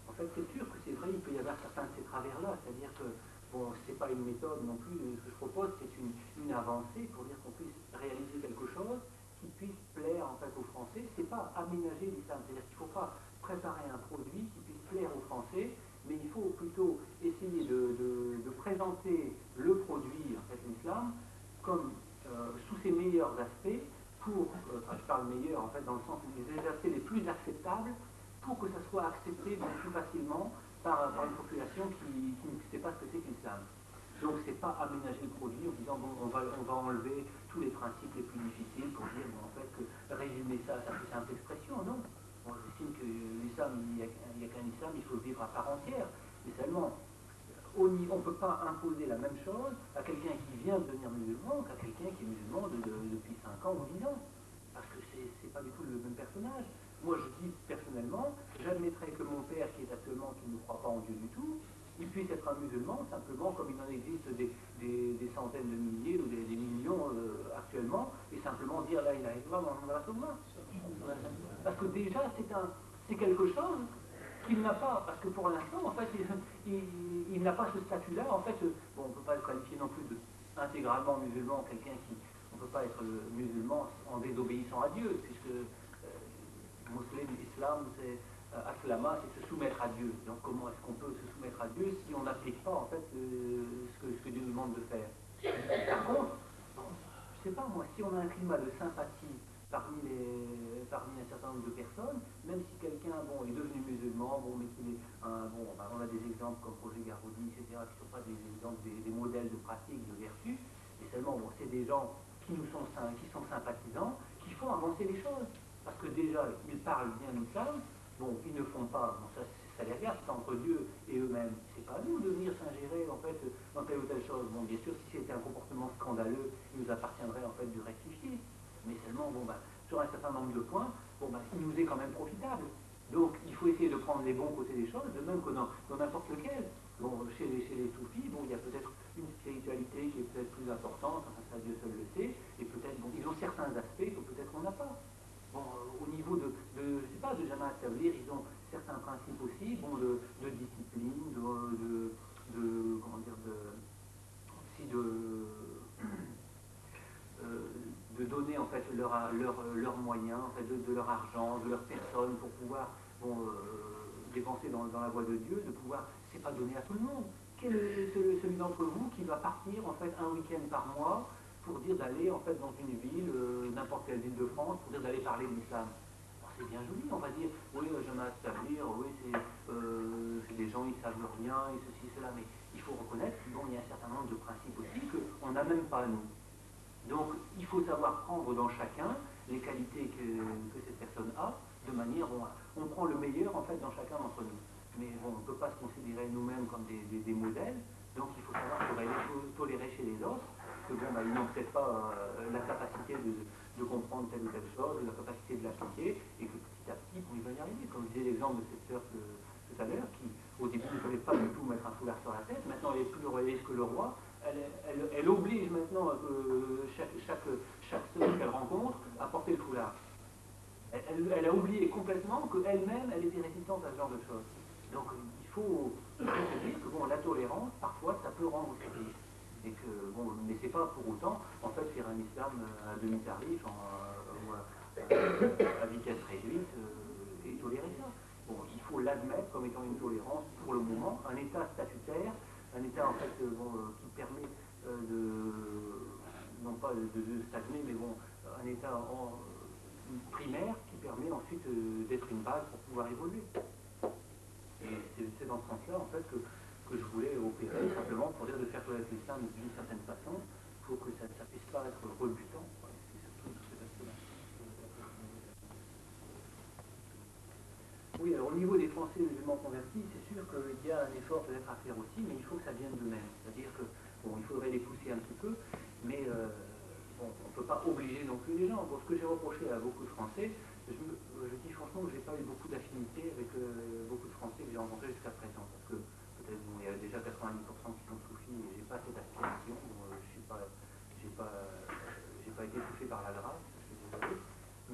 En fait, c'est sûr que c'est vrai, il peut y avoir certains de ces travers-là, c'est-à-dire que, bon, c'est pas une méthode non plus, ce que je propose, c'est une avancée pour dire qu'on puisse réaliser quelque chose qui puisse plaire en fait aux Français. C'est pas aménager l'islam, c'est-à-dire qu'il ne faut pas préparer un produit qui puisse plaire aux Français, mais il faut plutôt essayer de présenter le produit, en fait, l'islam, comme sous ses meilleurs aspects, pour, je parle meilleur en fait dans le sens des aspects les plus acceptables, pour que ça soit accepté plus facilement par une population qui ne sait pas ce que c'est que l'islam. Donc c'est pas aménager le produit en disant bon, on va enlever tous les principes les plus difficiles pour dire bon, en fait que résumer ça à sa plus simple expression, non. Moi j'estime que l'islam, il n'y a qu'un islam, il faut le vivre à part entière. Mais seulement, on ne peut pas imposer la même chose à quelqu'un qui vient de devenir musulman qu'à quelqu'un qui est musulman depuis 5 ans ou 10 ans. Parce que c'est pas du tout le même personnage. Moi, je dis personnellement, j'admettrais que mon père, qui est actuellement, qui ne croit pas en Dieu du tout, il puisse être un musulman, simplement comme il en existe des centaines de milliers ou des millions actuellement, et simplement dire la ilaha illallah Muhammad Rasulullah. Parce que déjà, c'est quelque chose qu'il n'a pas, parce que pour l'instant, en fait, il n'a pas ce statut-là. En fait, bon, on ne peut pas le qualifier non plus intégralement musulman, quelqu'un qui, on ne peut pas être musulman en désobéissant à Dieu, puisque musulman, islam, c'est aslama, c'est se soumettre à Dieu. Donc comment est-ce qu'on peut se soumettre à Dieu si on n'applique pas en fait ce que Dieu nous demande de faire? Par contre, bon, je sais pas moi, si on a un climat de sympathie parmi un certain nombre de personnes, même si quelqu'un bon, est devenu musulman, bon, mais qu'il est on a des exemples comme Roger Garaudy, etc., qui ne sont pas des exemples, des modèles de pratique, de vertu, et seulement bon, c'est des gens qui sont sympathisants, qui font avancer les choses. Parce que déjà, ils parlent bien l'islam, bon, ils ne font pas, bon, ça les regarde, c'est entre Dieu et eux-mêmes. C'est pas à nous de venir s'ingérer en fait dans telle ou telle chose. Bon, bien sûr, si c'était un comportement scandaleux, il nous appartiendrait en fait de rectifier. Mais seulement, bon, sur un certain nombre de points, bon, il nous est quand même profitable. Donc, il faut essayer de prendre les bons côtés des choses, de même que dans n'importe lequel. Bon, chez les soufis, bon, il y a peut-être une spiritualité qui est peut-être plus importante, enfin, ça Dieu seul le sait, et peut-être, bon, ils ont certains aspects que peut-être on n'a pas. Bon, au niveau je sais pas, de Jamaat Tabligh, ils ont certains principes aussi, bon, de discipline, comment dire, aussi de donner en fait leurs moyens, en fait, de leur argent, de leur personne pour pouvoir dépenser dans la voie de Dieu, de pouvoir, c'est pas donné à tout le monde. Quel est celui d'entre vous qui va partir en fait un week-end par mois pour dire d'aller en fait dans une ville, n'importe quelle ville de France, pour dire d'aller parler de l'islam? C'est bien joli, on va dire, oui, je m'établir, oui, c'est des gens, ils savent rien, et ceci, cela, mais il faut reconnaître qu'il y a un certain nombre de principes aussi qu'on n'a même pas nous. Donc, il faut savoir prendre dans chacun les qualités que cette personne a, de manière, on prend le meilleur en fait dans chacun d'entre nous. Mais bon, on ne peut pas se considérer nous-mêmes comme des modèles, donc il faut savoir tolérer chez les autres, que bon, ils n'ont peut-être pas la capacité de comprendre telle ou telle chose, la capacité de l'appliquer, et que petit à petit, ils vont y arriver. Comme je disais l'exemple de cette sœur tout à l'heure, qui au début ne fallait pas du tout mettre un foulard sur la tête, maintenant elle est plus royaliste que le roi, elle oblige maintenant chaque sœur qu'elle rencontre à porter le foulard. Elle a oublié complètement qu'elle-même, elle était résistante à ce genre de choses. Donc il faut se dire que bon, la tolérance, parfois, ça peut rendre service. Et que, bon, mais c'est pas pour autant, en fait, faire un islam à demi-tarif, à vitesse réduite, et tolérer ça. Bon, il faut l'admettre comme étant une tolérance pour le moment, un état statutaire, un état en fait qui permet non pas de stagner, mais bon, un état primaire qui permet ensuite d'être une base pour pouvoir évoluer. Et c'est dans ce sens-là en fait que je voulais opérer, simplement pour dire de faire connaître l'islam d'une certaine façon, il faut que ça ne puisse pas être rebutant. C'est surtout cet aspect-là. Oui, alors au niveau des Français musulmans convertis, c'est sûr qu'il y a un effort peut-être à faire aussi, mais il faut que ça vienne d'eux-mêmes. C'est-à-dire que, bon, il faudrait les pousser un petit peu, mais bon, on ne peut pas obliger non plus les gens. Bon, ce que j'ai reproché à beaucoup de Français, je dis franchement que je n'ai pas eu beaucoup d'affinité avec beaucoup de Français que j'ai rencontrés jusqu'à présent, parce que peut-être bon, il y a des déjà 90% qui sont soufis et j'ai pas cette aspiration. J'ai pas été touché par la grâce, je suis désolé.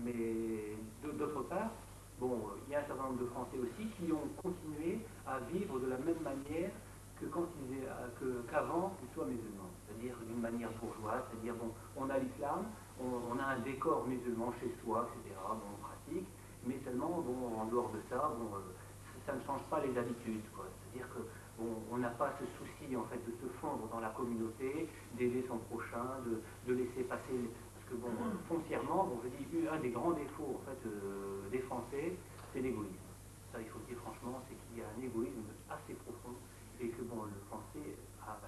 Mais d'autre part, bon, il y a un certain nombre de Français aussi qui ont continué à vivre de la même manière que qu'avant qu'ils soient musulmans, c'est-à-dire d'une manière bourgeoise, c'est-à-dire bon, on a l'islam, on a un décor musulman chez soi, etc. Bon, on pratique, mais seulement bon, en dehors de ça, bon, ça ne change pas les habitudes, quoi. C'est-à-dire que bon, on n'a pas ce souci en fait de se fondre dans la communauté, d'aider son prochain, de laisser passer. Parce que bon, foncièrement, bon, je dis un des grands défauts en fait des Français, c'est l'égoïsme. Ça, il faut le dire franchement, c'est qu'il y a un égoïsme assez profond et que bon, le Français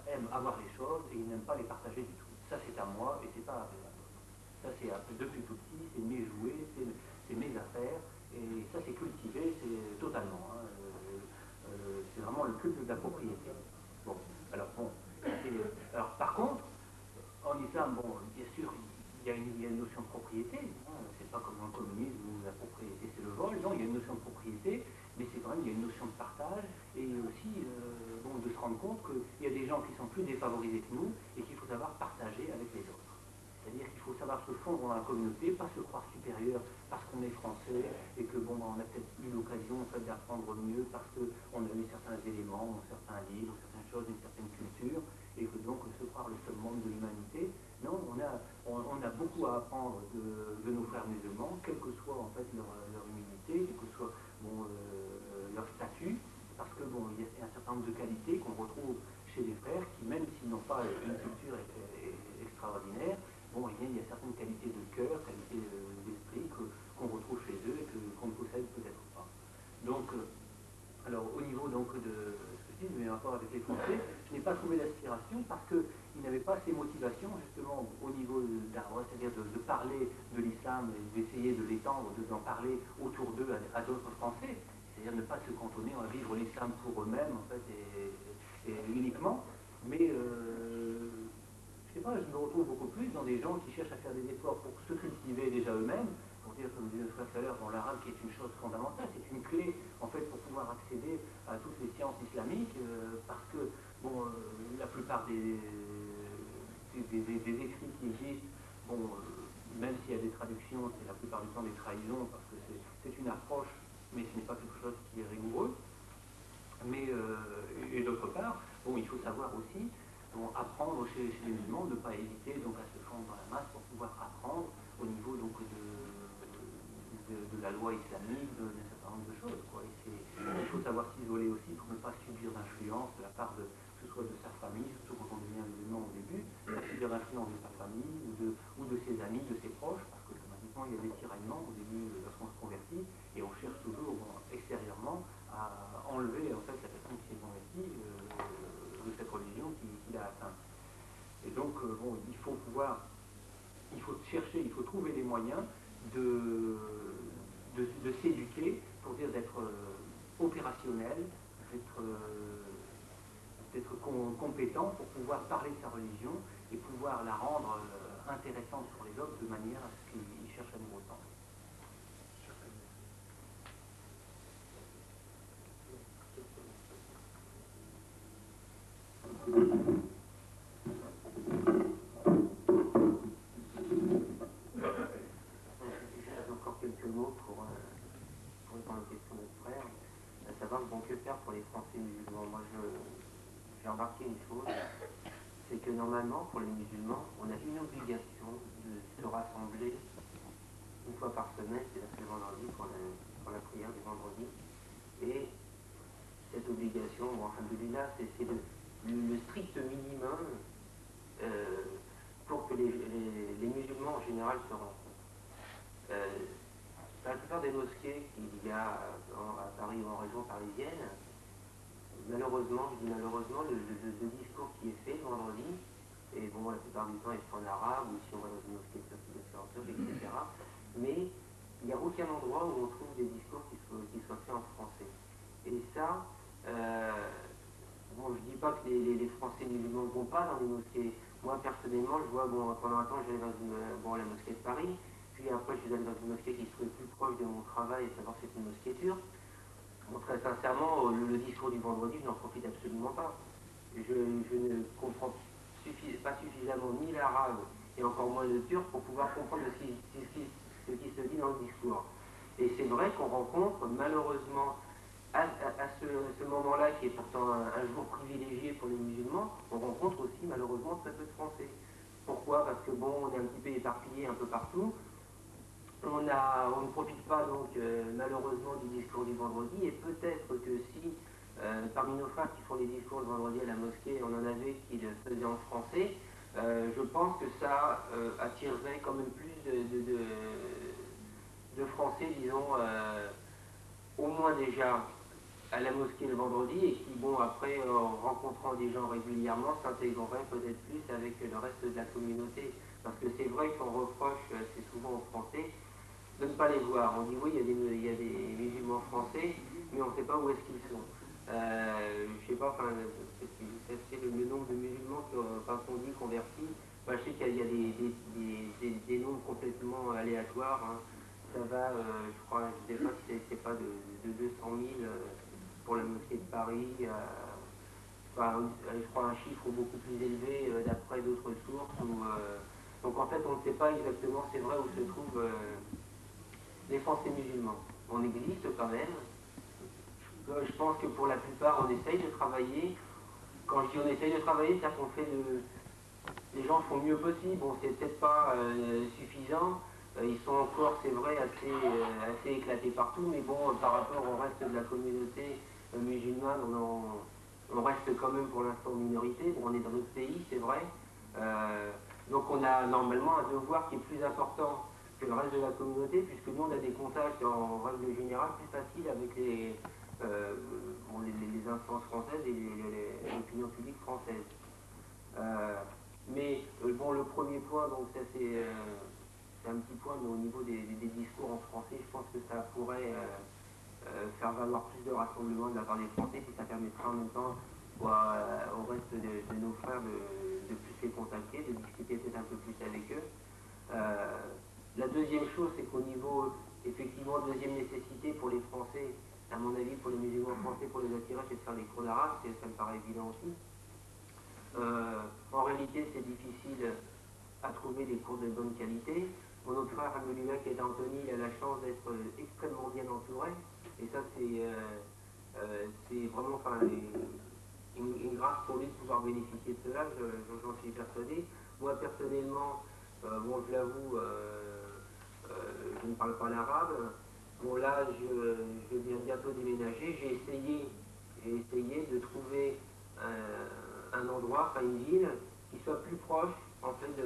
aime avoir les choses et il n'aime pas les partager du tout. Ça, c'est à moi et c'est pas à l'autre. Ça, c'est depuis tout petit, c'est mes jouets, c'est mes affaires et ça, c'est cultivé, c'est totalement. Hein, c'est vraiment le culte de la propriété. Bon, alors bon. Alors par contre, en islam, bon, bien sûr, il y a une notion de propriété. Hein, c'est pas comme dans le communisme où la propriété c'est le vol. Non, il y a une notion de propriété, mais c'est quand même, il y a une notion de partage et aussi bon, de se rendre compte qu'il y a des gens qui sont plus défavorisés que nous et qu'il faut savoir partager avec les autres. C'est-à-dire qu'il faut savoir se fondre dans la communauté, pas se croire supérieur parce qu'on est français et que bon, on a peut-être eu l'occasion en fait, d'apprendre mieux parce qu'on a eu certains éléments, certains livres, certaines choses, une certaine culture, et que donc se croire le seul monde de l'humanité. Non, on a beaucoup à apprendre de nos frères musulmans, quelle que soit en fait leur humilité, quel que soit bon, leur statut, parce que bon, il y a un certain nombre de qualités qu'on retrouve chez les frères qui, même s'ils n'ont pas une culture extraordinaire, bon, eh bien, il y a certaines qualités de cœur, qualités d'esprit qu'on retrouve chez eux et qu'on ne possède peut-être pas. Donc, alors au niveau donc de ce que je dis, de mes rapports avec les Français, je n'ai pas trouvé d'aspiration parce qu'ils n'avaient pas ces motivations justement au niveau d'Arwa, c'est-à-dire de parler de l'islam et d'essayer de l'étendre, d'en parler autour d'eux à d'autres Français, c'est-à-dire ne pas se cantonner à vivre l'islam pour eux-mêmes en fait et uniquement, mais je sais pas, je me retrouve beaucoup plus dans des gens qui cherchent à faire des efforts pour se cultiver déjà eux-mêmes, pour dire, comme disait le frère tout à l'heure, dans l'arabe qui est une chose fondamentale, c'est une clé en fait pour pouvoir accéder à toutes les sciences islamiques, parce que bon, la plupart des écrits qui existent, bon, même s'il y a des traductions, c'est la plupart du temps des trahisons, parce que c'est une approche, mais ce n'est pas quelque chose qui est rigoureux. Mais, et d'autre part, bon, il faut savoir aussi bon, apprendre chez les musulmans, ne pas hésiter donc à se fondre dans la masse pour pouvoir apprendre au niveau donc de la loi islamique, d'un certain nombre de choses. Quoi. Il faut savoir s'isoler aussi pour ne pas subir d'influence de la part que ce soit de sa famille, surtout quand on devient musulman au début, subir l'influence de sa famille ou de ses amis, de ses proches, parce que automatiquement il y a des tiraillements au début lorsqu'on se convertit, et on cherche toujours bon, extérieurement à enlever en fait la personne qui s'est convertie de cette religion qu'il a atteinte. Et donc bon, il faut chercher, il faut trouver des moyens de s'éduquer pour dire d'être opérationnel, d'être compétent pour pouvoir parler de sa religion et pouvoir la rendre intéressante pour les autres de manière à ce qu'ils cherchent à nous ressembler. Encore quelques mots pour répondre aux questions de notre frère, à savoir bon, que faire pour les Français musulmans. Moi, j'ai remarqué une chose, c'est que normalement, pour les musulmans, on a une obligation de se rassembler une fois par semaine, c'est-à-dire le vendredi, pour la prière du vendredi. Et cette obligation, bon, alhamdoulilah, c'est le strict minimum pour que les musulmans en général se rencontrent. La plupart des mosquées qu'il y a à Paris ou en région parisienne, malheureusement, je dis malheureusement, le discours qui est fait le vendredi, et bon, la plupart du temps, il est en arabe, ou si on va dans une mosquée de etc. Mais il n'y a aucun endroit où on trouve des discours qui soient faits en français. Et ça, bon, je ne dis pas que les Français musulmans ne vont pas dans les mosquées. Moi, personnellement, je vois, bon, pendant un temps, j'allais dans la mosquée de Paris, puis après, je suis allé dans une mosquée qui se trouvait plus proche de mon travail, à savoir c'est une mosquée turque. Bon, très sincèrement, le discours du vendredi, je n'en profite absolument pas. je ne comprends pas suffisamment ni l'arabe et encore moins le turc pour pouvoir comprendre ce qui se dit dans le discours. Et c'est vrai qu'on rencontre malheureusement à ce moment-là, qui est pourtant un jour privilégié pour les musulmans, on rencontre aussi malheureusement très peu de Français. Pourquoi? Parce que bon, on est un petit peu éparpillé un peu partout. On ne profite pas donc malheureusement du discours du vendredi, et peut-être que si parmi nos frères qui font les discours le vendredi à la mosquée, on en avait qui le faisaient en français, je pense que ça attirerait quand même plus de Français, disons, au moins déjà à la mosquée le vendredi, et qui, bon, après, en rencontrant des gens régulièrement, s'intégreraient peut-être plus avec le reste de la communauté. Parce que c'est vrai qu'on reproche assez souvent aux Français de ne pas les voir. On dit oui, il y a des musulmans français, mais on ne sait pas où est-ce qu'ils sont. Je ne sais pas, enfin, c'est le nombre de musulmans quand on dit convertis. Enfin, je sais qu'il y a des nombres complètement aléatoires. Hein. Ça va, je crois, je ne sais pas si c'est pas de 200 000 pour la mosquée de Paris. Enfin, je crois un chiffre beaucoup plus élevé d'après d'autres sources. Donc en fait, on ne sait pas exactement, c'est vrai, où se trouvent les Français musulmans. On existe quand même. Je pense que pour la plupart, on essaye de travailler. Quand je dis on essaye de travailler, c'est-à-dire qu'on fait les gens font le mieux possible. Bon, c'est peut-être pas suffisant. Ils sont encore, c'est vrai, assez éclatés partout, mais bon, par rapport au reste de la communauté musulmane, on reste quand même pour l'instant minorité. Bon, on est dans notre pays, c'est vrai. Donc on a normalement un devoir qui est plus important que le reste de la communauté, puisque nous on a des contacts en règle générale plus faciles avec les instances françaises et l'opinion publique française. Mais bon, le premier point, donc ça c'est un petit point, mais au niveau des discours en français, je pense que ça pourrait faire valoir plus de rassemblement de la part des Français, puis ça permettra en même temps au reste de nos frères de plus les contacter, de discuter peut-être un peu plus avec eux. La deuxième chose, c'est qu'au niveau, effectivement, deuxième nécessité pour les Français, à mon avis, pour les musulmans français, pour les attirer, c'est de faire des cours d'arabe, ça me paraît évident aussi. En réalité, c'est difficile à trouver des cours de bonne qualité. Mon autre frère, Alhamdoulilah, qui est à Antony, il a la chance d'être extrêmement bien entouré, et ça, c'est vraiment une grâce pour lui de pouvoir bénéficier de cela, j'en suis persuadé. Moi, personnellement, bon, je l'avoue, je ne parle pas l'arabe. Bon, là, je viens bientôt déménager. J'ai essayé de trouver un endroit, enfin une ville, qui soit plus proche, en fait, de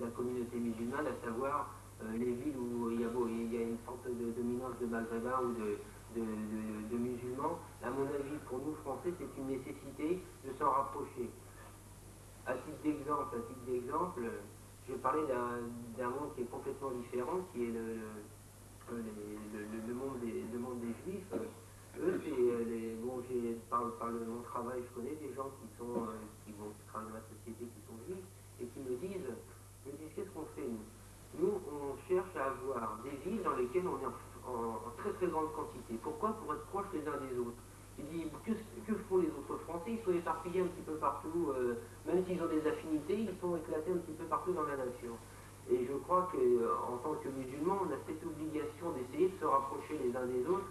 la communauté musulmane, à savoir les villes où il y a une sorte de dominance de maghrébins ou de musulmans. À mon avis, pour nous, Français, c'est une nécessité de s'en rapprocher. À titre d'exemple, je vais parler d'un monde qui est complètement différent, qui est le monde des Juifs. Eux, par mon travail, je connais des gens qui travaillent dans la société, qui sont juifs, et qui me disent qu'est-ce qu'on fait nous? Nous, on cherche à avoir des villes dans lesquelles on est en très très grande quantité. Pourquoi? Pour être proches les uns des autres. Il dit, que font les autres Français? Ils sont éparpillés un petit peu partout, même s'ils ont des affinités, ils sont éclatés un petit peu partout dans la nation. Et je crois qu'en tant que musulmans, on a cette obligation d'essayer de se rapprocher les uns des autres,